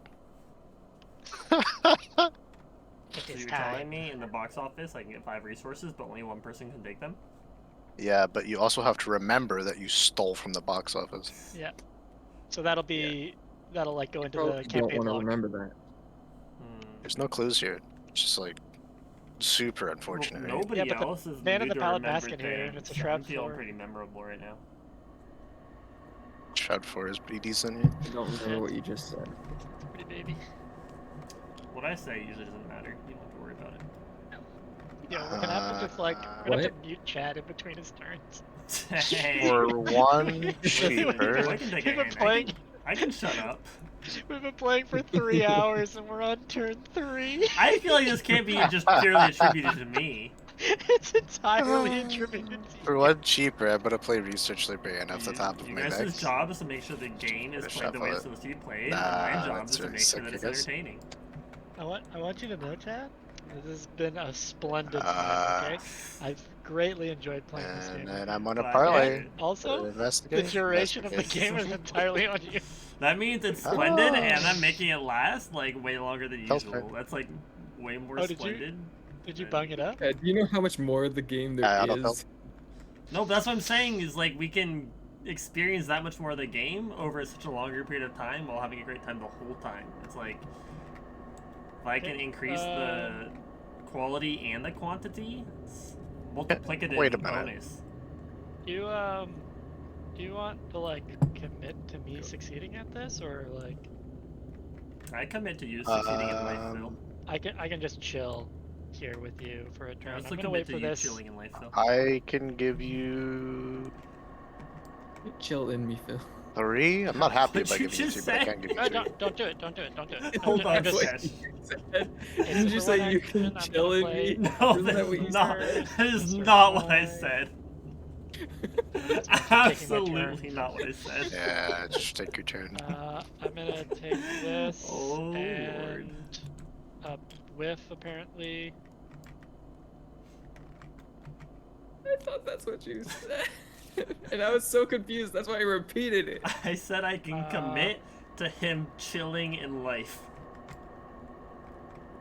It So is you're time. telling me in the box office I can get 5 resources, but only one person can take them? Yeah, but you also have to remember that you stole from the box office. Yeah. So that'll be that'll like go into Probably the don't campaign want to log. remember that. There's no clues here. It's just like super Well, unfortunate. right? nobody Yeah, but the else is in man the in mood the to pallid remember mask in here, and things. it's a Shroud I'm feeling 4. pretty memorable right now. Shroud 4 is pretty decent. Yeah. I don't remember Yeah. what you just said. It's a pretty baby. What I say usually doesn't matter. You don't have to worry about it. Yeah, we're gonna have to just like we're gonna have to mute Chad in between his turns. Hey. For one Listen, cheaper. I can take We've a been hint. playing. I can shut up. We've been playing for 3 hours and we're on turn 3. I feel like this can't be just purely attributed to me. It's entirely attributed to For you. one cheaper, I'm gonna play Research Librarian off the top of You my guys' decks. job is to make sure the game is Just played the way shuffle it's it. supposed to be played, Nah, and my job that's is to really make sure sick, that I it's guess. entertaining. I want you to know, Chad. This has been a splendid time. Okay, I've greatly enjoyed playing this game. And then I'm gonna Glad to parlay. hear it. Also, the Investigate. duration of the investigate. game is entirely on you. That means it's splendid, Oh. and I'm making it last like way longer than That's usual. fair. That's like way more Oh, did you- splendid. Did you bung it up? Do you know how much more of the game there I don't know. is? No, but that's what I'm saying is like we can experience that much more of the game over such a longer period of time while having a great time the whole time. It's like if I can increase the quality and the quantity, it's multiplicative Wait a minute. bonus. Do you want to like commit to me succeeding at this, or like I commit to you succeeding in life, Phil. I can just chill here with you for a turn. I I'm also gonna wait commit for to you this. chilling in life, Phil. I can give you Chill in me, Phil. 3. I'm not happy What'd about you giving you just 3, but I say? can't give you No, 3. don't do it. Don't do it. Don't do it. Hold I'm on, just- Cash. Didn't you for say one you action, can I'm chill gonna in play- me? No, Isn't that that's what you not. said? That is Mr. not what I Fly. said. That's me taking my Absolutely turn. not what I said. Yeah, just take your turn. I'm gonna take this Oh, Lord. and a whiff apparently. I thought that's what you said. And I was so confused, that's why I repeated it. I said I can commit to him chilling in life.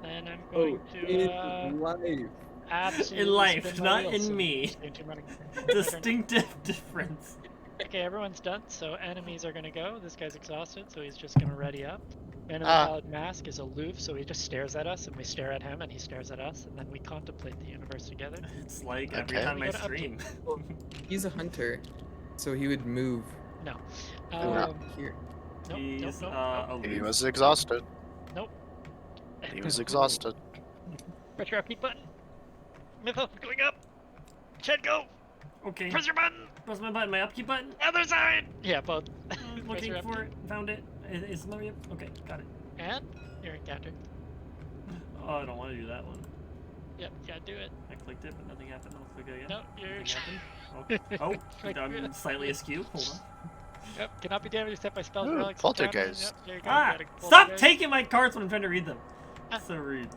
Then I'm Oh, going to in life. absolutely In life, spin my not wheels in and me. just continue running. My turn. Distinctive difference. Okay, everyone's done, so enemies are gonna go. This guy's exhausted, so he's just gonna ready up. Man in the pallid mask is aloof, so he just stares at us, and we stare at him, and he stares at us, and then we contemplate the universe together. It's like every Okay. time We I gotta stream. He's a hunter, so he would move No. here. Nope, He's nope, nope, nope. He aloof. was exhausted. Nope. He was exhausted. Press your upbeat button. Mythos going up. Chad, go. Okay. Press your button. Press my button, my upkeep button. Other side. Yeah, both. I'm Press looking your for upkeep. it. Found it. Is it yep. Okay, got it. And you're encountered. Oh, I don't want to do that one. Yep, yeah, do it. I clicked it, but nothing happened. I'll click it again. No, you're. Nothing happened. Click I'm it. slightly askew. Hold on. Yep, cannot be damaged except by spells, Ooh, relics, poltergeist. enchantments. Yep, there you go. Ah! got a Stop poltergeist. taking my cards when I'm trying to read them. Ah. So rude.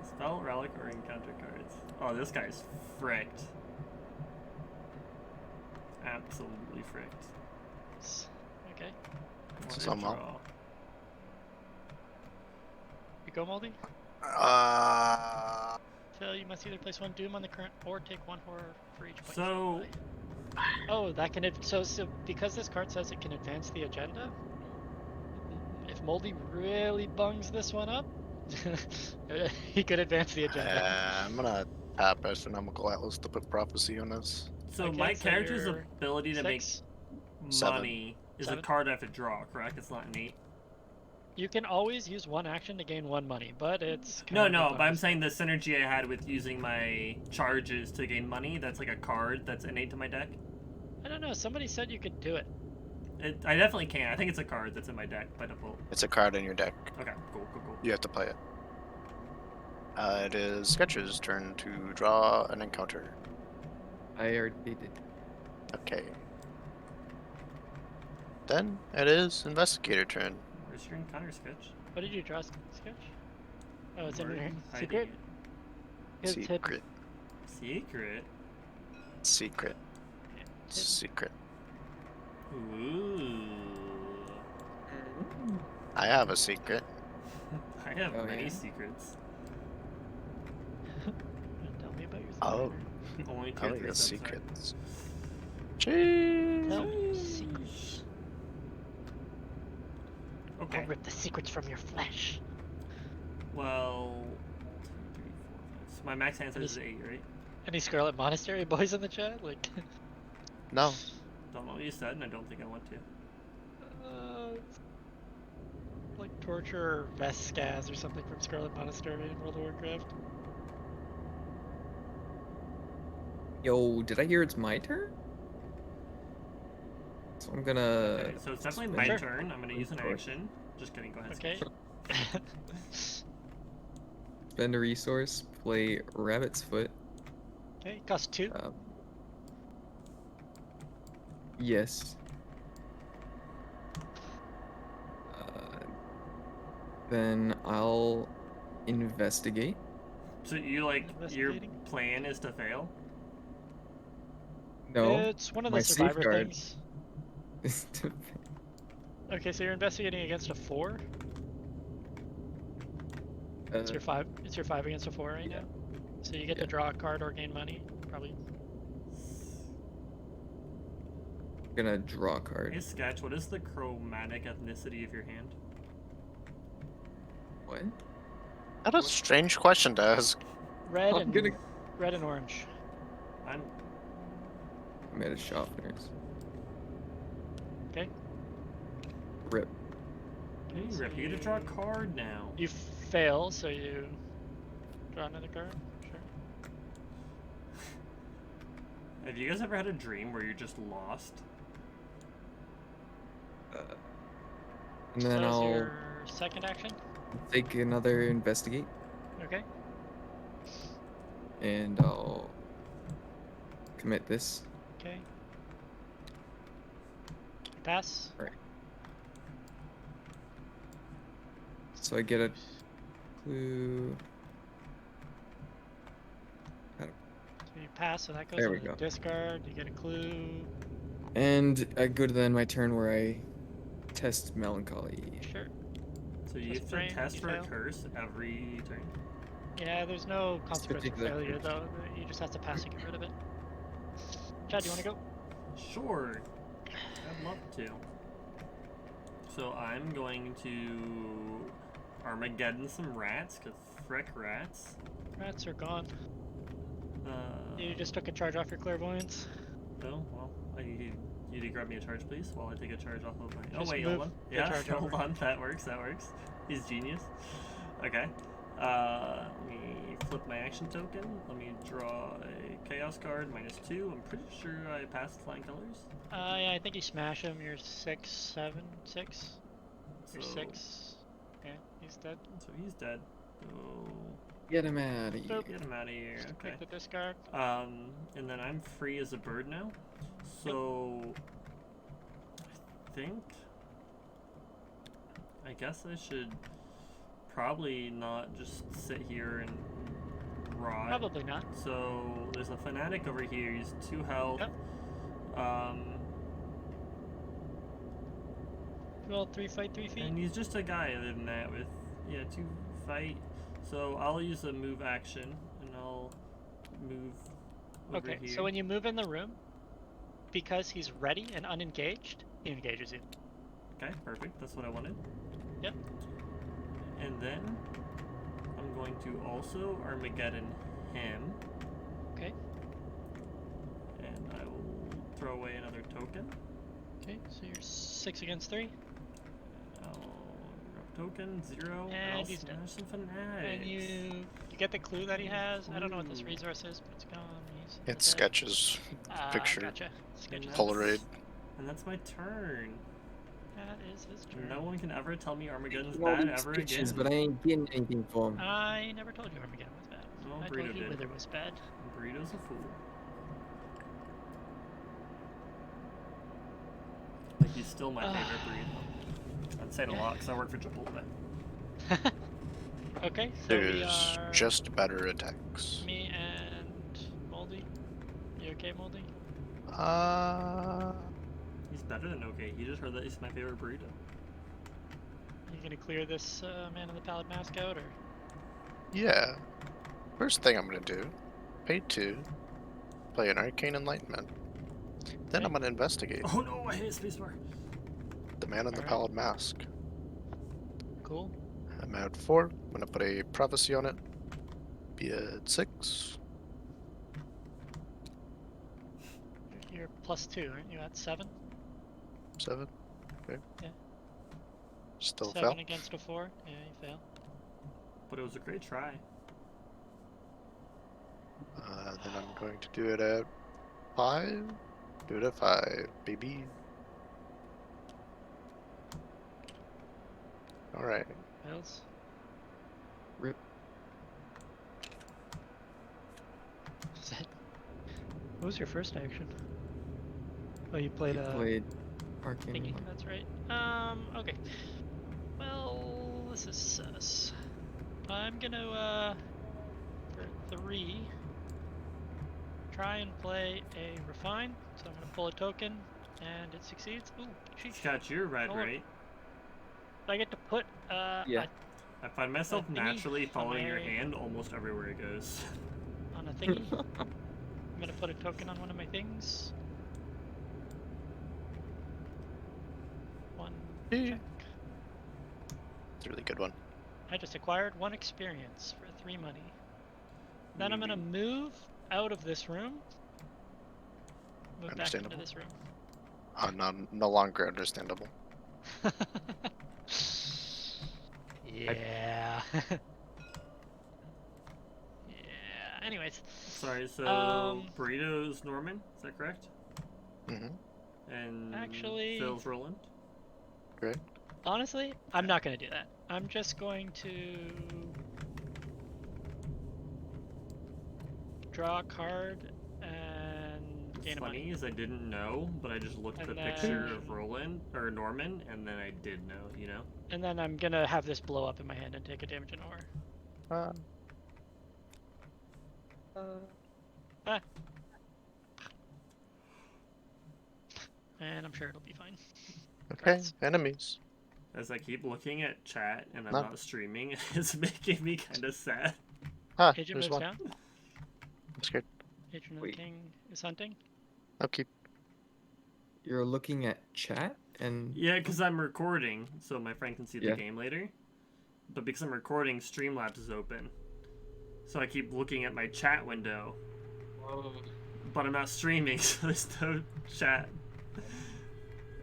Spell, relic, or encounter cards. Oh, this guy's fricked. Absolutely fricked. Okay. What a Somehow. draw. You go, Moldy. Uh, Phil, you must either place one Doom on the current or take one horror for each point. So, Oh, that can so because this card says it can advance the agenda. If Moldy really bungs this one up, he could advance the agenda. I'm gonna tap Astronomical Atlas to put prophecy on this. so Okay, my so character's you're ability to make 6. money is a 7. card I have to draw, correct? It's not innate. You can always use one action to gain one money, but it's No, kind of no, a but I'm bonus. saying the synergy I had with using my charges to gain money, that's like a card that's innate to my deck. I don't know. Somebody said you could do it. I definitely can. I think it's a card that's in my deck by default. It's a card in your deck. Okay, cool, cool, cool. You have to play it. It is Sketch's turn to draw an encounter. I already did. Okay. Then it is Investigator turn. Where's your encounter sketch? What did you draw, Sketch? Oh, it's in Where are your you hiding secret. it? It's hidden. Secret. Secret. Secret. Yeah, it's hidden. Secret. Ooh. I have a secret. I have Oh, many yeah. secrets. Tell me about your Oh. Only I tier like 3 the subs, right? secrets. Jeez. Tell me secrets. Okay. I'll rip the secrets from your flesh. Well, 2, 3, 4, 5. So my max answer is 8, right? Any Scarlet Monastery boys in the chat? Like, No. Don't know what you said, and I don't think I want to. like torture or Veskaz or something from Scarlet Monastery in World of Warcraft. Yo, did I hear it's my turn? So I'm gonna. Okay, so it's definitely my Sure. turn. I'm gonna use an Sure. action. Just kidding. Go ahead. Okay. Spend a resource. Play Rabbit's Foot. Okay, costs 2. Yes. Then I'll investigate. So you your Investigating? plan is to fail? No. It's one of my the survivor safeguard things. is to- Okay, so you're investigating against a 4. It's your 5. It's your 5 against a 4 right now. So you get to Yeah. draw a card or gain money. Probably. gonna draw a card. Hey Sketch, what is the chromatic ethnicity of your hand? What? That's a strange question to ask. Red I'm and gonna- red and orange. I'm I'm at a sharpeners. Okay. Rip. Hey, So Rip, you get to draw a card now. You fail, so you draw another card. Sure. Have you guys ever had a dream where you're just lost? And So then that was I'll your second action. take another investigate, Okay. and I'll commit this. Okay. Pass. So I get a clue. So you pass, so that goes There on we the go. discard. You get a clue. And I go to then my turn where I test melancholy. Sure. So you Just have to brain, test you for a fail. curse every turn. Yeah, there's no consequence for particular failure curse. though. You just have to pass to get rid of it. Chad, do you want to go? Sure. I'd love to. So I'm going to Armageddon some rats, cause frick rats. Rats are gone. Uh, You just took a charge off your clairvoyance. Oh, well, you need to grab me a charge, please, while I take a charge off of my... Oh, Just wait, move hold on. the Yeah, charge hold over. on. That works, that works. He's genius. Okay. Let me flip my action token. Let me draw a Chaos card, -2. I'm pretty sure I passed flying colors. Yeah, I think you smash him. You're 6, 7, 6. You're So- 6. Yeah, he's dead. So he's dead. So Get him out of here. Boop. get him out of here. Just Okay. take the discard. And then I'm free as a bird now. So I guess I should probably not just sit here and rot. Probably not. So there's a fanatic over here. He's 2 health. Yep. Well, 3 fight, 3 feet. And he's just a guy other than that with 2 fight. So I'll use a move action and I'll move over Okay, here. so when you move in the room, because he's ready and unengaged, he engages you. Okay, perfect. That's what I wanted. Yep. And then I'm going to also Armageddon him. Okay. And I will throw away another token. Okay, so you're 6 against 3. I'll drop token 0. And I'll he's dead. smash some fanatics. And you get the clue that he has. I don't know what this Ooh. resource is, but it's gone. He's It dead. sketches Gotcha. And Sketches. Polaroid. And that's my turn. That is his turn. No one can ever tell me Armageddon's All bad these ever pictures, again. but I ain't getting anything for him. I never told you Armageddon was bad. Well, I Burrito told you did. Wither was bad. Burrito's a fool. Like, he's still my favorite burrito. I'm saying a lot because I work for Chipotle. Okay, so we There's are just better attacks. me and Moldy. You okay, Moldy? He's better than okay. He just heard that he's my favorite burrito. You gonna clear this Man in the Pallid Mask out, or? Yeah. First thing I'm gonna do, pay 2, play an Arcane Enlightenment. Then Okay. I'm gonna investigate Oh no, I hit spacebar. the Man in the Alright. Pallid Mask. Cool. I'm at 4. I'm gonna put a prophecy on it. Be at 6. You're +2, aren't you? At 7. 7. Okay. Yeah. Still 7 fail. against a 4. Yeah, you fail. But it was a great try. Then I'm going to do it at 5. Do it at 5, baby. Alright. Fails. Rip. Is that... What was your first action? Oh, you played You a played Arcane. thingy. Horror. That's right. Okay. Well, this is sus. I'm gonna, for 3, try and play a refine. So I'm gonna pull a token, and it succeeds. Ooh, sheesh. Scott, you're red, Oh, right? I get to put, Yeah. I find myself thingy naturally on following your my- hand almost everywhere it goes. on a thingy. I'm gonna put a token on one of my things. 1 Yeah. check. It's a really good one. I just acquired 1 experience for 3 money. Then I'm gonna Maybe. move out of this room. Move back into Understandable. this room. No longer understandable. Yeah. Yeah. Anyways, Sorry, so Burrito's Norman, is that correct? Mm-hmm. And Actually- Phil's Roland? Great. honestly, I'm not gonna do that. I'm just going to draw a card and gain What's a funny money. is I didn't know, but I just looked at the And picture then- of Roland, or Norman, and then I did know, you know? And then I'm gonna have this blow up in my hand and take a damage in ore. And I'm sure it'll be fine. Okay, Congrats. enemies. As I keep looking at chat and I'm No. not streaming, it's making me kind of sad. Ah, Agent there's moves one. down. I'm scared. Agent of the Wait. King is hunting. I'll keep. You're looking at chat and Yeah, because I'm recording, so my friend can see the Yeah. game later. But because I'm recording, Streamlabs is open. So I keep looking at my chat window, but I'm not streaming, so there's no chat.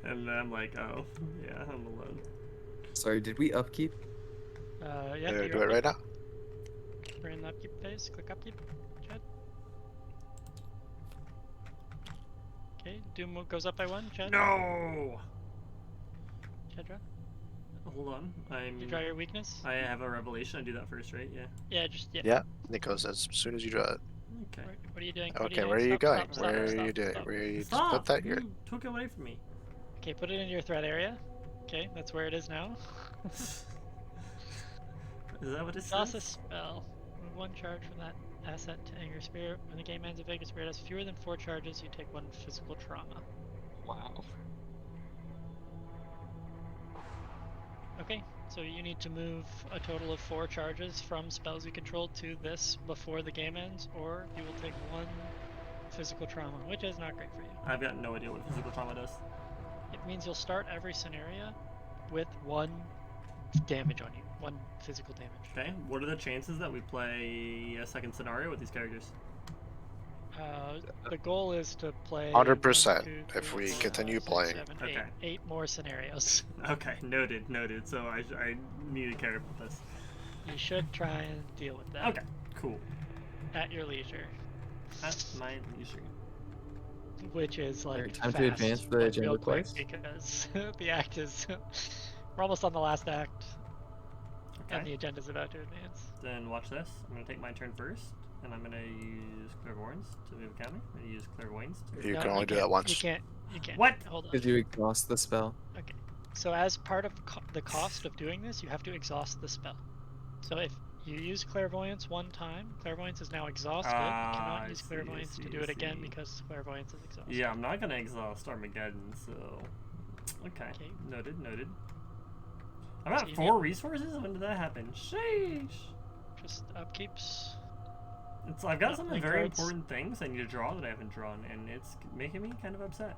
And then I'm like, oh, yeah, I'm alone. sorry, did we upkeep? Yeah, Do you're it right now. We're in the upkeep phase. Click upkeep. Chad. Okay, Doom goes up by 1. Chad. No! Chad, draw. Hold on, You draw your weakness. I have a revelation. I do that first, right? Yeah. Yeah, just yeah. Yeah, it goes as soon as you draw it. Okay. What are you doing? Okay, where are you Stop, going? stop, stop, Where are stop, you doing? stop. Where are you? Just Stop! put that here. You took it away from me. Okay, put it in your threat area. Okay, that's where it is now. Is that what it Toss a says? spell. Move 1 charge from that asset to Anger Spirit. When the game ends, if Anger Spirit has fewer than 4 charges, you take 1 physical trauma. Wow. Okay, so you need to move a total of 4 charges from spells you control to this before the game ends, or you will take 1 physical trauma, which is not great for you. I've got no idea what physical trauma does. It means you'll start every scenario with 1 damage on you, 1 physical damage. Okay, what are the chances that we play a second scenario with these characters? The goal is to play 100% 1, 2, if 3, we 4, continue 5, 6, playing. 7, Okay. 8 more scenarios. Okay, noted, noted. So I need to care about this. You should try and deal with that Okay, cool. at your leisure, At my leisure. which is like Alright, time to fast, advance the but real agenda quick twice. because the act is we're almost on the last act and Okay. the agenda's about to advance. Then watch this. I'm gonna take my turn first, and I'm gonna use clairvoyance to move a counter. I'm gonna use clairvoyance to You No, can only do can't. that once. You can't. You can't. What? Hold on. Because you exhaust the spell. Okay. So as part of the cost of doing this, you have to exhaust the spell. So if you use clairvoyance 1 time, clairvoyance is now exhausted. You I cannot use see, I clairvoyance see, to do I it again see. because clairvoyance is exhausted. Yeah, I'm not gonna exhaust Armageddon, so okay. Okay. Noted, noted. I'm So at you 4 resources? When did that happen? Sheesh! Just upkeeps. I've got Not some playing very cards. important things I need to draw that I haven't drawn, and it's making me kind of upset.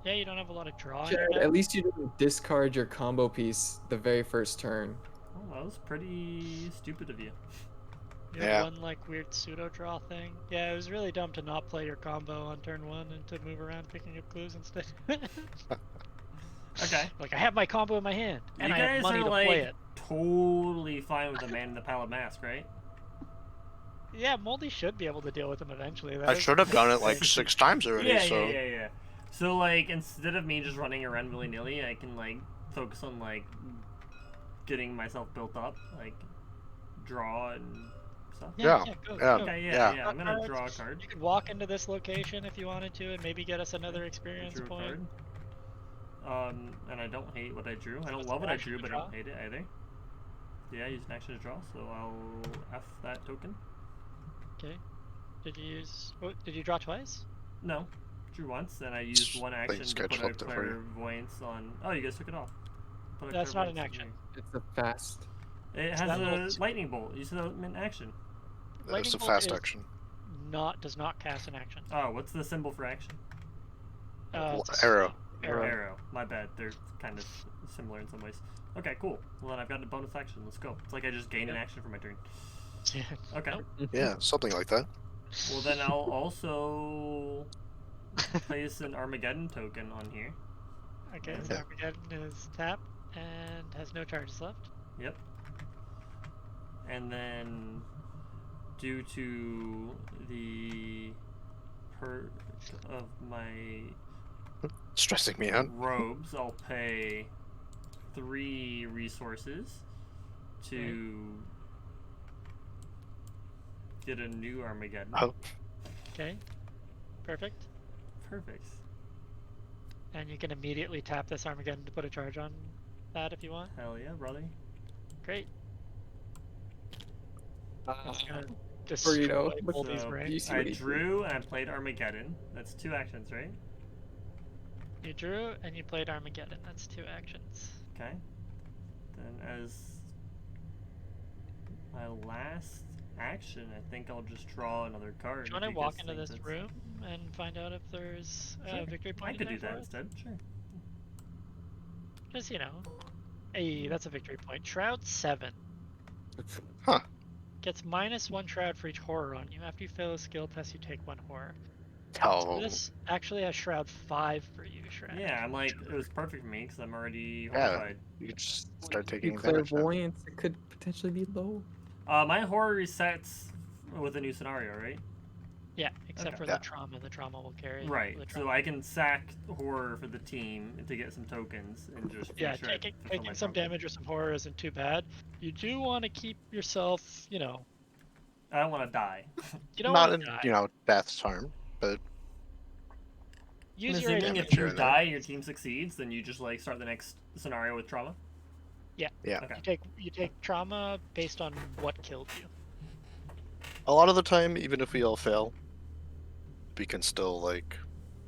Yeah, you don't have a lot of draw in Jared, your at deck. least you didn't discard your combo piece the very first turn. Well, that was pretty stupid of you. You had Yeah. one like weird pseudo draw thing. Yeah, it was really dumb to not play your combo on turn 1 and to move around picking up clues instead. Okay. Like, I have my combo in my hand, and You I have guys money are to play like it. totally fine with the man in the pallid mask, right? Yeah, Moldy should be able to deal with him eventually. I should have done it like 6 times already, Yeah, so... yeah. So like instead of me just running around willy nilly, I can like focus on like getting myself built up, like draw and stuff. Yeah, Go, yeah. go. Okay, Yeah. yeah. I'm gonna draw a card. You could walk into this location if you wanted to, and maybe get us another experience Drew a point. card. And I don't hate what I drew. I don't It's love an what I action drew, to but I draw. don't hate it either. Yeah, I used an action to draw, so I'll F that token. Okay. Did you use? Oh, did you draw twice? No, drew once, and I used one action to sketch put a flipped it for you. clairvoyance on. Oh, you guys took it off. Put a That's not an clairvoyance action. It's a fast. here. It So has that a little- lightning bolt. You said that meant action. That's Lightning a bolt fast is action. does not cast an action. Oh, what's the symbol for action? It's Arrow. Arrow. My bad. They're kind of similar in some ways. Okay, cool. Well, then I've got a bonus action. Let's go. It's like I just gained an action for my turn. Yeah. Okay. Nope. Yeah, something like that. Well, then I'll also place an Armageddon token on here. Okay, Yeah. so Armageddon is tapped and has no charges left. Yep. And then, due to the perk of my Stressing me out. robes, I'll pay 3 resources to get a new Armageddon. Oh. Okay, perfect. Perfect. And you can immediately tap this Armageddon to put a charge on that if you want. Hell yeah, brother. Great. It's gonna Burrito. destroy Look Moldy's So, brain. you see I what he did? drew and I played Armageddon. That's 2 actions, right? You drew and you played Armageddon. That's 2 actions. Okay. Then as my last action, I think I'll just draw another card. Do you want if to you walk guys into think this that's- room and find out if there's a Sure. victory point I in could there do that for us? instead, sure. Just, you know. Hey, that's a victory point. Shroud 7. Huh. Gets -1 shroud for each horror on you. After you fail a skill test, you take 1 horror. So Oh. this actually has shroud 5 for you, Shroud. Yeah, I'm like, it was perfect for me because I'm already Yeah. horrified. You could just start Be taking advantage now. clairvoyance. It could potentially be low. My horror resets with a new scenario, right? Yeah, except Okay. for Yeah. the trauma. The trauma will carry. Right. The So trauma. I can sack horror for the team to get some tokens and just Yeah, make sure I taking fulfill my some trauma. damage or some horror isn't too bad. You do want to keep yourself, you know, I don't want to die. you don't Not want in, to die. you know, death's harm, but Use I'm your assuming HP. if here you and there. die, your team succeeds, then you just like start the next scenario with trauma. yeah. Okay. You take trauma based on what killed you. A lot of the time, even if we all fail, we can still, like,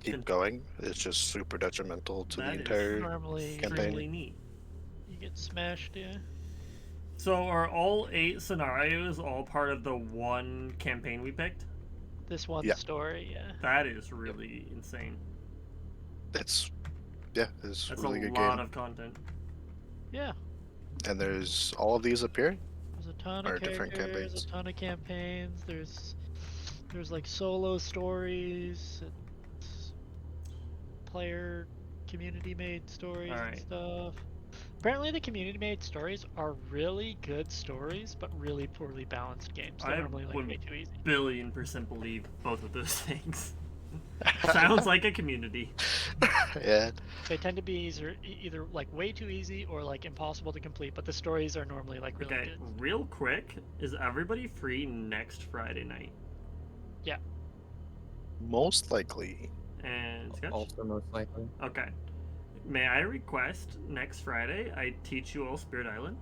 Can- keep going. It's just super detrimental to That the is entire... Normally, campaign. Extremely neat. you get smashed. Yeah. So are all 8 scenarios all part of the one campaign we picked? This one Yeah. story. Yeah. That is really insane. It's... Yeah, it's That's a really a good lot game. of content. Yeah. And there's... All of these up here There's a ton Or of different characters, campaigns. a ton of campaigns. There's like solo stories, it's player community made stories and Alright. stuff. Apparently the community made stories are really good stories, but really poorly balanced games. They're I normally like would- way too easy. Billion% believe both of those things. Sounds like a community. Yeah. They tend to be either like way too easy or like impossible to complete, but the stories are normally like really Okay, good. real quick, is everybody free next Friday night? Most likely. And Sketch? Also, most likely. Okay. May I request next Friday I teach you all Spirit Island?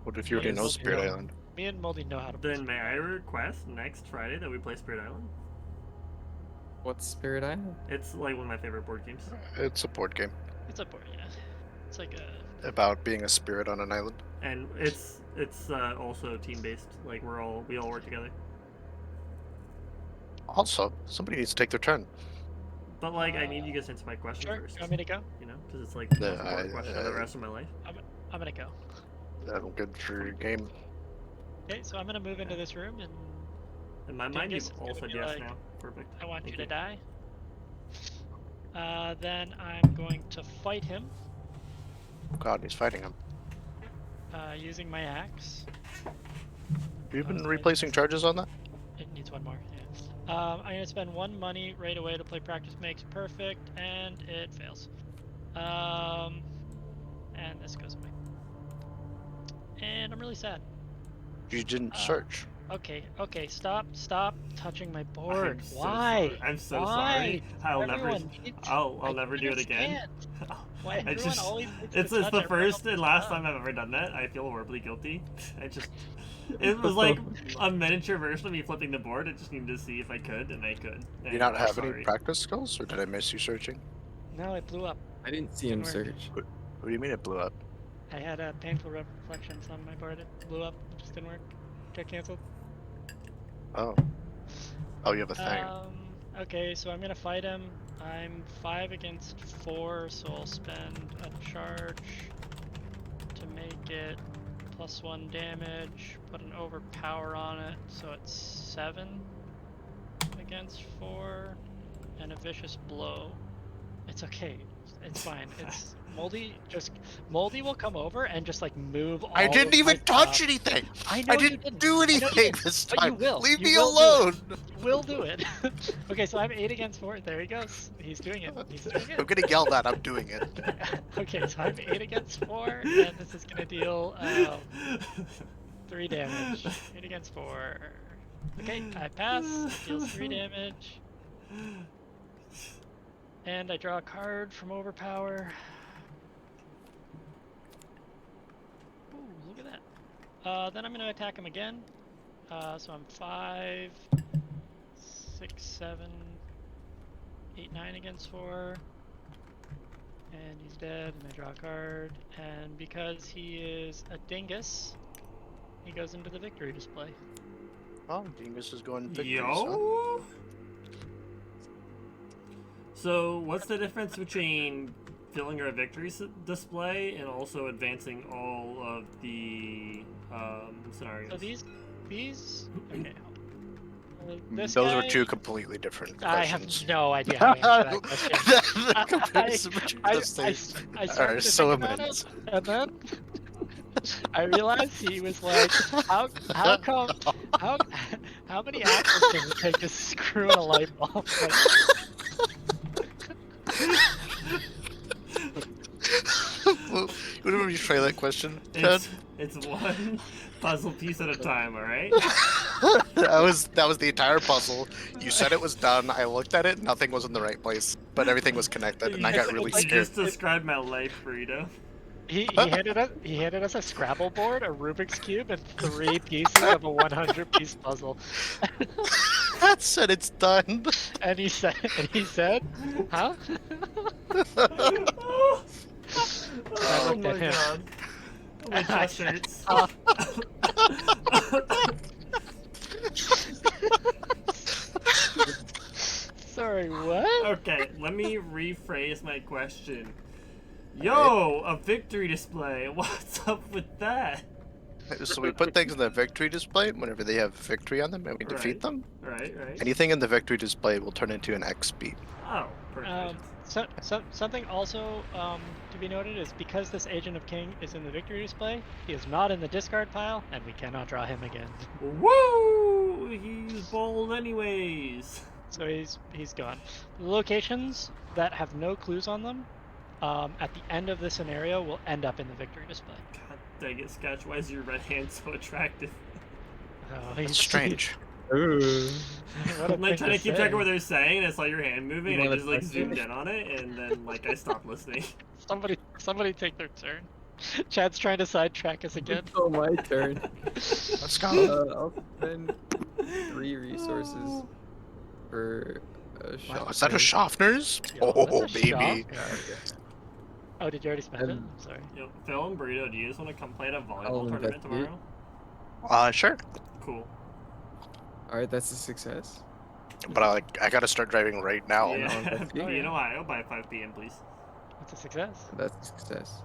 What if you already Yes. know Spirit Yeah. Island? Me and Moldy know how to play Then may Spirit I Island. request next Friday that we play Spirit Island? What's Spirit Island? It's like one of my favorite board games. It's a board game It's a board, yeah. It's like a about being a spirit on an island. And it's It's also team-based. Like we all work together. Also, somebody needs to take their turn. But like, I need you guys to answer my question Sure. first. You want me to go? You know, because it's like the Yeah, most important question of the rest of my life. I'm gonna go. I'm good for your game. Okay, so I'm gonna move into this room, and In my mind, Dingus you've is all gonna said be yes like, now. Perfect. I want Thank you to die. Then I'm going to fight him God, he's fighting him. using my axe. You've been so replacing charges on that? It needs one more. Yeah. I'm gonna spend 1 money right away to play practice makes perfect, and it fails. And this goes away. And I'm really sad. You didn't search. Okay, stop touching my board. I'm so Why? sorry. I'm so Why? sorry. I'll Everyone needs- I'll I never do it again. understand Why I everyone just, always needs it's to the touch everyone first else's and last stuff. time I've ever done that. I feel horribly guilty. It was like a miniature version of me flipping the board. I just needed to see if I could, and I could. Do you not I'm have sorry. any practice skills, or did I miss you searching? No, it blew up. I didn't see him Didn't work. search. What do you mean it blew up? I had painful reflections on my board. It blew up. It just didn't work. Got canceled. Oh. Oh, you have a thing. Okay, so I'm gonna fight him. I'm 5 against 4, so I'll spend a charge to make it +1 damage. Put an overpower on it, so it's 7 against 4, and a vicious blow. It's okay. It's fine. It's Moldy will come over and just like move all I didn't of even my touch stuff. anything! I know I you didn't didn't. do I know you anything didn't, this but time! you will. Leave You me will do it. alone! You will do it. Okay, so I'm 8 against 4. There he goes. He's doing it. He's doing I'm it. getting yelled at, I'm doing it. Okay, so I'm 8 against 4, and this is gonna deal 3 damage. 8 against 4. Okay, I pass. It deals 3 damage. And I draw a card from Overpower. Ooh, look at that. Then I'm going to attack him again. So I'm 5, 6, 7, 8, 9 against 4. And he's dead, and I draw a card. And because he is a dingus, he goes into the victory display. Oh, Dingus is going victories, huh? Yo. So, what's the difference between filling your victory display and also advancing all of the scenarios? So these, okay. This Those guy, are two completely different I have questions. no idea how to answer that question. The comparison between I those things started are to so think about immense. it, and then I realized he was like, how come, how many actions does it take to screw in a light bulb? Like, Whenever you try that question, Ted, It's one puzzle piece at a time, alright? that was the entire puzzle. You said it was done. I looked at it. Nothing was in the right place, but everything was connected, and I got really You scared. just described my life, burrito. he handed us a Scrabble board, a Rubik's cube, and 3 pieces of a 100-piece puzzle. That said it's done. And he said, huh? Oh looked my at him. god. My chest hurts. Sorry, what? Okay, let me rephrase my question. Yo, a victory display. What's up with that? So we put things in the victory display whenever they have victory on them, and we defeat Right. them. Right. Anything in the victory display will turn into an X beat. Oh, perfect. Something also to be noted is because this Agent of King is in the victory display, he is not in the discard pile, and we cannot draw him again. Woo! He's bold anyways. So he's gone. The locations that have no clues on them, at the end of the scenario, will end up in the victory display. God dang it, Sketch. Why is your red hand so attractive? Oh, That's strange. Ooh. What a I'm like thing trying to keep say. track of what they're saying, and I saw your hand moving, You and I wanna just like touch zoomed it? in on it, and then like I stopped listening. Somebody take their turn. Chad's trying to sidetrack us again. Oh, my turn. Let's go. I'll spend 3 resources for a Wow, is that a shotgun. Schaffner's? Yo, Oh, that's a baby. shock. Yeah, Oh, did you already spend it? Um, I'm sorry. Yo, Phil and Burrito, do you just want to come play at a I'll volleyball tournament investigate. tomorrow? Sure. Cool. Alright, that's a success. But I gotta start driving right now. Yeah. Yeah, investigate. be in yeah. Ohio by 5 p.m. please. It's a success. That's a success.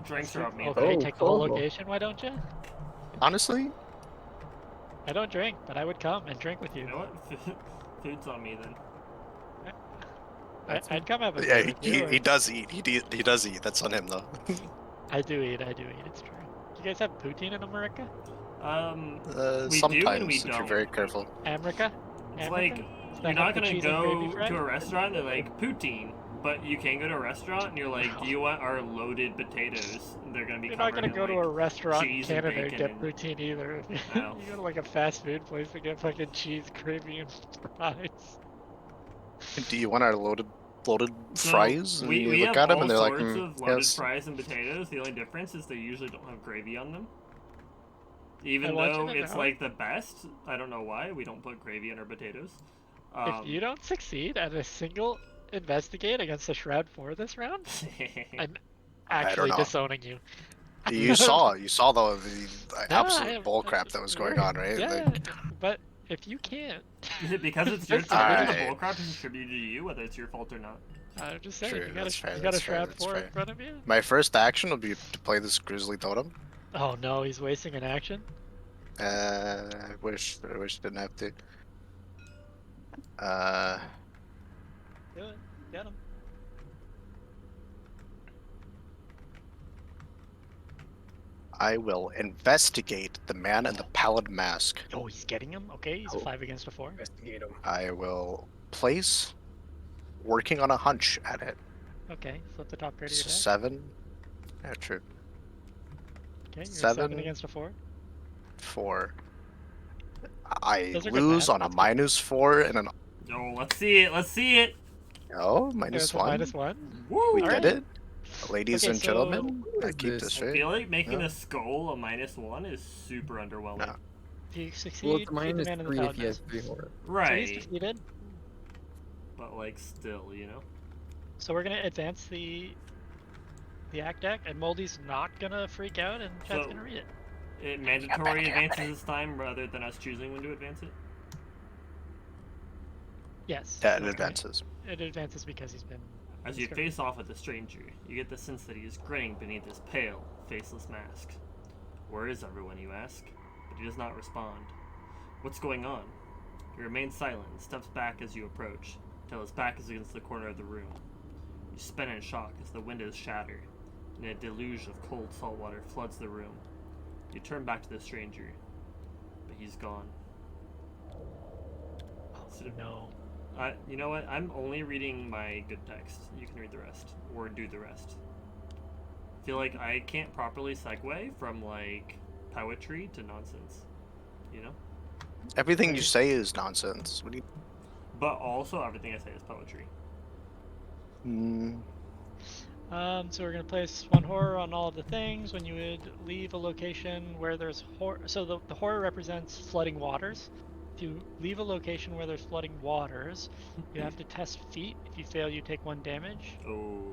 Drinks are up me. Okay, Oh, take the whole cool. location, why don't you? Honestly, I don't drink, but I would come and drink with You you. know what? Food's on me then. That's I'd come have a yeah, beer with you. he does eat. He does eat. That's on him though. I do eat, it's true. Do you guys have poutine in America? We Sometimes do and we if don't. you're very careful. America? It's America? like Does you're that not have the gonna cheese and gravy go fry? to a restaurant and they're like poutine, but you can go to a restaurant and you're like, do you want our loaded potatoes? And they're gonna be You're not covered gonna go in to a like restaurant in cheese and Canada and bacon get and- poutine either. Oh. You go to like a fast food place to get fucking cheese, gravy, and fries. Do you want our loaded So, fries? And we you have look at them all and they're like, sorts of loaded yes. fries and potatoes. The only difference is they usually don't have gravy on them. Even I want you though to it's know. like the best, I don't know why we don't put gravy on our potatoes. If you don't succeed at a single investigate against the Shroud 4 this round, I'm actually know. disowning you. You saw the No, absolute bullcrap that was going on, right? Yeah, Like, but if you can't, because it's your That's turn, the fine. bullcrap is attributed to you, whether it's your fault or not. I'm just saying, True, you got that's fair, you got a that's fair, Shroud that's 4 in fair. front of you. my first action will be to play this Grizzly Totem. Oh no, he's wasting an action. I wish I didn't have to. Do it, get him. I will investigate the man in the pallid mask. Oh, he's getting him. Okay, he's a 5 against a 4. Investigate him. I will place working on a hunch at it. Okay, flip the top card of your deck. 7. Yeah, true. Okay, you're 7. 7 against a 4. 4. I Those are good lose math, on a that's good. -4 and an Oh, let's see it. Let's see it. oh There's a -1. -1. Woo! We Alright. did it, ladies Okay, and so- gentlemen. What I is keep this? this I straight. feel like making Yeah. a skull a -1 is super underwhelming. No. If you succeed, Well, it's shoot the man in the -3 if pallid he has mask. 3 horror. So he's Right, defeated. but like still, you know. So we're gonna advance the act deck, and Moldy's not gonna freak out, and Chad's So- gonna read it. It mandatory advances this time rather than us choosing when to advance it. Yes. Yeah, it okay. advances. It advances because he's been. As you Sure. face off with the stranger, you get the sense that he is grinning beneath his pale, faceless mask. Where is everyone, you ask? But he does not respond. What's going on? He remains silent and steps back as you approach, till his back is against the corner of the room. You spin in shock as the windows shatter, and a deluge of cold salt water floods the room. You turn back to the stranger, but he's gone. So- No. You know what? I'm only reading my good text. You can read the rest, or do the rest. I feel like I can't properly segue from like poetry to nonsense, you know. Everything you Right. say is nonsense. What do you? But also everything I say is poetry. So we're gonna place 1 horror on all of the things. When you would leave a location where there's horror, so the horror represents flooding waters. If you leave a location where there's flooding waters, you have to test feet. If you fail, you take 1 damage, Oh,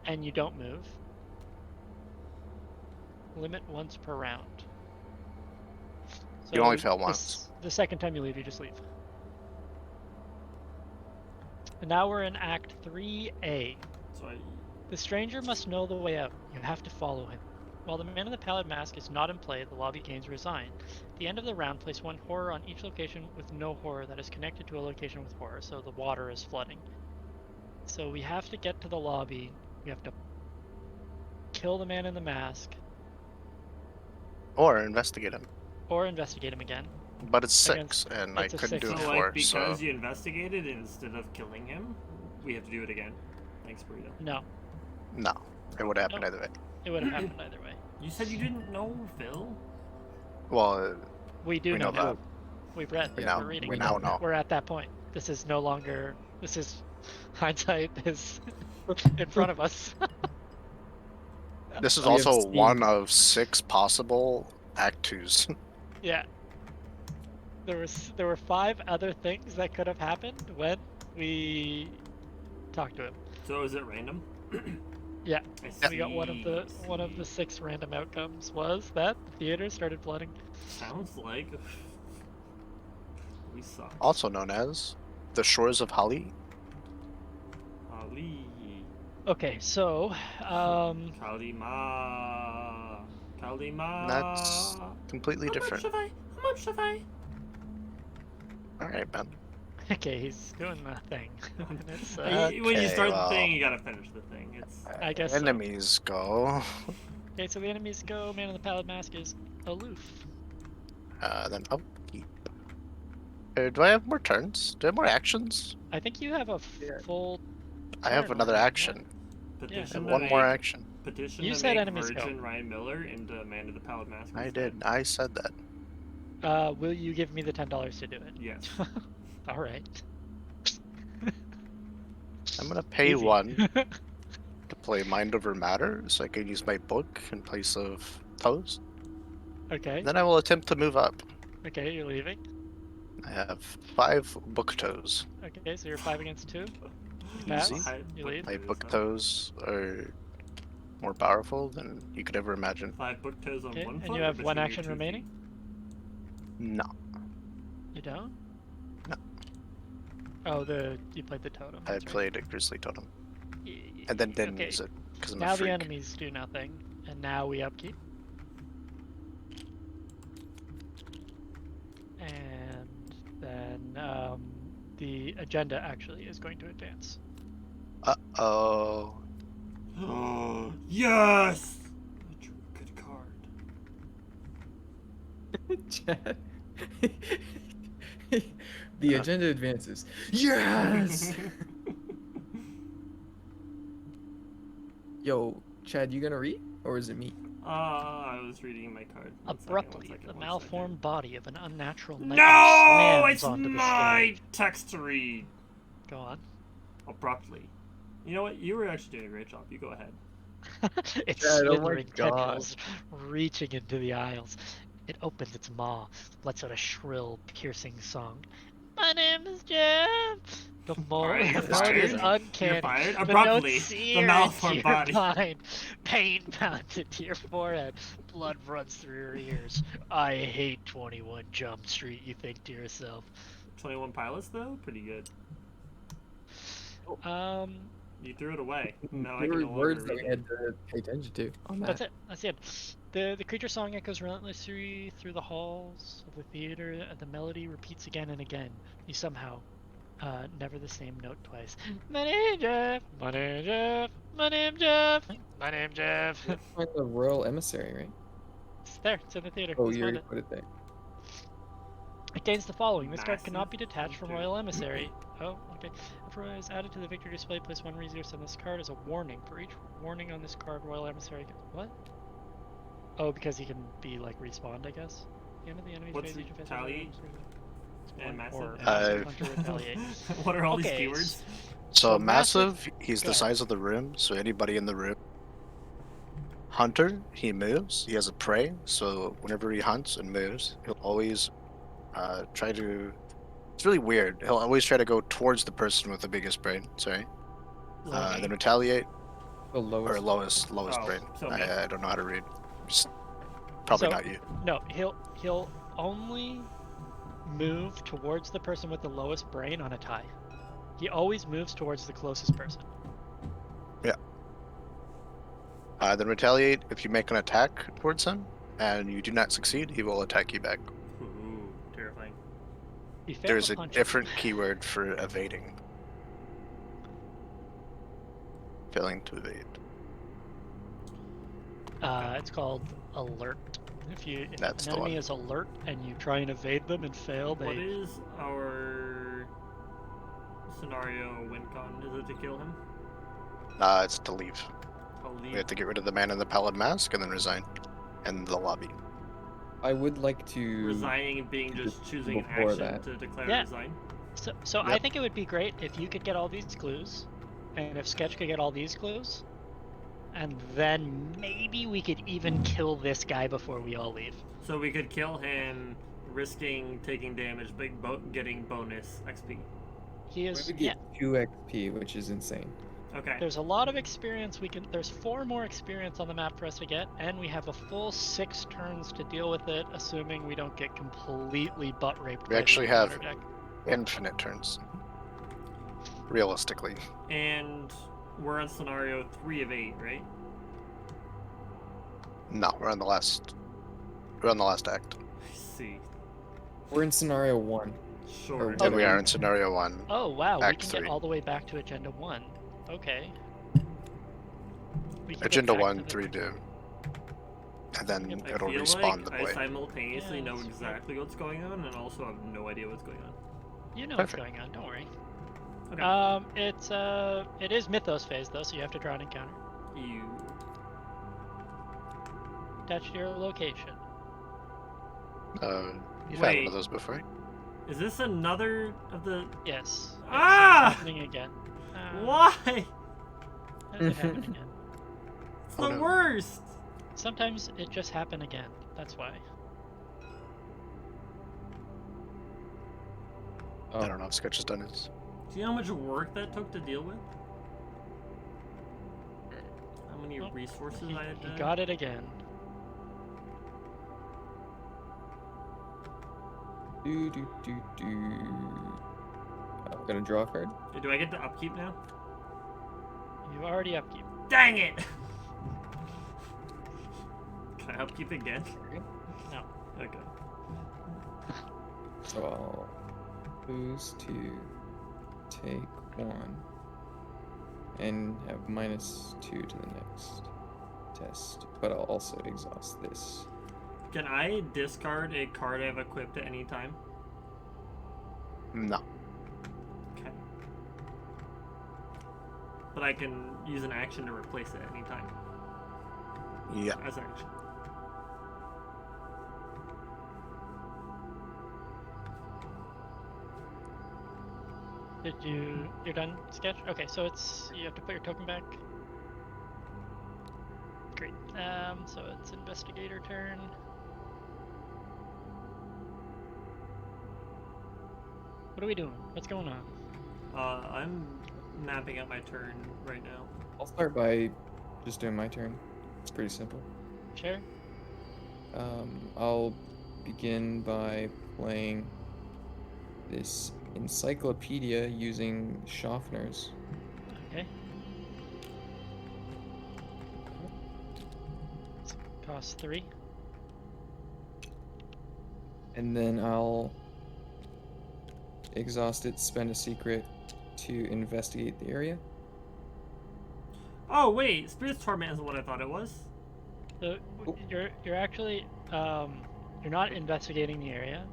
and you don't move. Limit once per round. So You only fail once. The second time you leave, you just leave. And now we're in Act 3A. so The stranger must know the way out. You have to follow him. While the man in the pallid mask is not in play, the lobby gains resign. At the end of the round, place 1 horror on each location with no horror that is connected to a location with horror, so the water is flooding. So we have to get to the lobby. We have to kill the man in the mask, Or investigate him. or investigate him again. But it's 6, Against- and I it's a couldn't do 6. it so before. like because So you investigated instead of killing him, we have to do it again. Thanks, Burrito. No, no, it would happen Nope. either way. it would have happened either way. You said you didn't know, Phil. Well, We do we know now. that. We've read. We We're reading. we now know. We're at that point. This is no longer. This is hindsight is in front of us. This is We have also seen- one of 6 possible Act 2s. Yeah. There were 5 other things that could have happened when we talked to him. So is it random? Yeah, I we got one of the see. 6 random outcomes was that the theater started flooding. Sounds like we suck. Also known as the Shores of Hali. Ali. Okay, so Kalima. And that's Kalima. completely How much different. have I? How much have I? Alright, man. okay, he's doing the thing. And it's When you Okay, start the well. thing, you gotta finish the thing. It's I guess so. Enemies go. Okay, so the enemies go. Man in the Pallid Mask is aloof. Then upkeep. Do I have more turns? Do I have more actions? I think you have a Yeah. full. I have turn another left, action. Yeah. I have petition to one more make action. petition You to said make enemies go. Virgin Ryan Miller into Man of the Pallid Mask. I instead. did. I said that. Will you give me the $10 to do it? Yes. All right. I'm gonna pay Easy. 1 to play Mind Over Matter, so I can use my book in place of toes. okay. Then I will attempt to move up. Okay, you're leaving. I have 5 book toes. Okay, so you're 5 against 2. You Easy. pass. You leave. My book toes are more powerful than you could ever imagine. 5 book toes on Okay, one and foot. you or have 1 between your action 2 remaining. feet? No. You don't? No. Oh, you played the totem. I that's right. played a grizzly totem. And then didn't Okay, use it because I'm now a freak. the enemies do nothing, and now we upkeep. And then the agenda actually is going to advance. Uh-oh. Yes! I drew a good card. Chad. The agenda advances. Yes! Yo, Chad, you gonna read? Or is it me? I was reading my card. One second, Abruptly, one second, the one malformed body of an unnatural second. nightmare No! slams It's onto the my stage. text to read. Go on. Abruptly. You know what? You were actually doing a great job. You go ahead. Its Chad, oh my slithering God. tendrils reaching into the aisles. It opens its maw, lets out a shrill, piercing song. My name is Jeff. The Alright, you're moan is fired. uncanny. You're fired. The Abruptly, notes the sear malformed into your body. mind. Pain pounded to your forehead. Blood runs through your ears. I hate 21 Jump Street, you think to yourself. 21 Pilots, though? Pretty good. You threw it away. No, I There can were no longer words that read we it. had to pay attention to on that. That's it. That's the end. The creature song echoes relentlessly through the halls of the theater, and the melody repeats again and again. You somehow, never the same note twice. My name Jeff. My name Jeff. My name Jeff. My name Jeff. Find the Royal Emissary, right? It's there. It's in the theater. Oh, Let's you find already it. put it there. It gains the following. This card Massive cannot be detached from filter. Royal Emissary. Oh, okay. If Royal is added to the victory display, place 1 resource on this card as a warning. For each warning on this card, Royal Emissary gets... What? Oh, because he can be, like, respawned, I guess? The end of the enemy's What's phase, each offensive retaliate? Royal And Emissary- massive? or massive hunter retaliate. What are all Okay, these keywords? So So massive, he's go the ahead. size of the room, so anybody in the room. Hunter, he moves. He has a prey, so whenever he hunts and moves, he'll always try to. It's really weird. He'll always try to go towards the person with the biggest brain. Sorry. Like, Then retaliate The lowest. lowest Oh, brain. so me. I don't know how to read. Just, probably So- not you. no, he'll only move towards the person with the lowest brain on a tie. He always moves towards the closest person. Then retaliate if you make an attack towards him and you do not succeed, he will attack you back. Ooh, terrifying. He failed There's to a punch. different keyword for evading. Failing to evade. It's called alert. If That's an the enemy one. is alert and you try and evade them and fail, What they is our scenario win con? Is it to kill him? It's to leave. I'll leave. We have to get rid of the man in the pallid mask and then resign. And the lobby. I would like to. Resigning and being just choosing an before action that. to declare Yeah. resign. So I Yep. think it would be great if you could get all these clues, and if Sketch could get all these clues, and then maybe we could even kill this guy before we all leave. So we could kill him, risking taking damage, but getting bonus XP. He We is would get 2 XP, which is insane. Okay. There's a lot of experience there's 4 more experience on the map for us to get, and we have a full 6 turns to deal with it, assuming we don't get completely butt raped We by actually the have encounter deck. infinite turns. Realistically. And we're on scenario 3 of 8, right? No, we're on the last act. I see. We're in scenario 1. Sure. Oh, And we wait. are in scenario 1. Oh wow, we Act can 3. get all the way back to Agenda 1. Okay. We can get Agenda back 1, to the- 3 do. And then Yep. I it'll feel respawn like the I blade. simultaneously Yeah, know that's fair. exactly what's going on and also have no idea what's going on. You know Perfect. what's going on, don't worry. Okay. It is Mythos phase though, so you have to draw an encounter. You. Attached to your location. You've had one Wait. of those before. Is this another of the. Yes. Ah! It's happening again. Why? How does it happen again? It's Oh, the no. worst! Sometimes it just happen again. That's why. Oh, I don't know if Sketch has done his. Do you know how much work that took to deal with? How many Nope. resources I had He to. got it again. do. I'm gonna draw a card. Do I get to upkeep now? You've already upkeep. Dang it! Can I upkeep again? No. Okay. So I'll lose to take 1 and have -2 to the next test, but I'll also exhaust this. Can I discard a card I have equipped at any time? No. Okay. But I can use an action to replace it at any time. Yeah. As an action. You're done, Sketch? Okay, so you have to put your token back. Great. So it's investigator turn. What are we doing? What's going on? I'm mapping out my turn right now. I'll start by just doing my turn. It's pretty simple. Sure. I'll begin by playing this encyclopedia using Schaffner's. Okay. Cost 3. And then I'll exhaust it, spend a secret to investigate the area. Oh wait, Spirit's Torment isn't what I thought it was. So Oh. you're actually you're not investigating the area.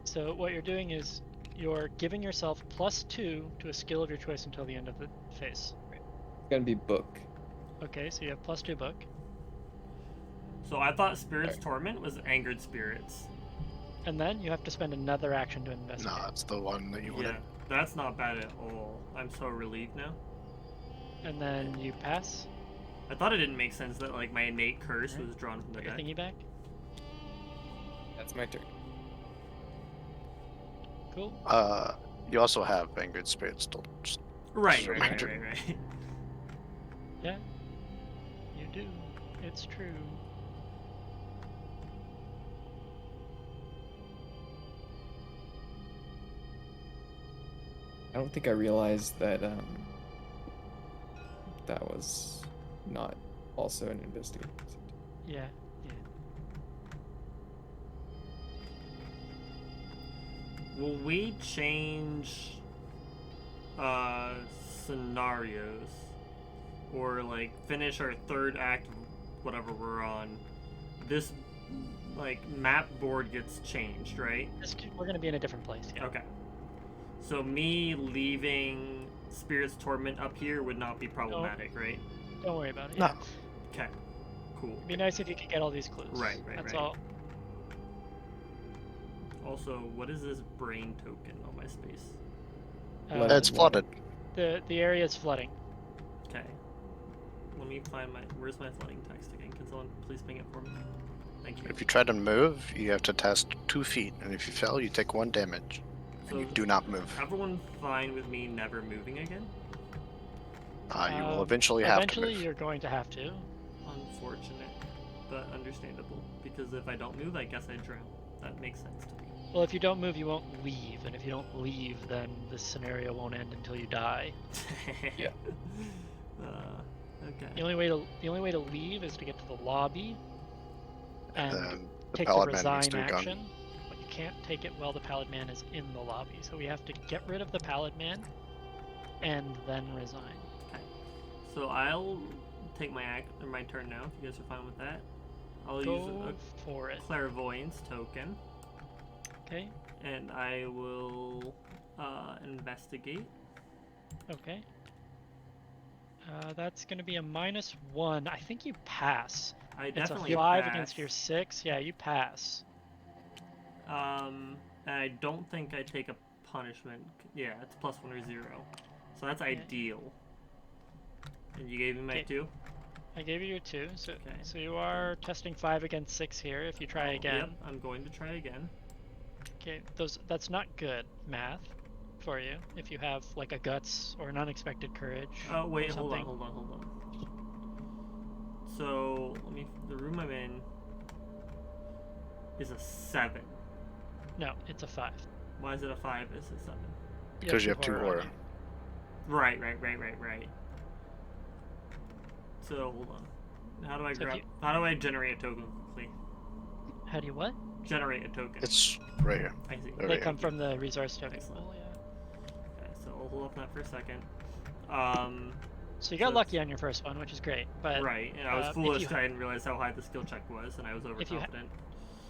So what you're doing is you're giving yourself +2 to a skill of your choice until the end of the phase. It's gonna be book. Okay, so you have +2 book. So I thought Spirit's Torment was Angered Spirits. And then you have to spend another action to investigate. No, that's the one that you Yeah, wanted. that's not bad at all. I'm so relieved now. And then you pass. I thought it didn't make sense that like my innate curse Alright. was drawn from the Put your deck. thingy back. That's my turn. Cool. You also have Angered Spirits still. Just Right, Just a right, right, reminder. right. Yeah. You do. It's true. I don't think I realized that that was not also an investigation. Yeah. Yeah. Will we change scenarios or like finish our third act of whatever we're on? This like map board gets changed, right? We're gonna be in a different place. Yeah. Okay. So me leaving Spirit's Torment up here would not be problematic, right? Don't worry about it. No. Yeah. Okay. Cool. It'd be nice if you could get all these clues. Right, That's right. all. Also, what is this brain token on my space? Let It's flooded. The area is flooding. Okay. Let me find where's my flooding text again? Can someone please ping it for me? Thank you. If you try to move, you have to test 2 feet, and if you fail, you take 1 damage. So And you do not move. everyone fine with me never moving again? You will eventually have to Eventually, move. you're going to have to. Unfortunate, but understandable. Because if I don't move, I guess I drown. That makes sense to me. Well, if you don't move, you won't leave, and if you don't leave, then this scenario won't end until you die. Yeah. Okay. The only way to leave is to get to the lobby and Then the take the Pallid Man needs resign to be gone. action, but you can't take it while the Pallid Man is in the lobby. So we have to get rid of the Pallid Man and then resign. Okay. So I'll take my turn now. If you guys are fine with that, I'll use Go for it. a clairvoyance token, Okay. and I will investigate. Okay. That's going to be a -1. I think you pass. I It's definitely a 5 pass. against your 6. Yeah, you pass. And I don't think I take a punishment. Yeah, it's +1 or 0, so that's ideal. And you gave me my Okay. 2. I gave you your 2, so Okay. so you are testing 5 against 6 here. If you try again, Yep, I'm going to try again. okay, that's not good math for you. If you have like a guts or an unexpected courage. Oh wait, or hold on. something. So the room I'm in is a 7. No, it's a 5. Why is it a 5? Is it 7? Because you have 2 on horror. you. Right. So hold on. How do I So if How do I generate a token quickly? How do you what? Generate a token. It's right here. I see. There They we come go. from the resource token Excellent. pool, yeah. Okay, so I'll hold up that for a second. So you got So lucky on your first one, which is great. But right, and I was if foolish. you- I didn't realize how high the skill check was, and I was overconfident.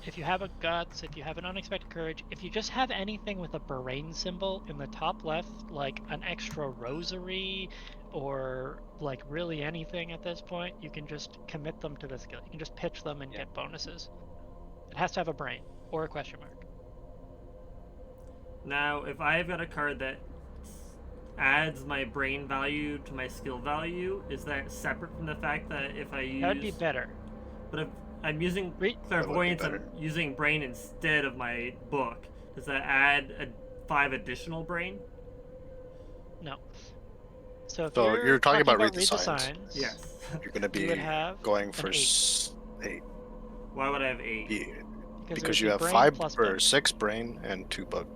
if you have a guts, if you have an unexpected courage, if you just have anything with a brain symbol in the top left, like an extra rosary, or like really anything at this point, you can just commit them to the skill. You can just pitch them and get bonuses. It has to have a brain or a question mark. Now, if I've got a card that adds my brain value to my skill value, is that separate from the fact that if I use... That would be better. But if I'm using clairvoyance, I'm better. using brain instead of my book, does that add 5 additional brain? No. So if So you're talking about read the read the signs. signs, Yes. You're going to you be would have going for an 8. 8. Why would I have 8? Yeah, it because would you be have brain 5 plus or book. 6 brain and 2 book.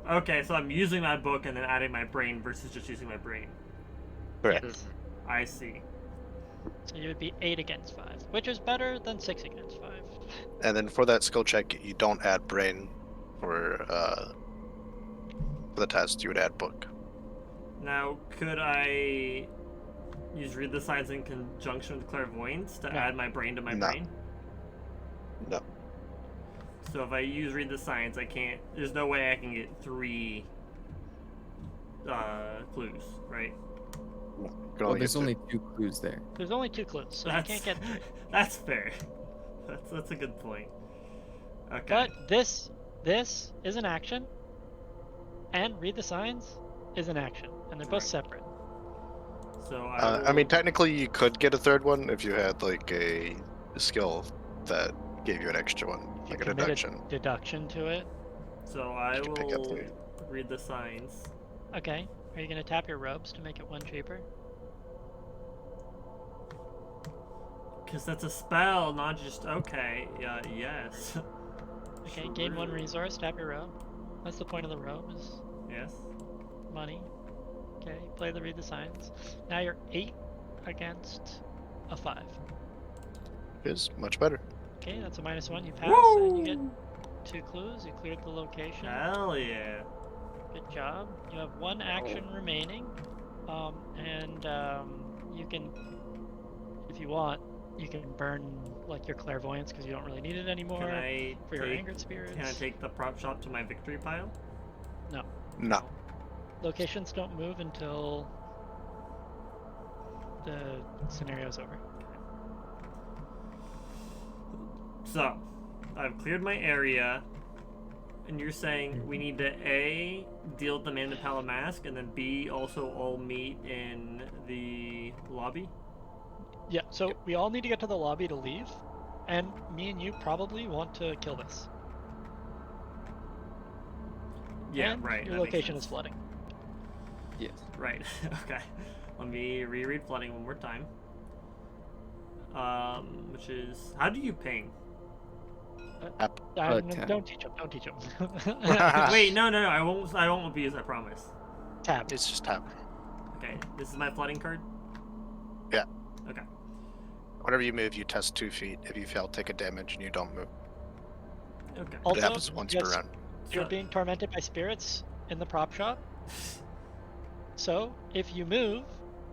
Okay, so I'm using my book and then adding my brain versus just using my brain. Correct. Yes. I see. So you would be 8 against 5, which is better than 6 against 5. And then for that skill check, you don't add brain for the test. You would add book. Now, could I use read the signs in conjunction with clairvoyance to No. add my brain to my No. brain? No. So if I use read the signs, I can't. There's no way I can get 3 clues, right? You can Well, only there's get only 2 clues there. There's only 2 clues, so you can't get 3. That's fair. That's a good point. Okay. But this is an action, and read the signs is an action, and they're both Right. separate. So I mean, technically, you could get a third one if you had like a skill that gave you an extra one, If you like a commit deduction. deduction to it. So I You can pick up will 3. read the signs. Okay. Are you gonna tap your robes to make it 1 cheaper? Because that's a spell, not just... Okay, yes. Okay, gain 1 Sure. resource, tap your robe. That's the point of the robe, is Yes. money. Okay, play the read the signs. Now you're 8 against a 5. Is much better. Okay, that's a -1. You pass, and you Woo! get 2 clues. You cleared the location. Hell yeah. Good job. You have 1 action remaining, and you can, if you want, you can burn like your clairvoyance because you don't really need it anymore Can I for your take, angered spirits. can I take the prop shop to my victory pile? No. Locations don't move until the scenario's over. So, I've cleared my area, and you're saying we need to A, deal with the Man in the Pala Mask, and then B, also all meet in the lobby? Yeah, so we all need to get to the lobby to leave, and me and you probably want to kill this. Yeah, And right. Your that makes location is sense. flooding. Yes. Right. Okay. Let me reread flooding one more time. Which is, how do you ping? Tab. Don't teach him. Don't teach him. Wait, no. I won't abuse. I promise. Tab. It's just tap. Okay. This is my flooding card. Yeah. Okay. Whenever you move, you test 2 feet. If you fail, take a damage and you don't move. Okay. But it Also, happens once per yes, round. you're being tormented by spirits in the prop shop. So if you move,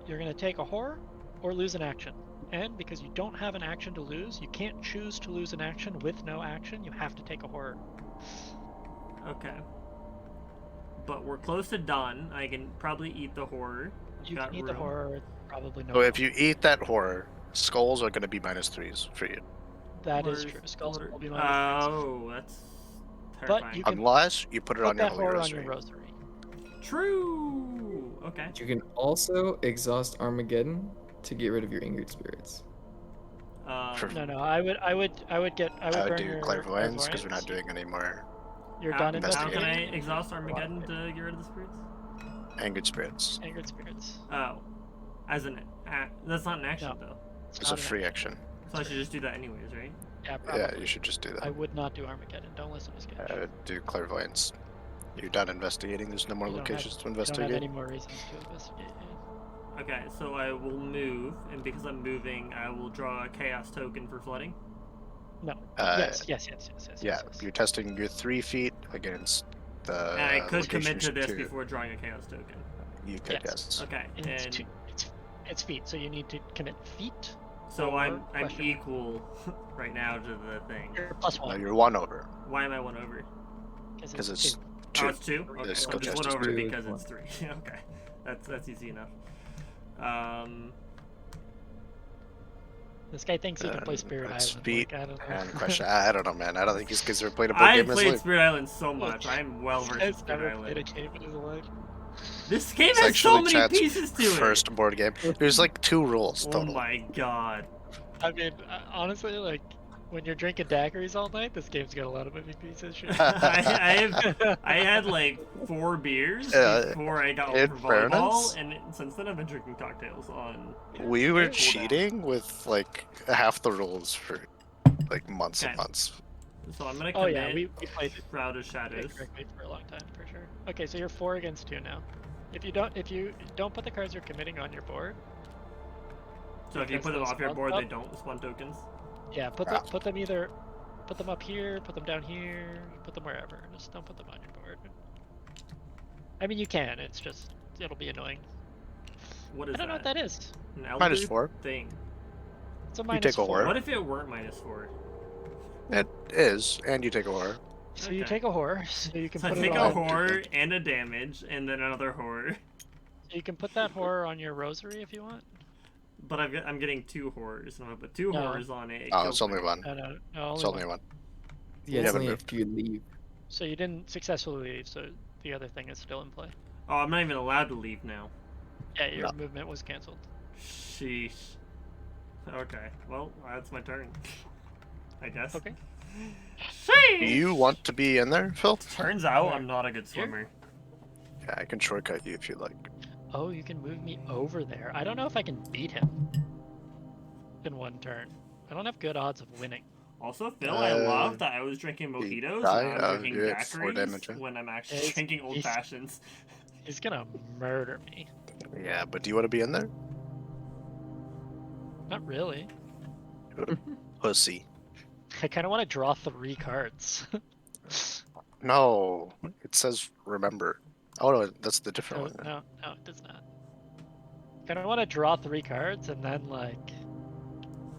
you're going to take a horror or lose an action. And because you don't have an action to lose, you can't choose to lose an action with no action. You have to take a horror. Okay. But we're close to done. I can probably eat the horror. You Got can eat the room. horror. Probably no. So if you eat that horror, skulls are going to be -3s for you. That is Where's true. Skulls order? will be minus Oh, that's But terrifying. you can Unless you put it put on your that holy horror on rosary. your rosary. True. Okay. You can also exhaust Armageddon to get rid of your angered spirits. No. I would I would burn do your clairvoyance because we're not doing any more You're How done can investigating. I exhaust Armageddon to get rid of the spirits? angered spirits. Angered spirits. Oh, as an that's not an action No. though. It's a free action. So I should just do that anyways, right? Yeah, probably. Yeah, you should just do I that. would not do Armageddon. Don't listen to Sketch. I would do clairvoyance. You're done investigating. There's no more You don't locations to You don't have investigate. any more reasons to investigate. Yeah. Okay, so I will move, and because I'm moving, I will draw a chaos token for flooding. No. Uh, Yes. Yeah, you're testing your 3 feet against the. And I could commit locations to this to- before drawing a chaos token. You could, Yes. yes. Okay, And and it's feet, so you need to commit feet. so or I'm question. equal right now to the thing. You're plus No, one. you're 1 over. Why am I one over? Because it's two. Oh, 2. it's 2? The Okay, so skill I'm just test one is over 2. because it's 3. Okay, that's easy enough. This guy thinks he can play Spirit that's Island. feet Like, I don't know. and question. I don't know, man. I don't think these kids ever played a board I've game in his played life. Spirit Island so much. I'm well versed in He's Spirit never played a Island. game in his life. This game It's has so actually many Chad's pieces to it. First board game. There's like 2 rules Oh total. my god. I mean, honestly, like, when you're drinking daiquiris all night, this game's got a lot of moving pieces. Shit. I had like 4 beers before I got home in from volleyball, fairness- and since then I've been drinking cocktails on. We were Cool down. cheating with like half the rules for like months and Okay. months. So I'm gonna Oh commit yeah, we played Shroud of it Shadows. correctly for a long time for sure. Okay, so you're 4 against 2 now. If you don't put the cards you're committing on your board, So if you because put them those off your spawn board, up- they don't spawn tokens. yeah, put them either put them up here, put them down here, put them wherever. Just don't put them on your board. I mean, you can. It's just it'll be annoying. What is I don't know what that is. An -4. elder thing. It's a You minus take a 4. horror. What if it weren't -4? It is, and you take a horror. So you Okay. take a horror, so you can So I put take it a on. horror and a damage, and then another horror. You can put that horror on your rosary if you want. But I'm getting 2 horrors, and I'm gonna put 2 No. horrors on it. Oh, it's only one. No, It's only only one. one. Yeah, it's haven't only moved. if you leave. So you didn't successfully leave, so the other thing is still in play. Oh, I'm not even allowed to leave now. Yeah, your No. movement was cancelled. Sheesh. Okay, well, that's my turn. I guess. Okay. Sheesh! Do you want to be in there, Phil? Turns out I'm not a good swimmer. Yeah, I can shortcut you if you like. Oh, you can move me over there. I don't know if I can beat him in one turn. I don't have good odds of winning. Also, Phil, I love that I was drinking mojitos and I was drinking you had 4 damage, daiquiris when I'm actually It's- drinking old he's- fashions. He's gonna murder me. Yeah, but do you want to be in there? Not really. Pussy. I kind of want to draw 3 cards. No, it says remember. Oh no, that's the different No, one. no, it does not. Kind of want to draw 3 cards and then like,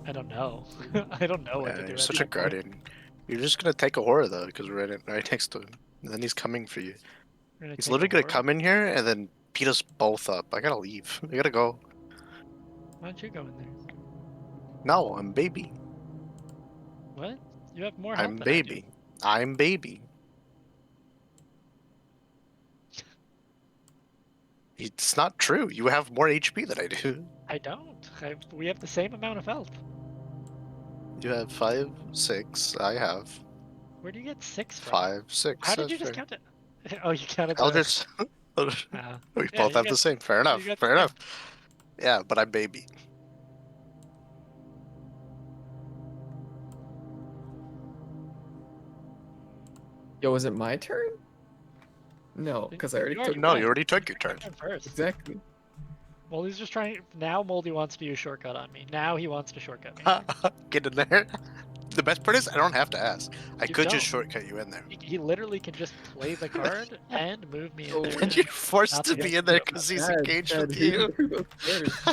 I don't know. I don't know what Yeah, to do. you're at such a that point. guardian. You're just gonna take a horror though, because we're right next to him. And then he's coming for you. We're gonna He's take literally a gonna horror. come in here and then beat us both up. I gotta leave. I gotta go. Why don't you go in there? No, I'm baby. What? You have more health I'm than I do. baby. I'm baby. It's not true. You have more HP than I do. I don't. We have the same amount of health. You have 5, 6. I have Where do you get 6 from? 5, 6. How did you that's just fair. count it? Oh, you counted I'll the... just We Yeah, both you have got- the same. Fair enough. got Fair the enough. Yeah, but I'm baby. Yo, was it my turn? No, because I already You already took. No, went. you already took your turn. Turn first. Exactly. Moldy's just trying. Now Moldy wants to use shortcut on me. Now he wants to shortcut me. Get in there. The best part is I don't have to ask. I You could don't. just shortcut you in there. He literally can just play the card and move me in Oh, there. And you're and forced not to get be in there because he's engaged Chad, with who you. goes first?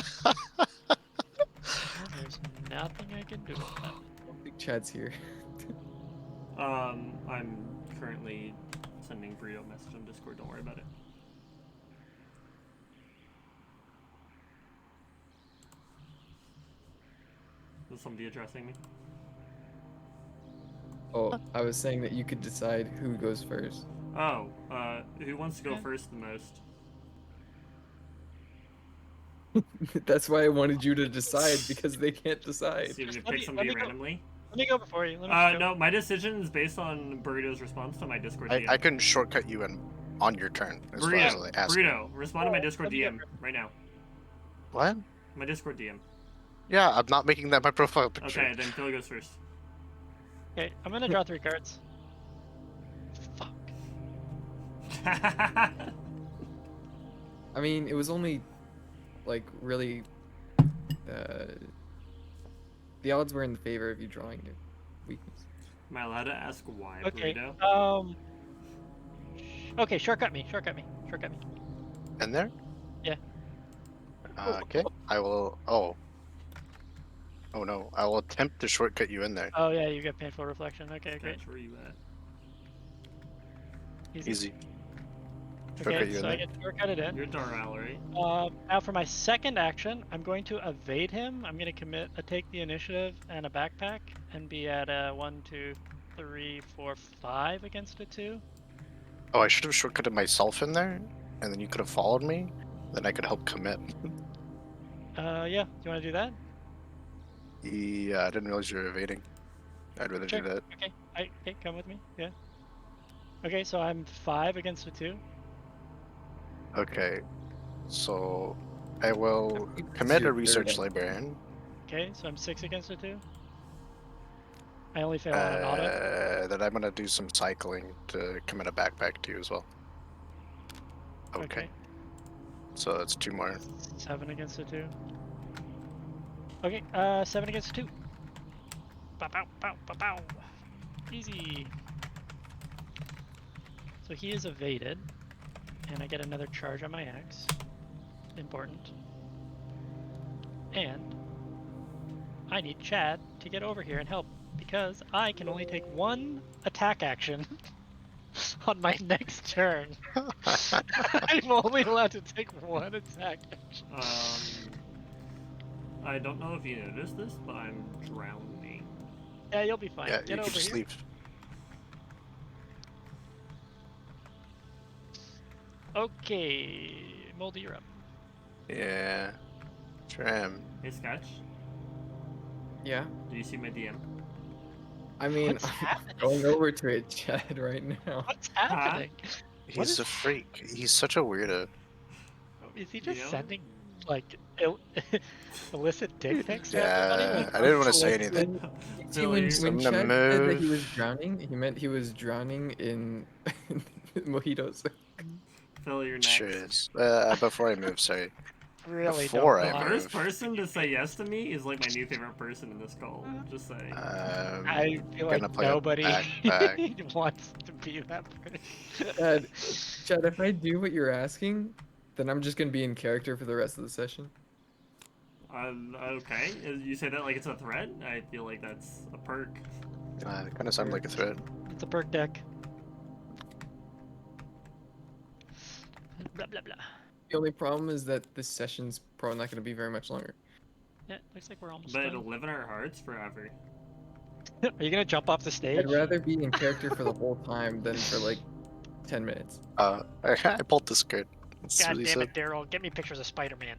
There's nothing I can do about that. I don't think Chad's here. I'm currently sending Brio a message on Discord. Don't worry about it. Is somebody addressing me? Oh, I was saying that you could decide who goes first. Oh, who wants to go Yeah. first the most? That's why I wanted you to decide because they can't decide. See if we can Let pick me somebody go. randomly. Let me go before you. Let me just go. No, my decision is based on Burrito's response to my Discord DM. I can shortcut you in on your turn. As far as Burrito, asking. Burrito, respond to my Discord let me go DM first. right now. What? My Discord DM. Yeah, I'm not making that my profile picture. Okay, then Phil goes first. Okay, I'm gonna draw 3 cards. Fuck. I mean, it was only like really. The odds were in the favor of you drawing your weakness. Am I allowed to ask why, Okay. Burrito? Okay, shortcut me. Shortcut me. Shortcut me. In there? Yeah. Okay. I will. Oh. Oh no. I will attempt to shortcut you in there. Oh yeah, you get painful reflection. Okay, great. Sketch, where you at? Easy. Okay, Shortcut you in so I there. get shortcutted in. You're Darrell, right? Now for my second action, I'm going to evade him. I'm going to commit a take the initiative and a backpack and be at a 1, 2, 3, 4, 5 against a 2. Oh, I should have shortcutted myself in there, and then you could have followed me. Then I could help commit. Yeah. Do you want to do that? Yeah, I didn't realize you were evading. I'd rather Sure. do that. Okay. Okay, come with me. Yeah. Okay, so I'm 5 against a 2. Okay. So I will It's commit your a research third. librarian. Okay, so I'm 6 against a 2. I only fail on an auto. Then I'm gonna do some cycling to commit a backpack to you as well. Okay. So that's 2 more. 7 against a 2. Okay, 7 against a 2. Pow, pow, pow, pow, pow. Easy. So he is evaded, and I get another charge on my axe. Important. And I need Chad to get over here and help, because I can only take 1 attack action on my next turn. I'm only allowed to take 1 attack action. I don't know if you noticed this, but I'm drowning. Yeah, you'll be fine. Yeah, Get you over can just here. leave. Okay, Moldy, you're up. Yeah. Sure am. Hey, Sketch, Yeah. do you see my DM? I mean, What's I'm happening? going over to it, Chad, right now. What's happening? What He's is- a freak. He's such a weirdo. Is he You just know? sending like illicit dick pics to everybody? Yeah, Like, I didn't want to what's say the- anything. See, Phil, when you're- So I'm Chad gonna said that he move. was drowning, he meant he was drowning in mojitos. Phil, you're next. Sure is. Before I move, sorry. Really Before don't I lie. First move. person to say yes to me is like my new favorite person in this call. Just saying. I feel gonna like play a nobody backpack. wants to be that person. Chad, if I do what you're asking, then I'm just gonna be in character for the rest of the session. Okay. You say that like it's a threat? I feel like that's a perk. It kind of sounded like a threat. It's a perk deck. Blah blah blah. The only problem is that this session's probably not gonna be very much longer. Yeah, looks like we're almost But done. it'll live in our hearts forever. Are you gonna jump off the stage? I'd rather be in character for the whole time than for like 10 minutes. I pulled this card. That's God what he damn said. it, Daryl! Get me pictures of Spider-Man.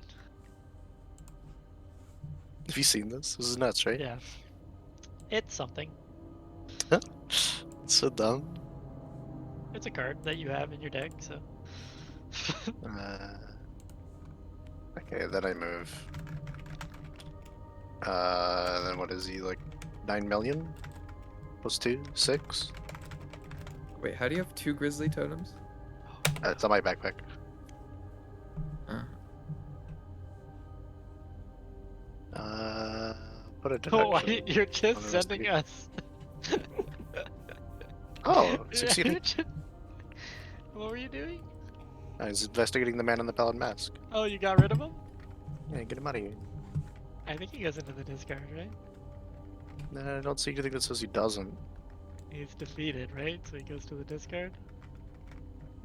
Have you seen this? This is nuts, right? Yeah. It's something. So dumb. It's a card that you have in your deck, so. Okay, then I move. Then what is he, like 9 million? Plus 2? 6? Wait, how do you have 2 grizzly totems? It's on my backpack. Uh, Put a Oh, why deduction you're on just sending investigate. us. Oh, succeeding. What were you doing? I was investigating the man in the pallid mask. Oh, you got rid of him? Yeah, get him out of here. I think he goes into the discard, right? Nah, I don't see anything that says he doesn't. He's defeated, right? So he goes to the discard.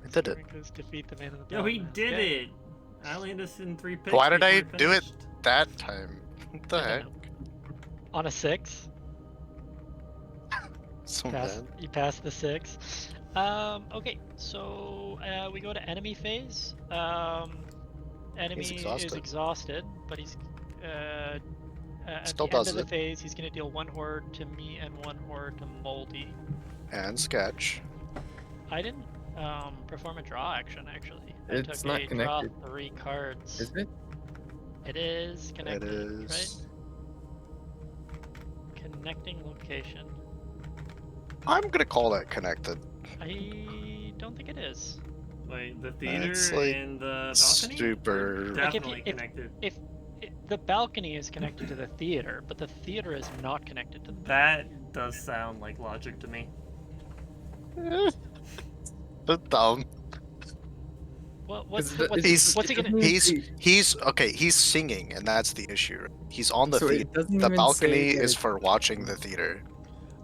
I did it. Goes defeat the man in the Yo, he mask. did Yeah. it! I landed us in 3 picks. Why did I before do it finished. that time? What the I heck? don't know. On a 6. So Pass, bad. you passed the 6. Okay, so we go to enemy phase. Enemy is exhausted. exhausted, but he's at Still the end does of the it. phase, he's gonna deal 1 horde to me and 1 horde to Moldy. And sketch. I didn't perform a draw action actually. I It's took not a connected. draw 3 cards. Isn't it? It is connected, It is. right? Connecting location. I'm gonna call that connected. I don't think it is. Like, the theater It's, like, and the balcony? super- Are Like, definitely if- connected. The balcony is connected to the theater, but the theater is not connected to the That does sound like logic to me. The dumb. What's Is it- He's- what's he gonna? He's okay. He's singing, and that's the issue. He's on the So it theater. doesn't The even balcony say that is it's- for watching the theater.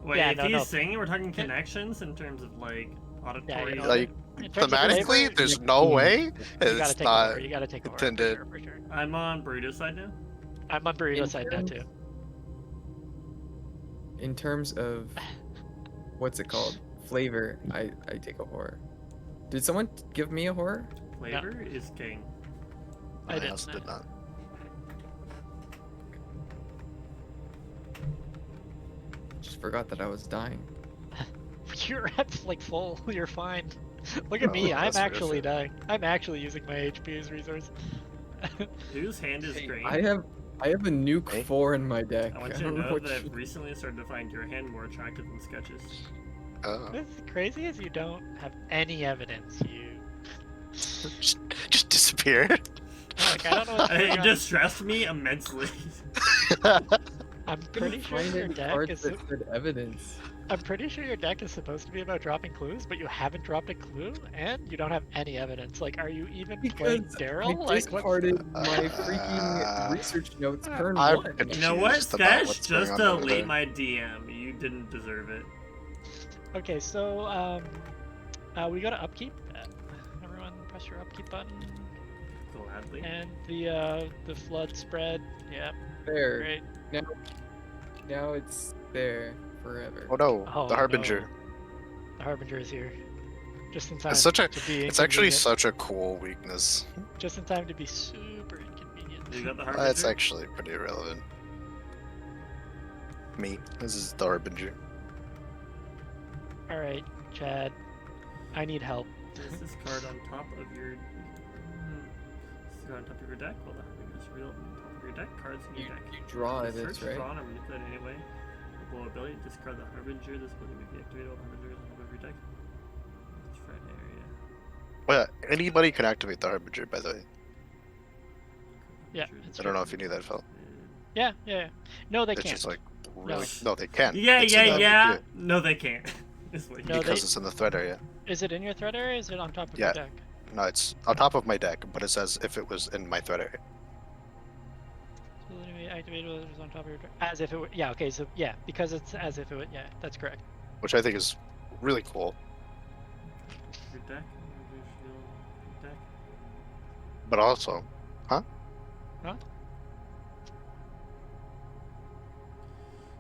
Wait, Yeah, if no, he's no. singing, we're talking connections in terms of, like, auditory. know, Like, in terms of thematically, flavor, there's no way. you gotta It's take not. over. You gotta take over. intended. For sure. I'm on burrito side now. I'm on burrito In side now terms- too. In terms of what's it called? Flavor, I take a horror. Did someone give me a horror? Flavor is king. I I didn't also know. did not. Just forgot that I was dying. You're at like full. You're fine. Look at Oh, me. I'm that's actually horrific. dying. I'm actually using my HP as resource. Whose hand is Hey, green? I have a nuke Hey. 4 in my deck. I want you I to don't know know what that I've you- recently started to find your hand more attractive than Sketches. Oh. What's crazy is you don't have any evidence. You just disappear. like I don't know what's going It on. distressed me immensely. I'm pretty sure Find your any deck cards is. that said evidence. I'm pretty sure your deck is supposed to be about dropping clues, but you haven't dropped a clue, and you don't have any evidence. Like, are you even playing Because Daryl? I Like, what's... discarded my freaking research notes turn I'm 1. confused. You know what, about Sketch? what's going Just on over delete there. my DM. You didn't deserve it. Okay, so we go to upkeep. Everyone, press your upkeep button, Gladly. and the flood spread. Yeah, There. great. Now it's there forever. Oh no, Oh, the Harbinger. no. The Harbinger is here, just in time It's such a. to be It's actually inconvenient. such a cool weakness. Just in time to be super inconvenient. You got the That's Harbinger? actually pretty irrelevant. Me. This is the Harbinger. All right, Chad, I need help. Is this card on top of your... Is this card on top of your deck? Well, the Harbinger is real on top of your deck. Cards in your deck. You draw Search, this, right? draw, and manipulate anyway. Below ability, discard the Harbinger. This ability may be activated while the Harbinger is on top of your deck. It's right area. Well, yeah, anybody can activate the Harbinger, by the way. Yeah, Harbinger it's I don't know if you knew that, Phil. Yeah. No, they It's can't. just like really. No. No, they can. Yeah, It's in the- yeah. No, they can't. Is what you No, Because they- it's in the threat area. Is it in your threat area? Or is it on top of Yeah. your deck? No, it's on top of my deck, but it says if it was in my threat area. So let me activate it was on top of your deck. As if it were. Yeah. Okay. So yeah, because it's as if it would. Yeah, that's correct. Which I think is really cool. Your deck. Harbinger shield, your deck. But also,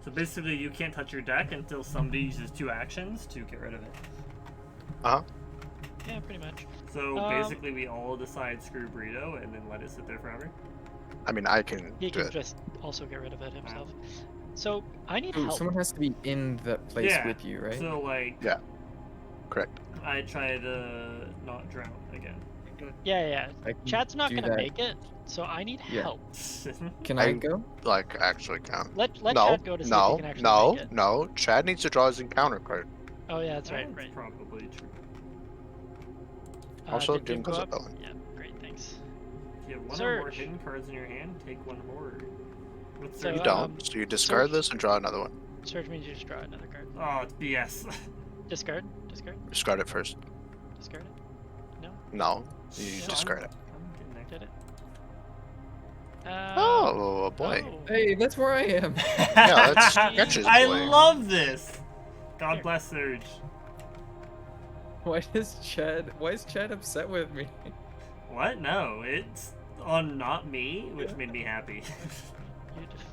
So basically, you can't touch your deck until somebody uses 2 actions to get rid of it. Yeah, pretty much. So Um, basically, we all decide screw burrito and then let it sit there forever. I mean, I can He do can it. just also get rid of it himself. So I need Ooh, help. someone has to be in the place Yeah, with you, right? So like, Yeah. Correct. I try to not drown again. Yeah. I can Chad's not do gonna that. make it, so I need Yeah. help. Can I I- go? Like, actually count. Let No, Chad go to see if he no, can actually no, make it. no. Chad needs to draw his encounter card. Oh yeah, that's right. That's probably true. Also, Did Doom go goes up? up villain. Yeah, great, thanks. If you have one or more Surge. hidden cards in your hand, take one horror. What's So, You Surge? don't, so you discard Surge- this and draw another one. Surge means you just draw another card. Oh, it's BS. Discard. Discard it first. Discard it. No. No, you Yeah. discard it. I'm getting there. Did it. Oh, boy. Oh. Hey, that's where I am. Yeah, that's Sketch's I boy. love this. God Here. bless Surge. Why is Chad upset with me? What? No, it's on not me, which made me happy.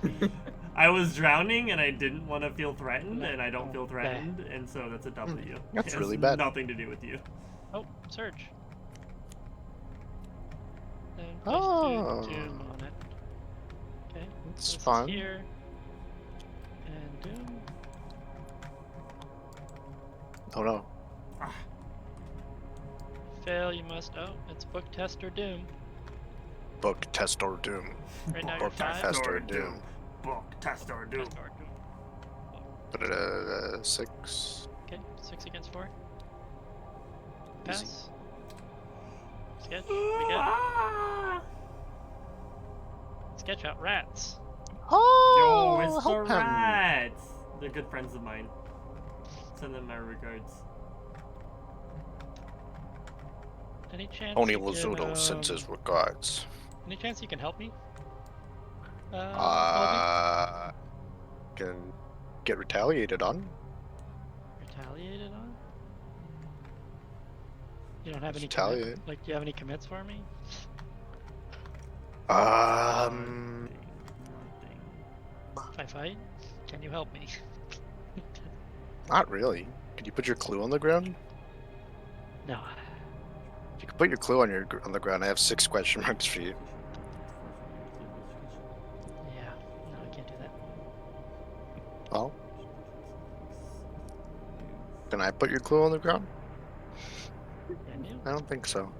You defeat. I was drowning and I didn't want to feel threatened, and I don't feel Okay. threatened, and so that's a W. That's It has really bad. Nothing to do with you. Oh, Surge. Then Oh. place Doom on it. Okay. It's this is fun. Here. And Doom. Oh no. Ah, Fail, you must. Oh, it's book test or Doom. Book, test, or doom. Right now you're Book, 5. test, or doom. book, test, or do. Test or Doom. Put it at 6. Okay, 6 against 4. Easy. Pass. Sketch. We get Ah! sketch out rats. Oh, Yo, it's the help him. rats. They're good friends of mine. Send them my regards. Any chance? Tony you can, Lazzuto sends his regards. Any chance you can help me? Can get retaliated on. Retaliated on? You don't have any Retaliate. Like, do you have any commits for me? Nothing. If I fight, can you help me? Not really. Could you put your clue on the ground? No. If you could put your clue on the ground, I have 6 question marks for you. Yeah. No, I can't do that. Well, can I put your clue on the ground? Can you? I don't think so.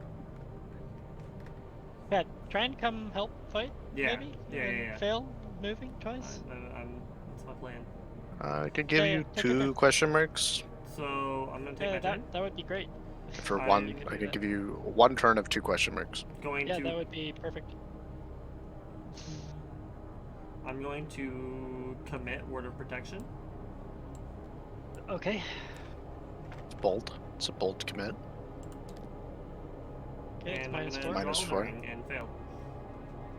Pat, try and come help fight. Yeah. Maybe. Yeah, and yeah. Fail moving twice. That's my plan. I could give Yeah, you take your 2 turn. question marks. So I'm gonna take my Yeah, turn. that would be great. For You one, can do I could that. give you 1 turn of 2 question marks. Going Yeah, to. that would be perfect. I'm going to commit word of protection. Okay. It's bold. It's a bold commit. Okay, it's And I'm minus gonna 4. Minus draw 4. a ring and fail.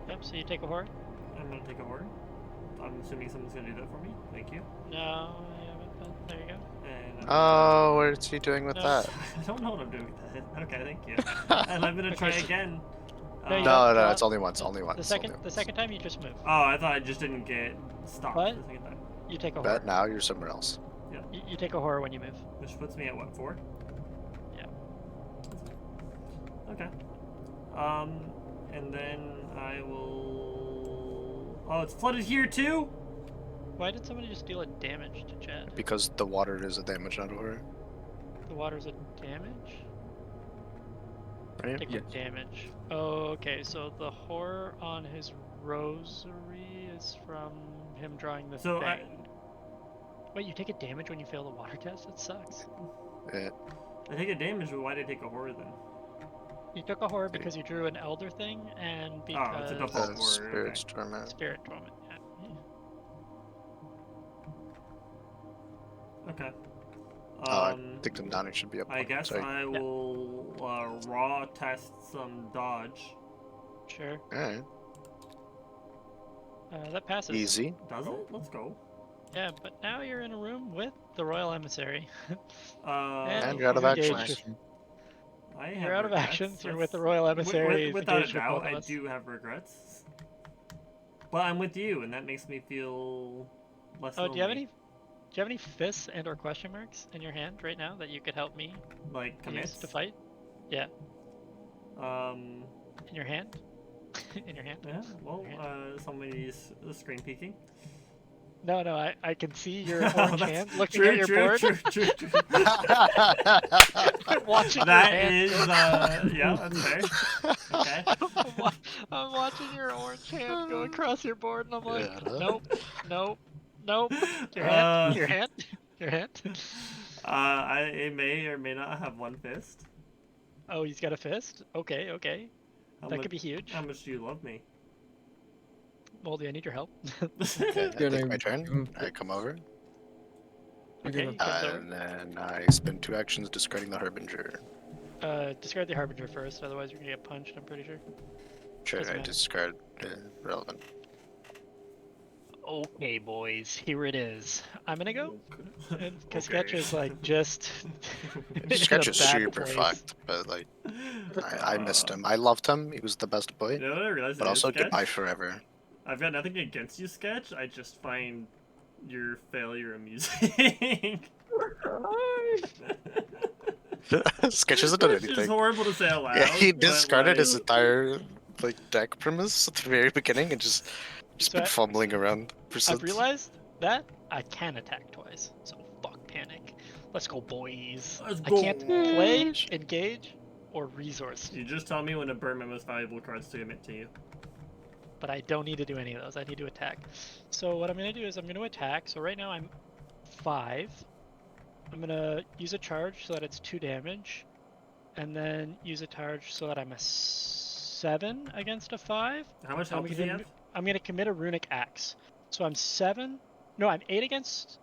Yep, so you take a horror? I'm gonna take a horror. I'm assuming someone's gonna do that for me. Thank you. No, you haven't done. There you go. And I'm Oh, what is he doing with No. that? I don't know what I'm doing with that. Okay, thank you. And I'm gonna try Okay. again. No, you No, don't. no, it's only once. Only once. The only second once. time you just move. Oh, I thought I just didn't get stopped What? the second time. You take a horror. But now you're somewhere else. You take a horror when you move. Which puts me at what, 4? Yeah. Okay. And then I will. Oh, it's flooded here too. Why did somebody just deal a damage to Chad? Because the water is a damage, not a horror. The water's a damage? Right? Take Yeah. what damage? Oh, okay, so the horror on his rosary is from him drawing the So thing. Wait, you take a damage when you fail the water test? That sucks. Yeah. I take a damage, but why did I take a horror then? You took a horror because you drew an elder thing and Oh, because it's a default horror. Spirit's Okay. torment. Spirit Torment. Yeah. Okay. I think the non should be up. I guess Sorry. I will raw test some dodge. Sure. Alright. That passes. Easy. Does it? Let's go. Yeah, but now you're in a room with the Royal Emissary. And you're out of engaged action. with- I have You're out of regrets. actions. You're That's- with the Royal Emissary. Without a engaged with doubt, both of I us. do have regrets. But I'm with you, and that makes me feel less Oh, lonely. do you have any fists and or question marks in your hand right now that you could help me Like use commits? to fight? Yeah, Um, in your hand. In your hand. yeah, well, Yeah. somebody's screen peeking. No, I can see your Oh, orange that's hand looking true, at your true, board, true, true, true. watching your That hand is, go. yeah, that's fair. Okay. I'm watching your orange hand go across your board, and I'm like, Yeah. nope, nope, nope. Your hand, Uh, your hand, your hand. it may or may not have one fist. Oh, he's got a fist. Okay, okay. How That much? could be huge. How much do you love me? Moldy, I need your help. Okay, I Gonna take my give turn. him- I come over. You're Okay, gonna- he comes over. And then I spend 2 actions discarding the Harbinger. Discard the Harbinger first, otherwise you're gonna get punched, I'm pretty sure. Sure, Doesn't I matter. discard relevant. Okay, boys, here it is. I'm gonna go, because Okay. Sketch is like just in Sketch a is bad super place. fucked, but like, I missed him. I loved him. He was the best boy. You know what I realized? But it is, also, Sketch? goodbye forever. I've got nothing against you, Sketch. I just find your failure amusing. Sketch hasn't done Which is anything. horrible to say out loud. Yeah, he but, discarded like, his entire like deck premise at the very beginning and just So been fumbling around for I've since. realized that I can attack twice, so fuck panic. Let's go, boys. Let's I go. can't play, engage, or resource, You just tell me when to burn my most valuable cards to commit to you. but I don't need to do any of those. I need to attack. So what I'm gonna do is I'm gonna attack. So right now I'm 5. I'm gonna use a charge so that it's 2 damage, and then use a charge so that I'm a 7 against a 5. How much I'm health does he gonna, have? I'm gonna commit a runic axe. So I'm 7. No, I'm 8 against.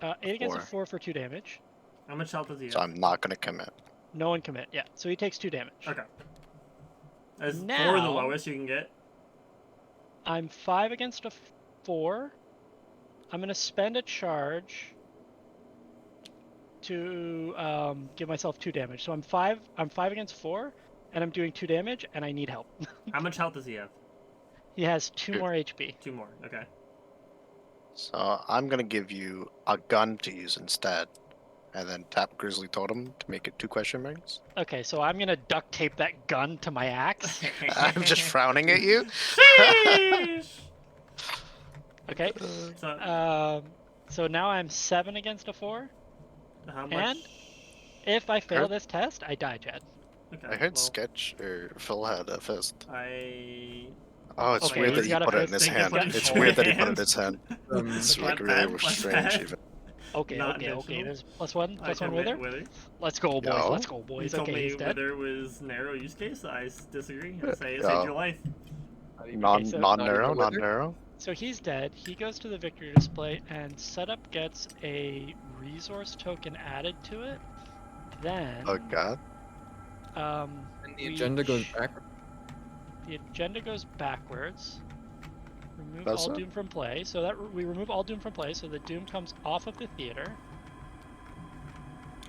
8 against a 4 for 2 damage. How much health does he have? So I'm not gonna commit. No one commit. Yeah. So he takes 2 damage. Okay. As 4 the Now- lowest you can get? I'm 5 against a 4. I'm gonna spend a charge to give myself 2 damage. So I'm 5 against 4, and I'm doing 2 damage, and I need help. How much health does he have? He has 2 Good. more HP. 2 more. Okay. So I'm gonna give you a gun to use instead, and then tap Grizzly Totem to make it 2 question marks. Okay, so I'm gonna duct tape that gun to my axe. I'm just frowning at you. Sheesh! Okay. So, So now I'm 7 against a 4. how much? and If I fail Heard- this test, I die, Chad. Okay, I heard well, Sketch or Phil had a fist. I. Oh, it's Okay, weird he's that he got a put it in fist. his Think he hand. put it in It's his weird that he put it in hand. his hand. It's Not like bad, really not strange bad. even. Okay, Not okay. intentional. There's +1, I +1 commit wither. Wither. Let's go, boys. No. Let's go, You boys. told Okay, me he's dead. whether it was narrow use case. I disagree. I say it Yeah. saved your life. so- Non-narrow, Not even non-narrow. So he's dead. He goes to the victory display, and setup gets a resource token added to it. Then, Oh god. um, And the we agenda goes ch- back. The agenda goes backwards. Remove Does all it? doom from play. So that we remove all doom from play, so the doom comes off of the theater.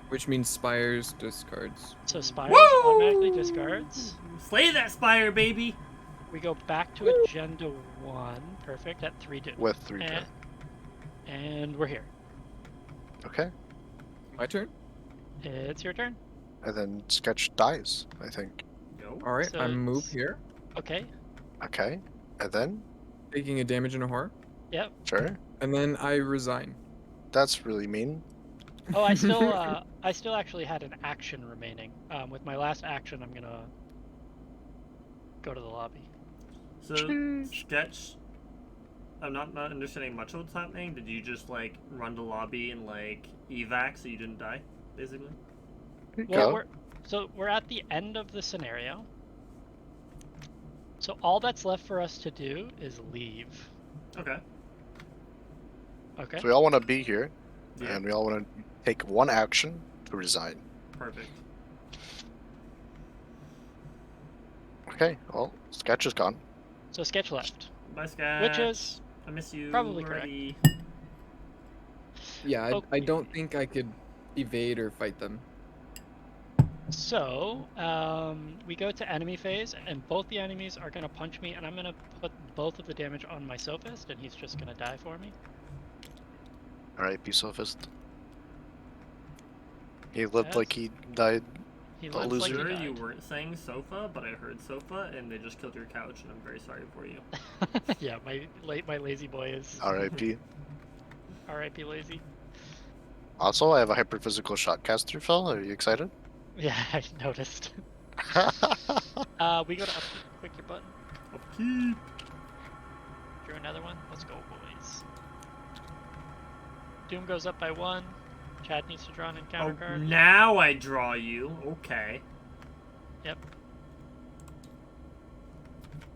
Which means Spires discards. So Spires Woo! automatically discards. Slay that spire, baby! We go back to agenda 1. Perfect, at 3 doom. With 3 and, down. and we're here. Okay. My turn? It's your turn. And then Sketch dies, I think. Go. Alright, So I move it's- here. Okay. Okay. And then, Taking a damage and a horror. Yep. sure. And then I resign. That's really mean. Oh, I still actually had an action remaining. With my last action, I'm gonna go to the lobby. So, Sketch, I'm not understanding much of what's happening. Did you just, like, run to lobby and, like, evac so you didn't die, basically? Well, we're at the end of the scenario. So all that's left for us to do is leave. Okay. Okay. So we all want to be here, Yeah, and we all want to take 1 action to resign. perfect. Okay, well, Sketch is gone. So Sketch left, Bye, Sketch. which is I miss you probably already. Yeah, I Okay. don't think I could evade or fight them. so. We go to enemy phase, and both the enemies are gonna punch me, and I'm gonna put both of the damage on my sophist, and he's just gonna die for me. Alright, be sophist. He lived Yes. like he died He The looks like he Sure, died. you weren't saying sofa, but I heard sofa, and they just killed your couch, and I'm very sorry for you. Yeah, my lazy boy is R.I.P. R.I.P. lazy. Also, I have a hyperphysical shotcaster, Phil. Are you excited? Yeah, I noticed. We go to upkeep. Click your button. Upkeep. Drew another one. Let's go, boys. Doom goes up by 1. Chad needs to draw an encounter Oh, card. now I draw you. Okay. Yep.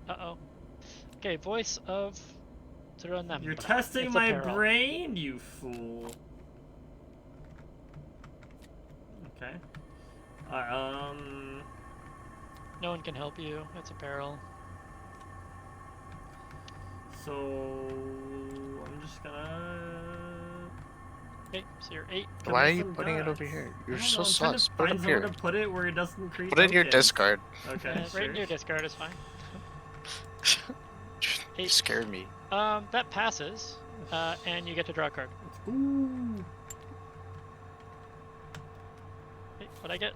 Uh-oh. Okay, voice of Tirunembra. You're testing It's my apparel. brain, you fool. Okay. No one can help you. It's apparel. So I'm just gonna. Okay, so you're 8. Give Why me are you some putting it over guts. here? I You're don't so know, I'm trying sus. to Put it find up somewhere here. to put it where it doesn't create. Put it in your tokens. discard. Okay, Right sure. in your discard is fine. You scare me. That passes. And you get to draw a card. Ooh. Okay, what'd I get?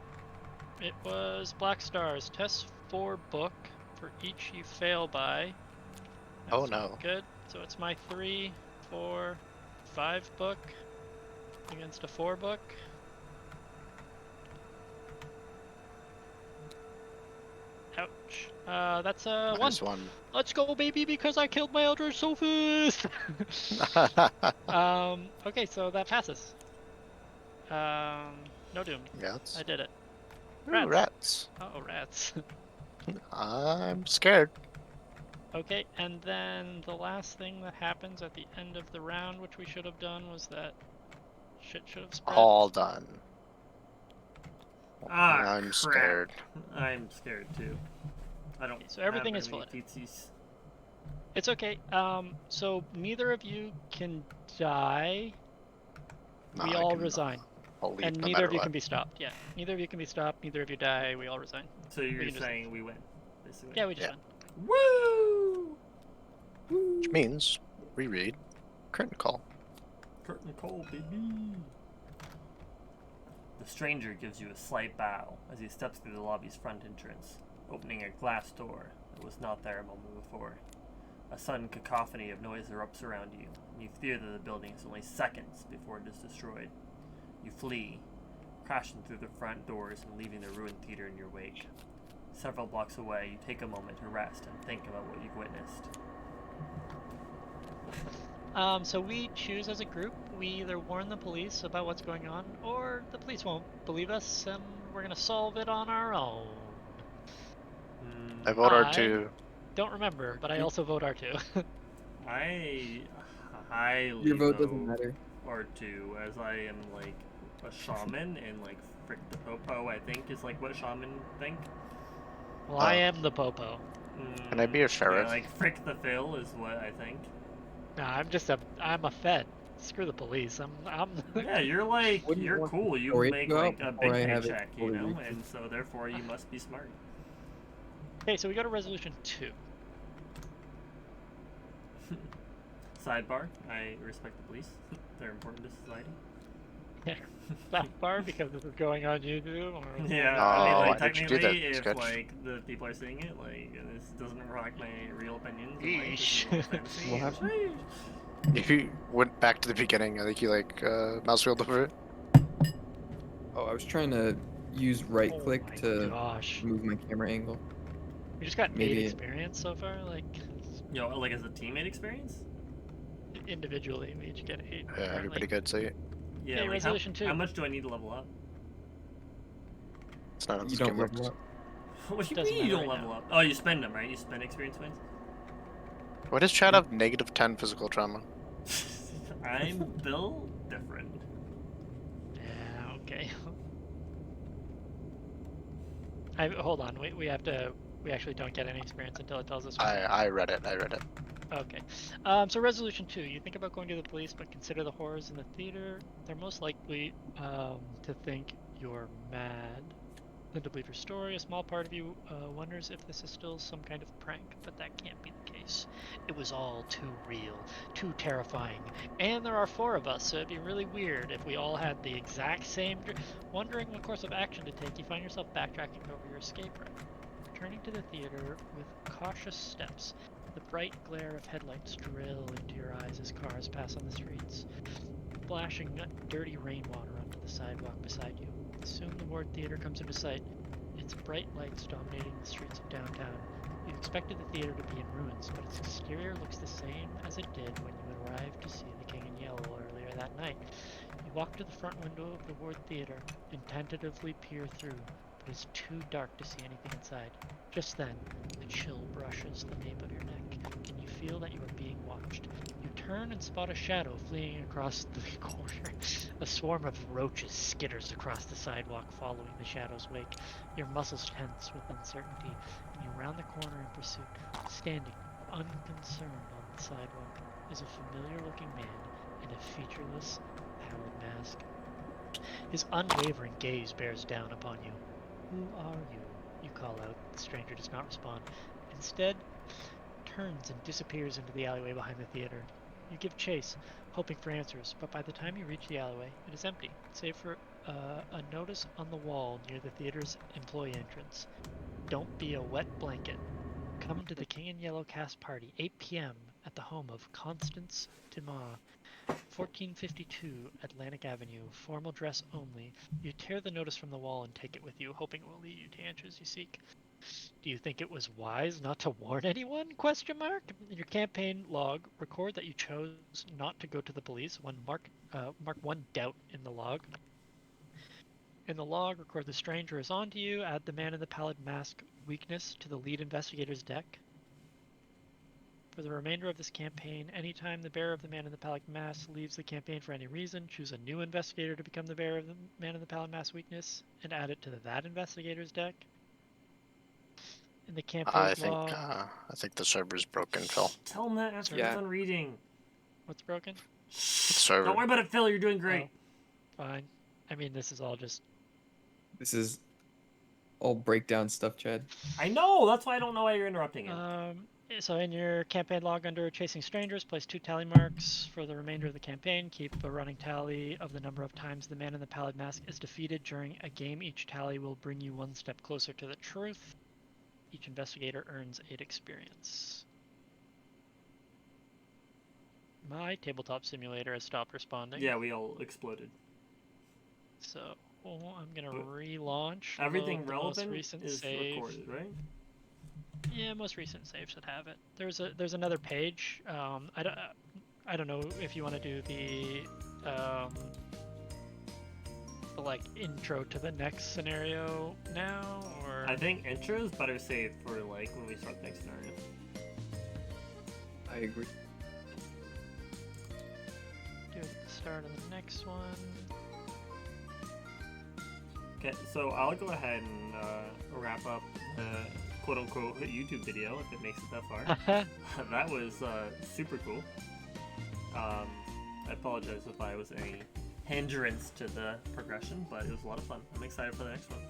It was Black Stars. Test 4 book for each you fail by. Oh, That's no. Good. So it's my 3, 4, 5 book against a 4 book. Ouch. That's a 1. -1. Let's go, baby, because I killed my Eldritch Sophist! Okay, so that passes. No Doom. Rats. I did it. Ooh, rats. Uh-oh, rats. I'm scared. Okay, and then the last thing that happens at the end of the round, which we should have done, was that shit should have spread. All done. Ah, I'm crap. scared. I'm scared too. I don't. Okay, so everything have is any flooded. feetsies. It's okay. So neither of you can die. No, We I all can- resign. I'll leave And no neither matter of you what. can be stopped. Yeah, neither of you can be stopped. Neither of you die. We all resign. So you're can just saying we win, basically. Yeah, we just Yeah. win. Woo! Which means reread curtain call. Curtain call, baby. The stranger gives you a slight bow as he steps through the lobby's front entrance, opening a glass door that was not there a moment before. A sudden cacophony of noise erupts around you, and you fear that the building is only seconds before it is destroyed. You flee, crashing through the front doors and leaving the ruined theater in your wake. Several blocks away, you take a moment to rest and think about what you've witnessed. So we choose as a group. We either warn the police about what's going on, or the police won't believe us, and we're gonna solve it on our own. I vote I- R2. Don't remember, but I also vote R2. I highly Your vote doesn't vote matter. R2, as I am like a shaman, and like frick the popo, I think is like what shaman think. Well, I am the popo. Can I be a Yeah, sheriff? like frick the Phil is what I think. Nah, I'm a fed. Screw the police. I'm Yeah, you're like, Wouldn't you're want cool. You story to make go like out a before big I have it paycheck, you fully know, read. and so therefore you must be smart. Okay, so we go to resolution 2. Sidebar: I respect the police. They're important to society. That bar because this is going on YouTube. Or... Yeah, Oh, I mean, like why did you do technically, that if sketch? like the people are seeing it, like this doesn't reflect my real opinions. And, like, this is Yeesh. all fantasy. What happened? Sheesh. You went back to the beginning. I think you like mouse wheeled over it. Oh, I was trying to use right Oh click my to gosh. move my camera angle. We just got 8 Maybe- experience so far. Like Yo, like as a teammate experience? individually, we each get 8. Yeah, apparently. everybody good. See, Yeah. Okay, like resolution how 2. much do I need to level up? it's not how You this don't game works. level up. What do you Doesn't mean you matter don't right level now. up? Oh, you spend them, right? You spend experience points. Why does Chad have -10 physical trauma? I'm built different. Yeah. Okay. Hold on. We have to. We actually don't get any experience until it tells us. I read it. I read it. Okay. So resolution 2. You think about going to the police, but consider the horrors in the theater. They're most likely to think you're mad. Then to believe your story, a small part of you wonders if this is still some kind of prank, but that can't be the case. It was all too real, too terrifying, and there are 4 of us, so it'd be really weird if we all had the exact same. Wondering what course of action to take, you find yourself backtracking over your escape route. Returning to the theater with cautious steps, the bright glare of headlights drill into your eyes as cars pass on the streets, splashing dirty rainwater onto the sidewalk beside you. Soon the Ward Theater comes into sight, its bright lights dominating the streets of downtown. You expected the theater to be in ruins, but its exterior looks the same as it did when you arrived to see The King in Yellow earlier that night. You walk to the front window of the Ward Theater and tentatively peer through, but it's too dark to see anything inside. Just then, a chill brushes the nape of your neck, and you feel that you are being watched. You turn and spot a shadow fleeing across the corner. A swarm of roaches skitters across the sidewalk following the shadow's wake. Your muscles tense with uncertainty, and you round the corner in pursuit. Standing, unconcerned on the sidewalk, is a familiar-looking man in a featureless, pallid mask. His unwavering gaze bears down upon you. "Who are you?" you call out. The stranger does not respond. Instead, turns and disappears into the alleyway behind the theater. You give chase, hoping for answers, but by the time you reach the alleyway, it is empty, save for a notice on the wall near the theater's employee entrance. Don't be a wet blanket. Come to the King in Yellow cast party, 8 p.m. at the home of Constance Dumas, 1452 Atlantic Avenue, formal dress only. You tear the notice from the wall and take it with you, hoping it will lead you to answers you seek. Do you think it was wise not to warn anyone? In your campaign log, record that you chose not to go to the police. Mark 1 doubt in the log. In the log, record the stranger is on to you. Add the man in the pallid mask weakness to the lead investigator's deck. For the remainder of this campaign, anytime the bearer of the man in the pallid mask leaves the campaign for any reason, choose a new investigator to become the bearer of the man in the pallid mask weakness and add it to that investigator's deck. In the campaign log, I think the server's broken, Phil. Tell him that after Yeah. he's done reading. what's broken? Server. Don't worry about it, Phil. You're doing great. Oh, fine. I mean, this is all just. This is all breakdown stuff, Chad. I know. That's why I don't know why you're interrupting it. So in your campaign log under Chasing Strangers, place 2 tally marks for the remainder of the campaign. Keep a running tally of the number of times the man in the pallid mask is defeated during a game. Each tally will bring you 1 step closer to the truth. Each investigator earns 8 experience. My tabletop simulator has stopped responding. Yeah, we all exploded. So I'm gonna relaunch. Everything load the relevant most recent is save. recorded, right? Yeah, most recent save should have it. There's another page. I don't know if you want to do the like intro to the next scenario now, or I think intro is better saved for like when we start the next scenario. I agree. do it at the start of the next one. Okay, so I'll go ahead and wrap up the quote-unquote YouTube video if it makes it that far. That was super cool. I apologize if I was any hindrance to the progression, but it was a lot of fun. I'm excited for the next one.